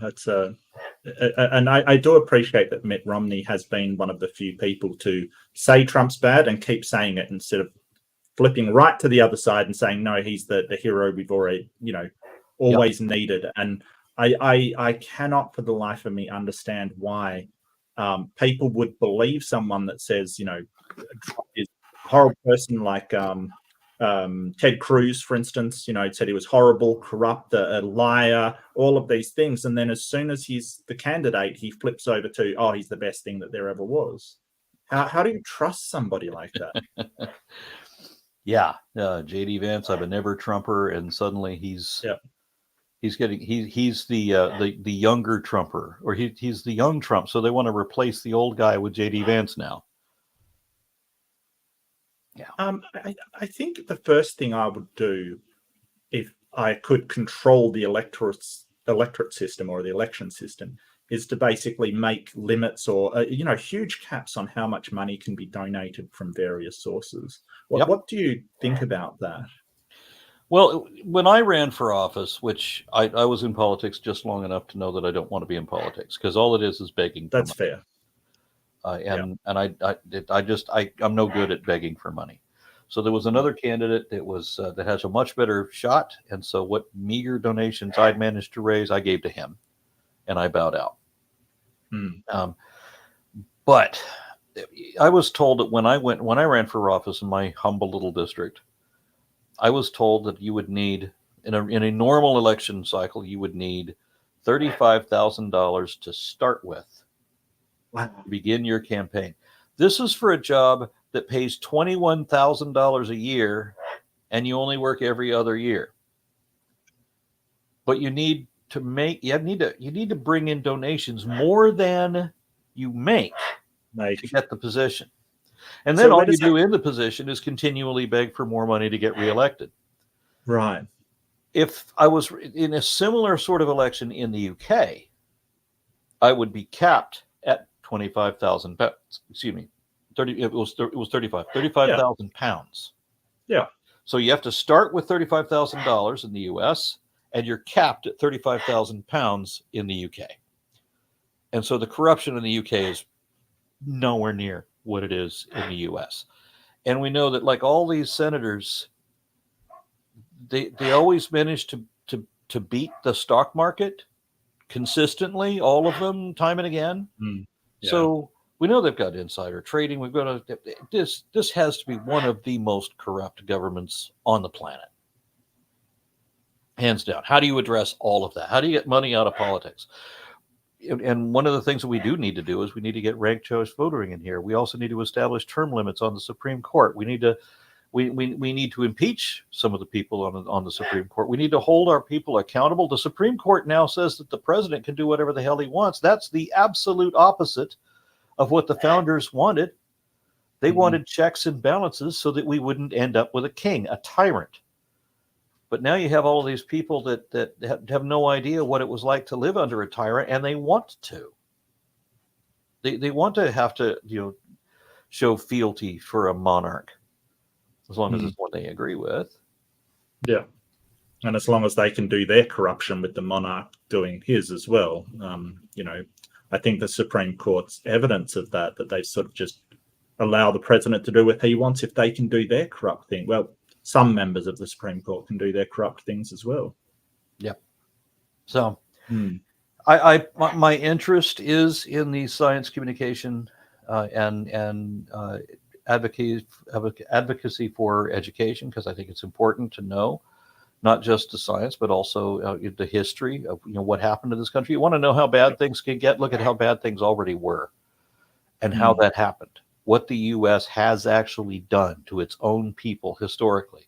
that's and I do appreciate that Mitt Romney has been one of the few people to say Trump's bad and keep saying it, instead of flipping right to the other side and saying, no, he's the hero we've already, always needed. And I cannot for the life of me understand why people would believe someone that says, Trump is a horrible person, like Ted Cruz, for instance, said he was horrible, corrupt, a liar, all of these things. And then as soon as he's the candidate, he flips over to, oh, he's the best thing that there ever was. How do you trust somebody like that? Yeah. J.D. Vance, I'm a never Trumper. And suddenly he's the younger Trumper, or he's the young Trump. So they want to replace the old guy with J.D. Vance now. Yeah. I think the first thing I would do, if I could control the electorate system or the election system, is to basically make limits or huge caps on how much money can be donated from various sources. What do you think about that? Well, when I ran for office, which I was in politics just long enough to know that I don't want to be in politics, because all it is begging. That's fair. And I'm no good at begging for money. So there was another candidate that has a much better shot. And so what meager donations I'd managed to raise, I gave to him, and I bowed out. But I was told that when I ran for office in my humble little district, I was told that you would need in a normal election cycle, you would need $35,000 to start with. Wow. To begin your campaign. This is for a job that pays $21,000 a year, and you only work every other year. But you need to bring in donations more than you make to get the position. And then all you do in the position is continually beg for more money to get reelected. Right. If I was in a similar sort of election in the UK, I would be capped at 25,000 pounds. Excuse me, 30. It was 35,000 pounds. Yeah. So you have to start with $35,000 in the US, and you're capped at 35,000 pounds in the UK. And so the corruption in the UK is nowhere near what it is in the US. And we know that, like all these senators, they always manage to beat the stock market consistently, all of them, time and again. Yeah. So we know they've got insider trading. We've got this has to be one of the most corrupt governments on the planet, hands down. How do you address all of that? How do you get money out of politics? And one of the things that we do need to do is we need to get ranked choice voting in here. We also need to establish term limits on the Supreme Court. We need to impeach some of the people on the Supreme Court. We need to hold our people accountable. The Supreme Court now says that the president can do whatever the hell he wants. That's the absolute opposite of what the founders wanted. They wanted checks and balances so that we wouldn't end up with a king, a tyrant. But now you have all of these people that have no idea what it was like to live under a tyrant, and they want to. They want to have to, show fealty for a monarch, as long as it's one they agree with. Yeah. And as long as they can do their corruption with the monarch doing his as well. I think the Supreme Court's evidence of that they sort of just allow the president to do what he wants if they can do their corrupt thing. Well, some members of the Supreme Court can do their corrupt things as well. Yep. So my interest is in the science communication and advocacy for education, because I think it's important to know not just the science, but also the history of what happened to this country. You want to know how bad things can get? Look at how bad things already were and how that happened. What the U.S. has actually done to its own people historically.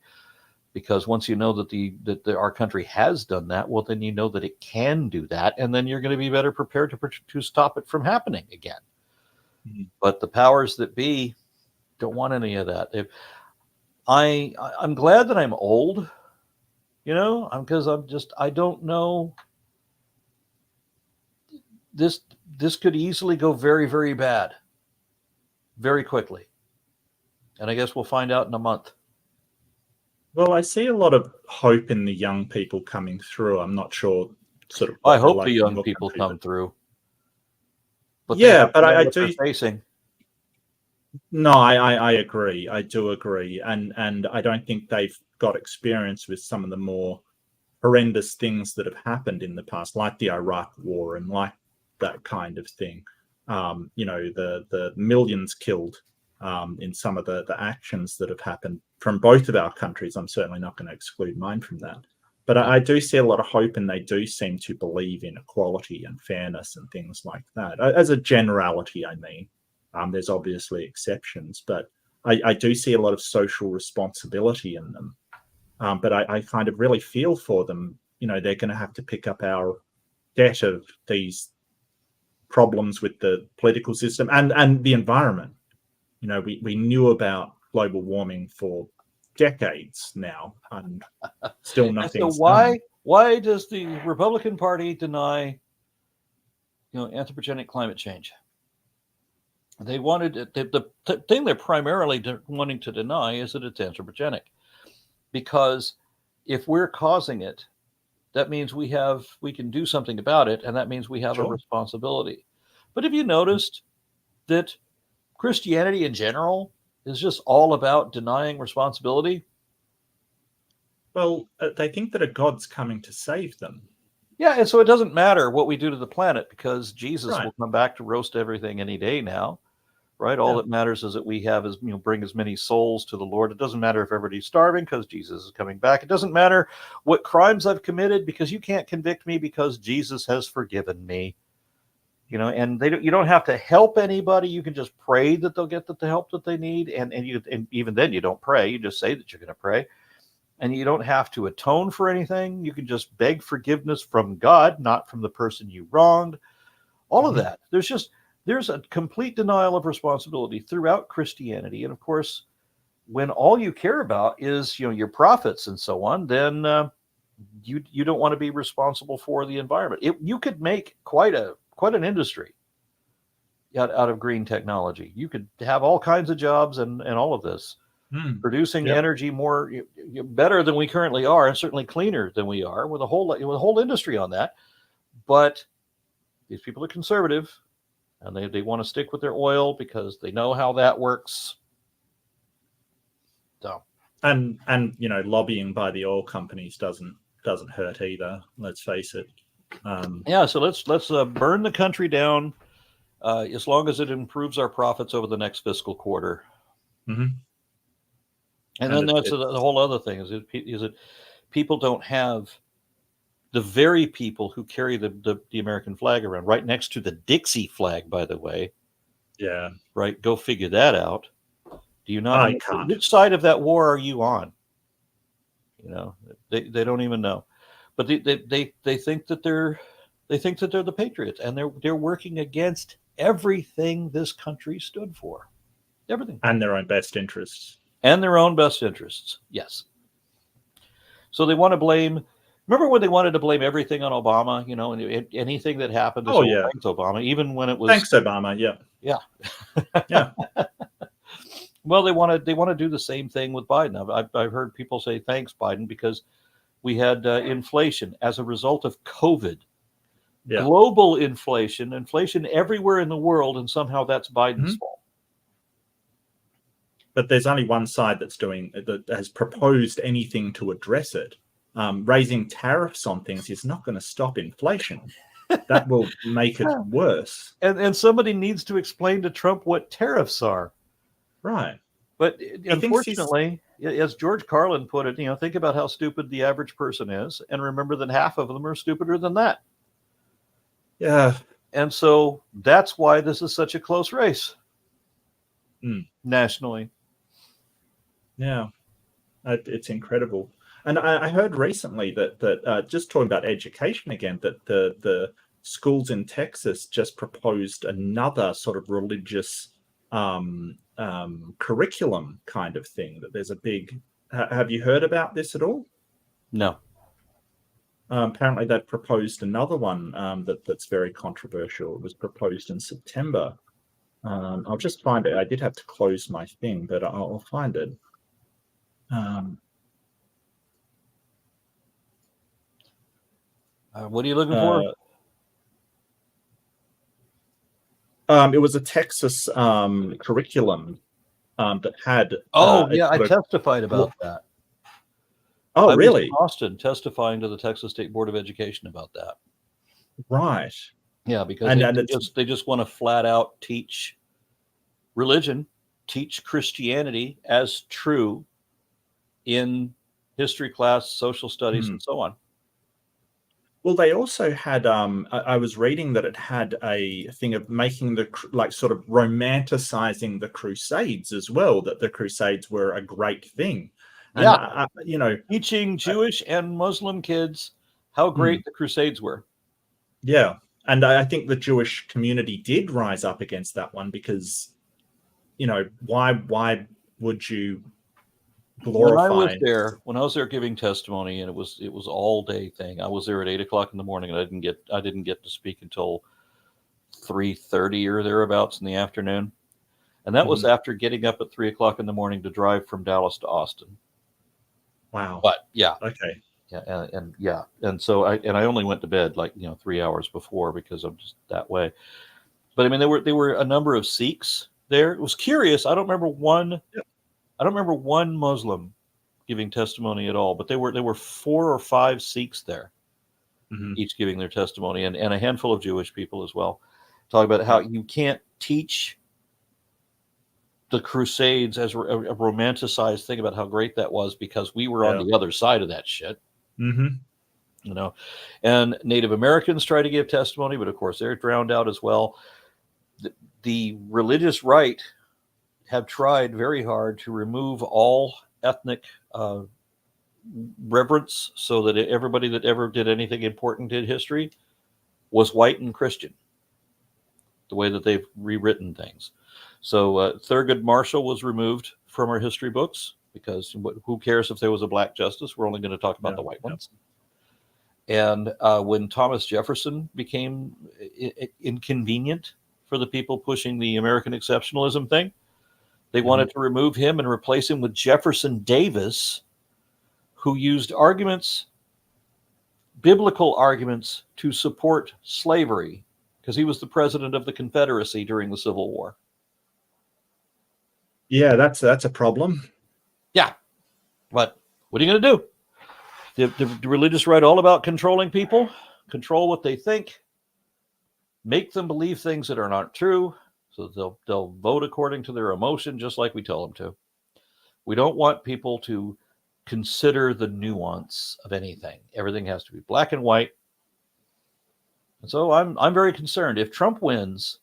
Because once you know that our country has done that, well, then you know that it can do that, and then you're going to be better prepared to stop it from happening again. But the powers that be don't want any of that. I'm glad that I'm old, because I don't know. This could easily go very, very bad, very quickly. And I guess we'll find out in a month. Well, I see a lot of hope in the young people coming through. I'm not sure I hope the young people come through. But I do facing. No, I agree. I do agree. And I don't think they've got experience with some of the more horrendous things that have happened in the past, like the Iraq War and like that kind of thing. The millions killed in some of the actions that have happened from both of our countries. I'm certainly not going to exclude mine from that. But I do see a lot of hope, and they do seem to believe in equality and fairness and things like that. As a generality, I mean. There's obviously exceptions, but I do see a lot of social responsibility in them. But I kind of really feel for them. They're going to have to pick up our debt of these problems with the political system and the environment. We knew about global warming for decades now, and still nothing. So why does the Republican Party deny, anthropogenic climate change? They wanted the thing they're primarily wanting to deny is that it's anthropogenic, because if we're causing it, that means we can do something about it, and that means we have a responsibility. But have you noticed that Christianity in general is just all about denying responsibility? Well, they think that a God's coming to save them. Yeah, and so it doesn't matter what we do to the planet because Jesus Right. will come back to roast everything any day now, right? All Yeah. that matters is that we have is, bring as many souls to the Lord. It doesn't matter if everybody's starving because Jesus is coming back. It doesn't matter what crimes I've committed because you can't convict me because Jesus has forgiven me. And you don't have to help anybody. You can just pray that they'll get the help that they need, and even then you don't pray. You just say that you're going to pray. And you don't have to atone for anything. You can just beg forgiveness from God, not from the person you wronged. All of that. There's a complete denial of responsibility throughout Christianity. And of course, when all you care about is, your profits and so on, then you don't want to be responsible for the environment. You could make quite an industry out of green technology. You could have all kinds of jobs and all of this. Producing energy more better than we currently are, and certainly cleaner than we are, with a whole industry on that. But these people are conservative, and they want to stick with their oil because they know how that works. So and lobbying by the oil companies doesn't hurt either. Let's face it. So let's burn the country down as long as it improves our profits over the next fiscal quarter. Mm-hmm. And then that's the whole other thing is that people don't have the very people who carry the American flag around right next to the Dixie flag, by the way. Yeah. Right. Go figure that out. Do you not? I can't. Which side of that war are you on? They don't even know, but they think that they're the patriots, and they're working against everything this country stood for, everything, and their own best interests. And their own best interests, yes. So they want to blame. Remember when they wanted to blame everything on Obama? And anything that happened. Thanks, Obama. Even when it was thanks, Obama. Yeah. Yeah. Well, they want to do the same thing with Biden. I've heard people say thanks, Biden, because we had inflation as a result of COVID. Yeah. Global inflation everywhere in the world, and somehow that's Biden's fault. But there's only one side that has proposed anything to address it. Raising tariffs on things is not going to stop inflation. That will make it worse. And somebody needs to explain to Trump what tariffs are. Right. But unfortunately, as George Carlin put it, think about how stupid the average person is, and remember that half of them are stupider than that. Yeah. And so that's why this is such a close race nationally. Yeah, it's incredible. And I heard recently that just talking about education again, that the schools in Texas just proposed another sort of religious curriculum kind of thing. That there's a big. Have you heard about this at all? No. Apparently, they've proposed another one that's very controversial. It was proposed in September. I'll just find it. I did have to close my thing, but I'll find it. What are you looking for? It was a Texas curriculum that had. I testified about that. Oh, I really? was in Austin testifying to the Texas State Board of Education about that. Right. Yeah, because they just want to flat out teach religion, teach Christianity as true in history class, social studies, and so on. Well, they also had, I was reading that it had a thing of making sort of romanticizing the Crusades as well, that the Crusades were a great thing. And, teaching Jewish and Muslim kids how great the Crusades were. Yeah. And I think the Jewish community did rise up against that one because, why would you glorify? When I was there giving testimony, and it was all day thing. I was there at 8:00 in the morning, and I didn't get to speak until 3:30 or thereabouts in the afternoon, and that was after getting up at 3:00 in the morning to drive from Dallas to Austin. Wow! But yeah, okay, yeah, and so I only went to bed 3 hours before because I'm just that way. But I mean, there were a number of Sikhs there. It was curious. I don't remember one. Yep. I don't remember one Muslim giving testimony at all, but there were 4 or 5 Sikhs there. each giving their testimony, and a handful of Jewish people as well, talk about how you can't teach the Crusades as a romanticized thing about how great that was because we were on the other side of that shit. You know, and Native Americans try to give testimony, but of course they're drowned out as well. The religious right have tried very hard to remove all ethnic reverence so that everybody that ever did anything important in history was white and Christian, the way that they've rewritten things. So Thurgood Marshall was removed from our history books because who cares if there was a black justice? We're only going to talk about the white ones. And when Thomas Jefferson became inconvenient for the people pushing the American exceptionalism thing, they wanted to remove him and replace him with Jefferson Davis, who used arguments, biblical arguments, to support slavery because he was the president of the Confederacy during the Civil War. Yeah, that's a problem. Yeah, but what are you going to do? The religious right all about controlling people, control what they think, make them believe things that are not true, so they'll vote according to their emotion, just like we tell them to. We don't want people to consider the nuance of anything. Everything has to be black and white. And so I'm very concerned. If Trump wins,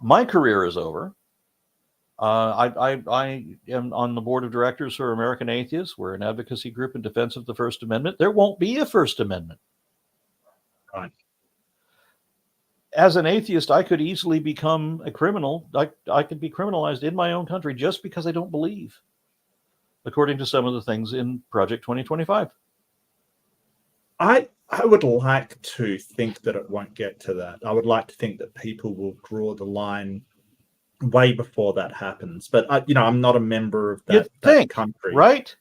my career is over. I am on the board of directors for American Atheists. We're an advocacy group in defense of the First Amendment. There won't be a First Amendment. Right. As an atheist, I could easily become a criminal. I could be criminalized in my own country just because I don't believe, according to some of the things in Project 2025. I would like to think that it won't get to that. I would like to think that people will draw the line way before that happens. But I'm not a member of that country, right?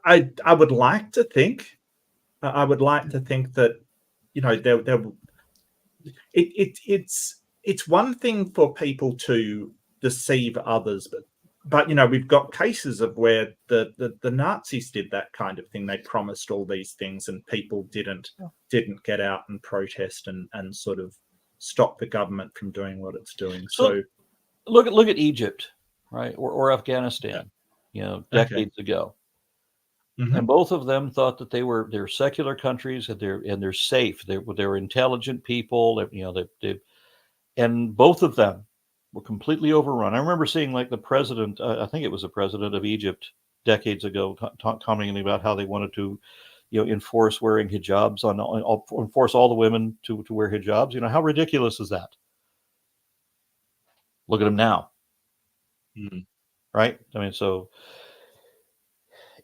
I would like to think. I would like to think that it's one thing for people to deceive others, but we've got cases of where the Nazis did that kind of thing. They promised all these things, and people didn't get out and protest and sort of stop the government from doing what it's doing. So look at Egypt, right, or Afghanistan, decades ago, and both of them thought that they're secular countries and they're safe. They're intelligent people. And both of them were completely overrun. I remember seeing like the president, I think it was the president of Egypt decades ago, commenting about how they wanted to, enforce wearing hijabs enforce all the women to wear hijabs. How ridiculous is that? Look at them now. Right? I mean, so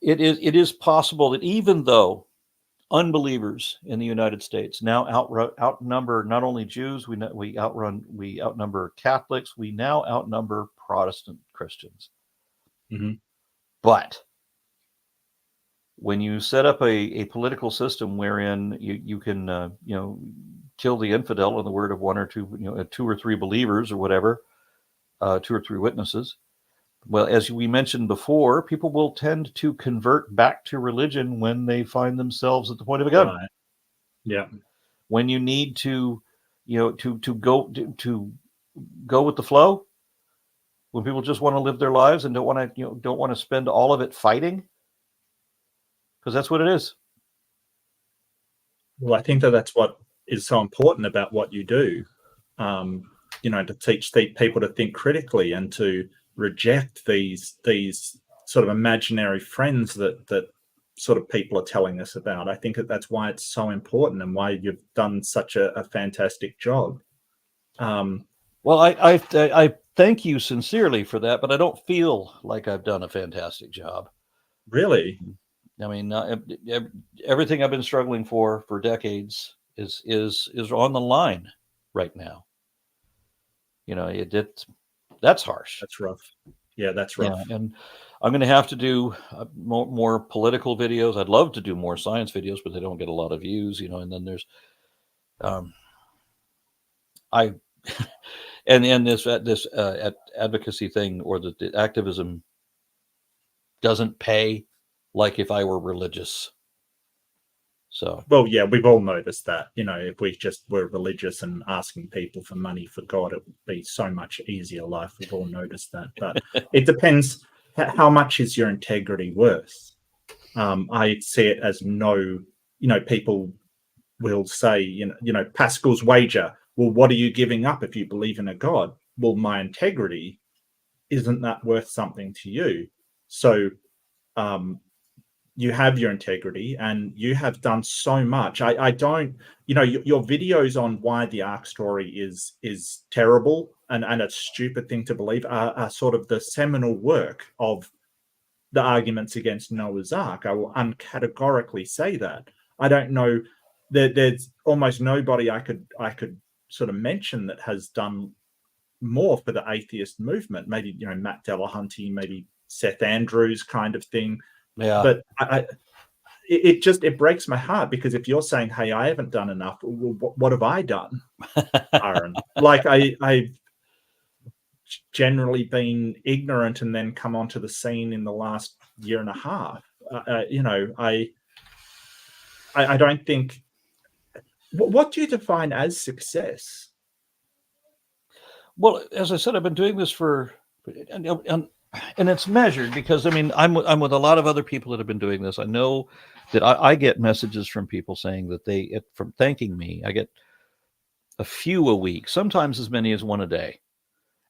it is possible that even though unbelievers in the United States now outnumber not only Jews, we outnumber Catholics, we now outnumber Protestant Christians. But when you set up a political system wherein you can kill the infidel in the word of one or two, 2 or 3 believers or whatever, 2 or 3 witnesses. Well, as we mentioned before, people will tend to convert back to religion when they find themselves at the point of a gun. Right. Yeah. When you need to go with the flow, when people just want to live their lives and don't want to spend all of it fighting, because that's what it is. Well, I think that's what is so important about what you do. To teach people to think critically and to reject these sort of imaginary friends that sort of people are telling us about. I think that's why it's so important and why you've done such a fantastic job. Well, I thank you sincerely for that, but I don't feel like I've done a fantastic job. Really? I mean, everything I've been struggling for decades is on the line right now. That's harsh. That's rough. Yeah, that's rough. Yeah, and I'm going to have to do more political videos. I'd love to do more science videos, but they don't get a lot of views, And then there's, and this advocacy thing or the activism doesn't pay like if I were religious. So, well, yeah, we've all noticed that. If we just were religious and asking people for money for God, it would be so much easier life. We've all noticed that. But it depends how much is your integrity worth. I see it as no, people will say, Pascal's wager. Well, what are you giving up if you believe in a God? Well, my integrity, isn't that worth something to you? So you have your integrity and you have done so much. I don't, your videos on why the Ark story is terrible and a stupid thing to believe are sort of the seminal work of the arguments against Noah's Ark. I will uncategorically say that. I don't know that there's almost nobody I could sort of mention that has done more for the atheist movement. Maybe Matt Delahunty, maybe Seth Andrews kind of thing. yeah. But it breaks my heart, because if you're saying, hey, I haven't done enough, well, what have I done, Aaron? Like I've generally been ignorant and then come onto the scene in the last year and a half. I don't think. What do you define as success? Well, as I said, I've been doing this for, and it's measured, because I mean, I'm with a lot of other people that have been doing this. I know that I get messages from people saying that from thanking me. I get a few a week, sometimes as many as one a day,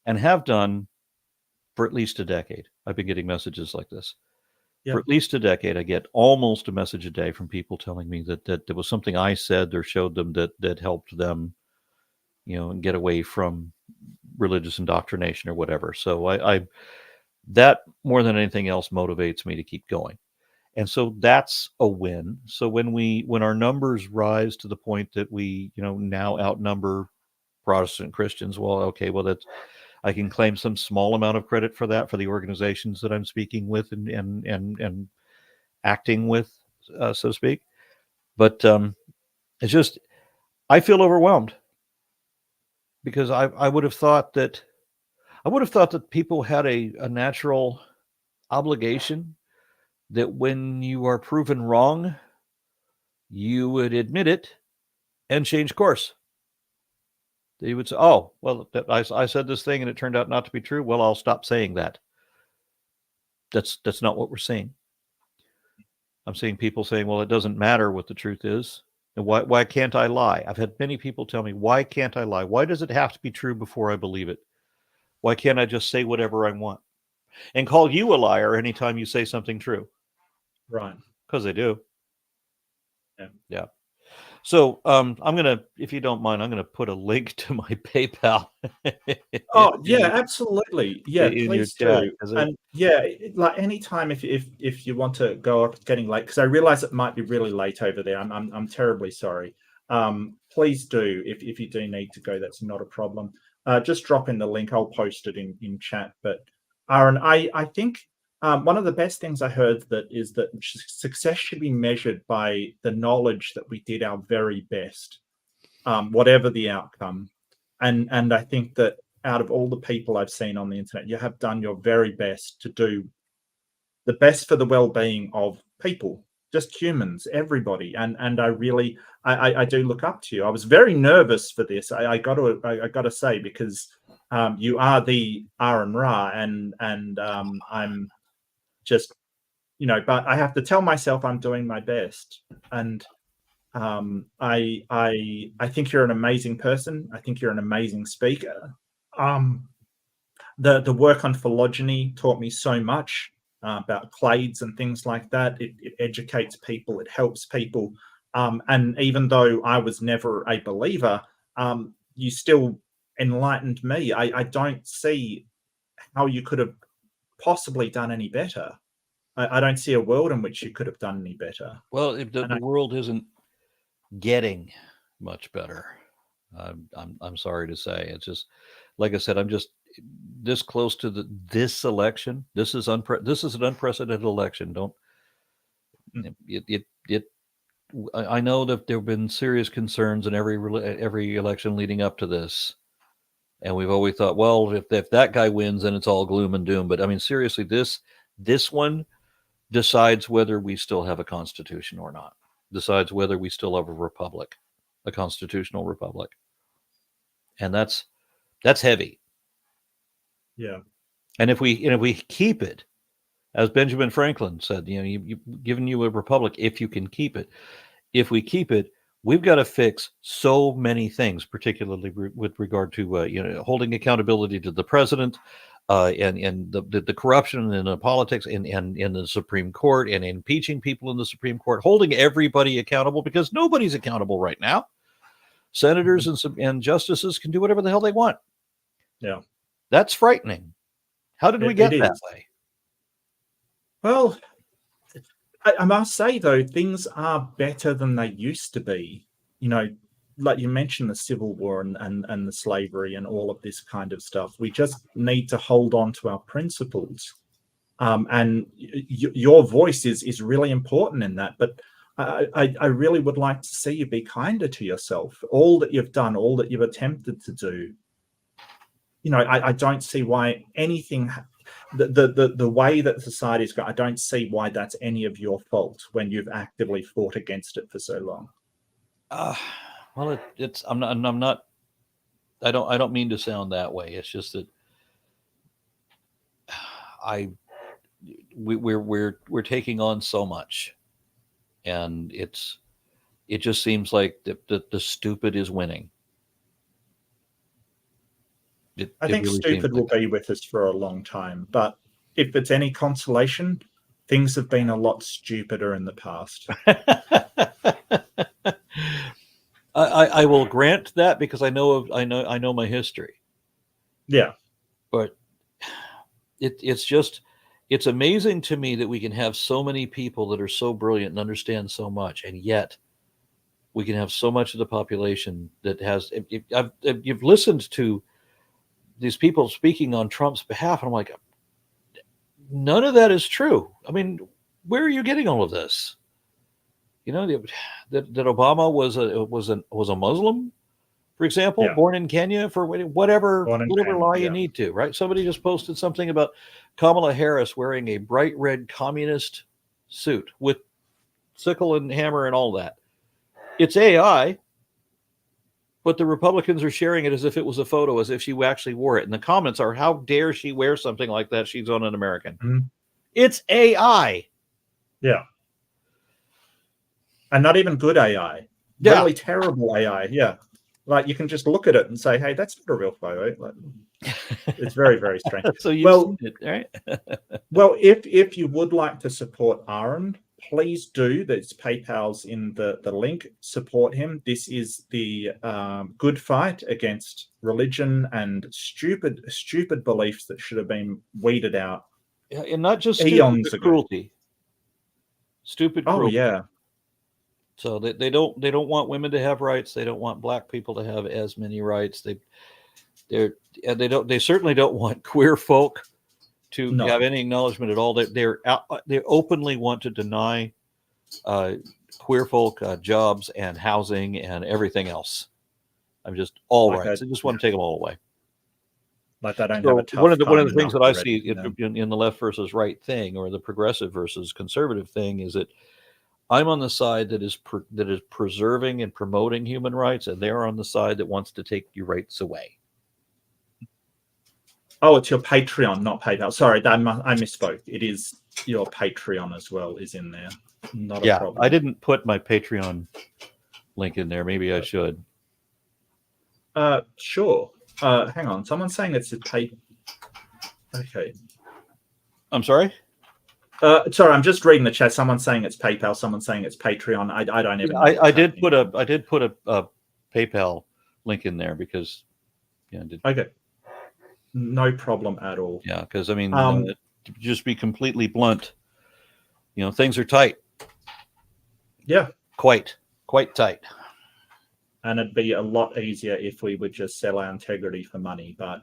and have done for at least a decade. I've been getting messages like this. Yeah. For at least a decade, I get almost a message a day from people telling me that there was something I said or showed them that helped them, get away from religious indoctrination or whatever. So I that more than anything else motivates me to keep going. And so that's a win. So when our numbers rise to the point that we, now outnumber Protestant Christians, well, that's, I can claim some small amount of credit for that, for the organizations that I'm speaking with and acting with, so to speak. But it's just, I feel overwhelmed, because I would have thought that people had a natural obligation that when you are proven wrong, you would admit it and change course. They would say, oh, well, I said this thing and it turned out not to be true. Well, I'll stop saying that. That's not what we're seeing. I'm seeing people saying, well, it doesn't matter what the truth is. And why can't I lie? I've had many people tell me, why can't I lie? Why does it have to be true before I believe it? Why can't I just say whatever I want and call you a liar anytime you say something true? Right. Because they do. Yeah. So I'm gonna, if you don't mind, I'm gonna put a link to my PayPal. Oh yeah, absolutely. Yeah, please do. And yeah, like anytime if you want to go up, getting late, because I realize it might be really late over there. I'm terribly sorry. Please do, if you do need to go, that's not a problem. Just drop in the link. I'll post it in chat. But Aaron, I think one of the best things I heard is that success should be measured by the knowledge that we did our very best, whatever the outcome. And I think that out of all the people I've seen on the internet, you have done your very best to do the best for the well-being of people, just humans, everybody. And I really, I do look up to you. I was very nervous for this. I got to say, because you are the Aron Ra, and I'm just, but I have to tell myself I'm doing my best. And I think you're an amazing person. I think you're an amazing speaker. The work on phylogeny taught me so much about clades and things like that. It educates people. It helps people. And even though I was never a believer, you still enlightened me. I don't see how you could have possibly done any better. I don't see a world in which you could have done any better. Well, if the world isn't getting much better, I'm sorry to say. It's just, like I said, I'm just this close to this election. This is an unprecedented election. I know that there have been serious concerns in every election leading up to this, and we've always thought, well, if that guy wins, then it's all gloom and doom. But I mean, seriously, this one decides whether we still have a constitution or not. decides whether we still have a republic, a constitutional republic. And that's heavy. Yeah. And if we keep it, as Benjamin Franklin said, you've given you a republic if you can keep it. If we keep it, we've got to fix so many things, particularly with regard to holding accountability to the president, and the corruption in the politics, and in the Supreme Court, and impeaching people in the Supreme Court, holding everybody accountable, because nobody's accountable right now. Senators and justices can do whatever the hell they want. Yeah, that's frightening. How did we get that way? Well, I must say, though, things are better than they used to be. Like you mentioned, the Civil War and the slavery and all of this kind of stuff. We just need to hold on to our principles. And your voice is really important in that. But I really would like to see you be kinder to yourself. All that you've done, all that you've attempted to do. I don't see why anything... The way that society's got, I don't see why that's any of your fault when you've actively fought against it for so long. Well, I'm not. I don't mean to sound that way. It's just that we're taking on so much, and it just seems like the stupid is winning. I think really stupid will be with us for a long time, but if it's any consolation, things have been a lot stupider in the past. I will grant that, because I know my history. Yeah, but it's amazing to me that we can have so many people that are so brilliant and understand so much, and yet we can have so much of the population that has. You've listened to these people speaking on Trump's behalf, and I'm like, none of that is true. I mean, where are you getting all of this? That Obama was a Muslim, for example, born in Kenya, for whatever lie you need to, right? Somebody just posted something about Kamala Harris wearing a bright red communist suit with sickle and hammer and all that. It's AI. But the Republicans are sharing it as if it was a photo, as if she actually wore it. And the comments are, how dare she wear something like that? She's on an American. Mm-hmm. It's AI. Yeah. And not even good AI. Yeah. Really terrible AI. Yeah. Like, you can just look at it and say, hey, that's not a real photo. Like, it's very, very strange. So you've seen it, right? Well, if you would like to support Aron, please do. There's PayPal's in the link. Support him. This is the good fight against religion and stupid beliefs that should have been weeded out. Yeah, and not just stupid cruelty. Stupid cruelty. Oh yeah. So they don't want women to have rights. They don't want black people to have as many rights. They certainly don't want queer folk to have any acknowledgement at all. They openly want to deny queer folk jobs and housing and everything else. I'm just all rights. I just want to take them all away. Like that. Have a tough one of the things that I see in the left versus right thing, or the progressive versus conservative thing, is that I'm on the side that is preserving and promoting human rights, and they're on the side that wants to take your rights away. Oh, it's your Patreon, not PayPal. Sorry, I misspoke. It is your Patreon as well is in there. Not a problem. I didn't put my Patreon link in there. Maybe I should. Sure. Hang on. Someone's saying it's a pay. Okay. I'm sorry? Sorry, I'm just reading the chat. Someone's saying it's PayPal. Someone's saying it's Patreon. I don't even know. I did put a PayPal link in there because Okay. No problem at all. Yeah, because I mean, to just be completely blunt, things are tight. Yeah, quite tight. And it'd be a lot easier if we would just sell our integrity for money, but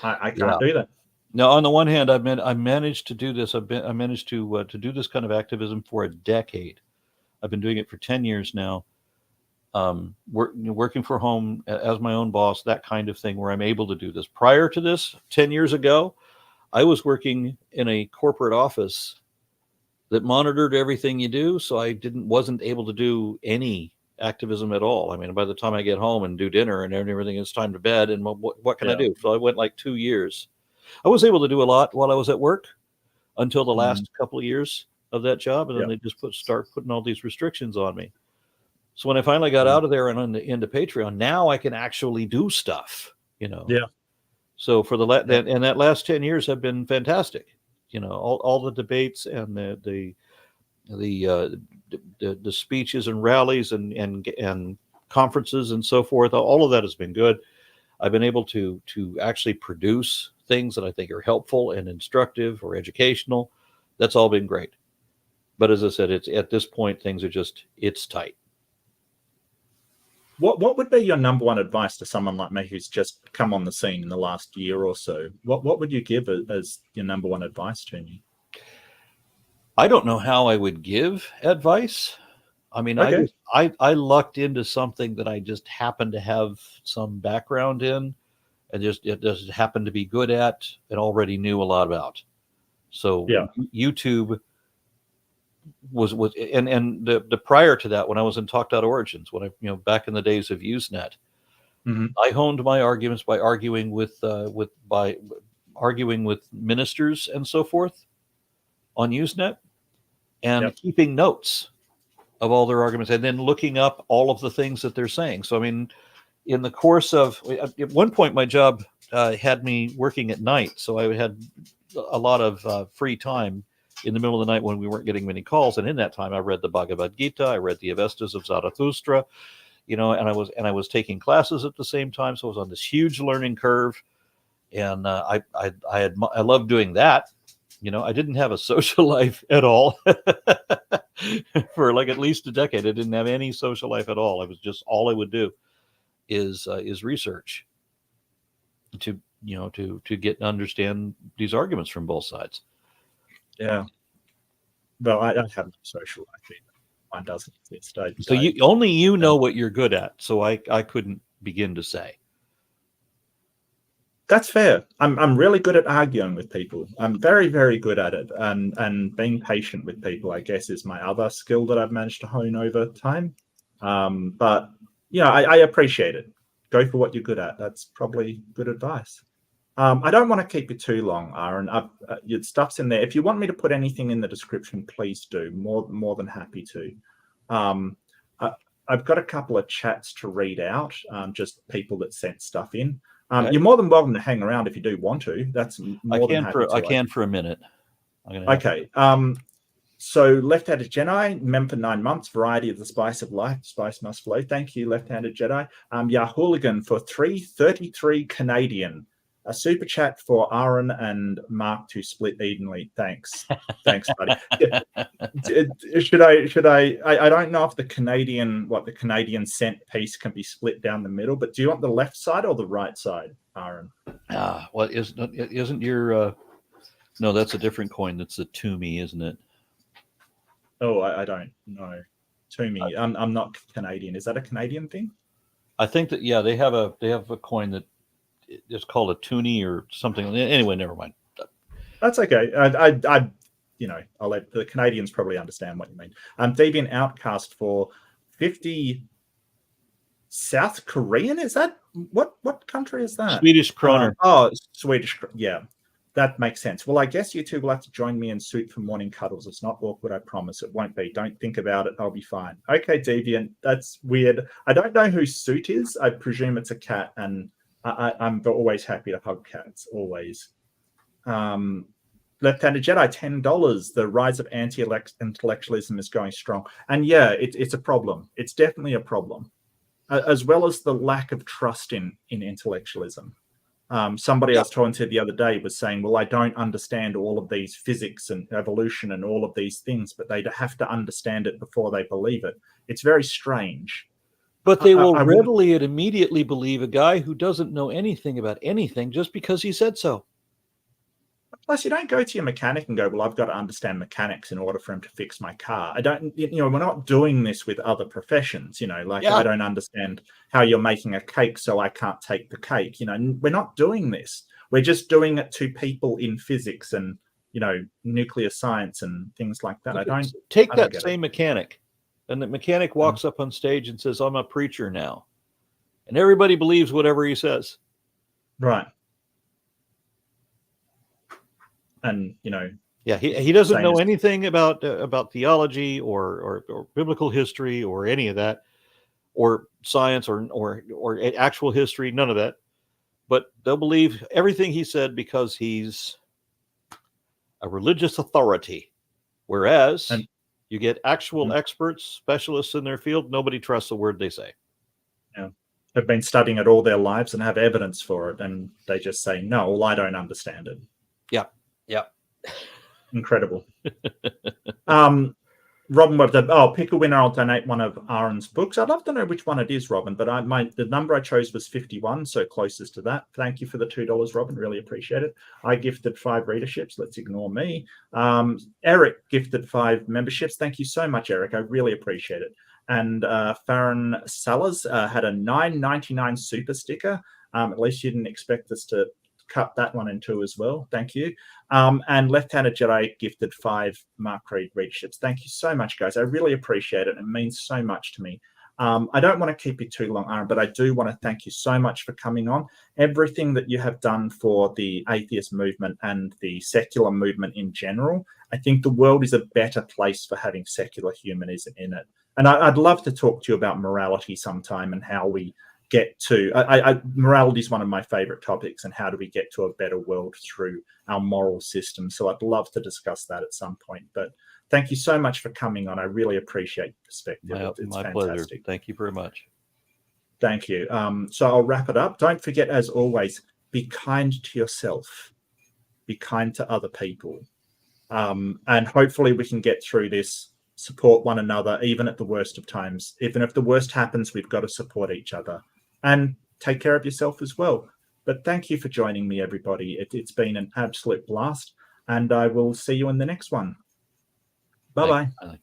I can't do that. Now, on the one hand, I managed to do this. I managed to do this kind of activism for a decade. I've been doing it for 10 years now. Working from home as my own boss, that kind of thing, where I'm able to do this. Prior to this, 10 years ago, I was working in a corporate office that monitored everything you do. So I wasn't able to do any activism at all. I mean, by the time I get home and do dinner and everything, it's time to bed. And what can I do? So I went like 2 years. I was able to do a lot while I was at work until the last couple of years of that job. And then they just start putting all these restrictions on me. So when I finally got out of there and into Patreon, now I can actually do stuff, Yeah. So for that last 10 years have been fantastic. All the debates and the speeches and rallies and conferences and so forth. All of that has been good. I've been able to actually produce things that I think are helpful and instructive or educational. That's all been great. But as I said, it's at this point, things are it's tight. What would be your number one advice to someone like me who's just come on the scene in the last year or so? What would you give as your number one advice to me? I don't know how I would give advice. I mean, okay. I lucked into something that I just happened to have some background in, and it just happened to be good at and already knew a lot about. So YouTube was and the prior to that, when I was in Talk.Origins, when I back in the days of Usenet, I honed my arguments by arguing with ministers and so forth on Usenet, and keeping notes of all their arguments, and then looking up all of the things that they're saying. So I mean, in the course of at one point, my job had me working at night, so I had a lot of free time in the middle of the night when we weren't getting many calls. And in that time, I read the Bhagavad Gita, I read the Avestas of Zarathustra, and I was taking classes at the same time. So I was on this huge learning curve, and I loved doing that. I didn't have a social life at all for like at least a decade. I didn't have any social life at all. I was just, all I would do is research to get and understand these arguments from both sides. Yeah. Well, I don't have a social life either. Mine doesn't exist. So you know what you're good at. So I couldn't begin to say. That's fair. I'm really good at arguing with people. I'm very, very good at it. And being patient with people, I guess, is my other skill that I've managed to hone over time. But I appreciate it. Go for what you're good at. That's probably good advice. I don't want to keep you too long, Aaron. Your stuff's in there. If you want me to put anything in the description, please do. More than happy to. I've got a couple of chats to read out, just people that sent stuff in. Okay. You're more than welcome to hang around if you do want to. That's more than happy to. I can for a minute. Okay. So Left-Handed Jedi, mem for 9 months, variety of the spice of life, spice must flow. Thank you, Left-Handed Jedi. Hooligan for 333 Canadian. A super chat for Aaron and Mark to split evenly. Thanks, buddy. Should I? I don't know if the Canadian cent piece can be split down the middle, but do you want the left side or the right side, Aaron? Well, isn't your? No, that's a different coin. That's a Toomey, isn't it? Oh, I don't know. Toomey. I'm not Canadian. Is that a Canadian thing? I think that they have a coin that. It's called a toonie or something. Anyway, never mind. That's okay. I'll let the Canadians probably understand what you mean. Deviant Outcast for 50 South Korean. Is that what country is that? Swedish kroner. Swedish. Yeah, that makes sense. Well, I guess you two will have to join me in suit for morning cuddles. It's not awkward, I promise. It won't be. Don't think about it. I'll be fine. Okay, Deviant. That's weird. I don't know who Suit is. I presume it's a cat, and I'm always happy to hug cats, always. Left-Handed Jedi, $10. The rise of anti-intellectualism is going strong. And it's a problem. It's definitely a problem, as well as the lack of trust in intellectualism. Somebody I was talking to the other day was saying, well, I don't understand all of these physics and evolution and all of these things, but they have to understand it before they believe it. It's very strange. But they will readily and immediately believe a guy who doesn't know anything about anything just because he said so. Plus, you don't go to your mechanic and go, well, I've got to understand mechanics in order for him to fix my car. We're not doing this with other professions, I don't understand how you're making a cake, so I can't take the cake. We're not doing this. We're just doing it to people in physics and, nuclear science and things like that. I don't take I don't that get same mechanic, and the mechanic walks up on stage and says, "I'm a preacher now," and everybody believes whatever he says. Right. And yeah, he doesn't know as- anything about theology or biblical history or any of that, or science or actual history, none of that. But they'll believe everything he said because he's a religious authority. Whereas you get actual experts, specialists in their field, nobody trusts a word they say. Yeah. Have been studying it all their lives and have evidence for it, and they just say, no, well, I don't understand it. Yeah. Yeah. Incredible. Robin, pick a winner. I'll donate one of Aron's books. I'd love to know which one it is, Robin, but the number I chose was 51, so closest to that. Thank you for the $2, Robin. Really appreciate it. I gifted 5 readerships. Let's ignore me. Eric gifted 5 memberships. Thank you so much, Eric. I really appreciate it. And Farron Sellers had a $9.99 super sticker. At least you didn't expect us to cut that one in 2 as well. Thank you. And Left-Handed Jedi gifted 5 Mark Reid readerships. Thank you so much, guys. I really appreciate it. It means so much to me. I don't want to keep you too long, Aron, but I do want to thank you so much for coming on. Everything that you have done for the atheist movement and the secular movement in general, I think the world is a better place for having secular humanism in it. And I'd love to talk to you about morality sometime and how we get to morality is one of my favorite topics, and how do we get to a better world through our moral system. So I'd love to discuss that at some point. But thank you so much for coming on. I really appreciate the perspective. It's my fantastic. pleasure. Thank you very much. Thank you. So I'll wrap it up. Don't forget, as always, be kind to yourself, be kind to other people, and hopefully we can get through this. Support one another, even at the worst of times. Even if the worst happens, we've got to support each other. And take care of yourself as well. But thank you for joining me, everybody. It's been an absolute blast, and I will see you in the next one. Bye-bye. Bye.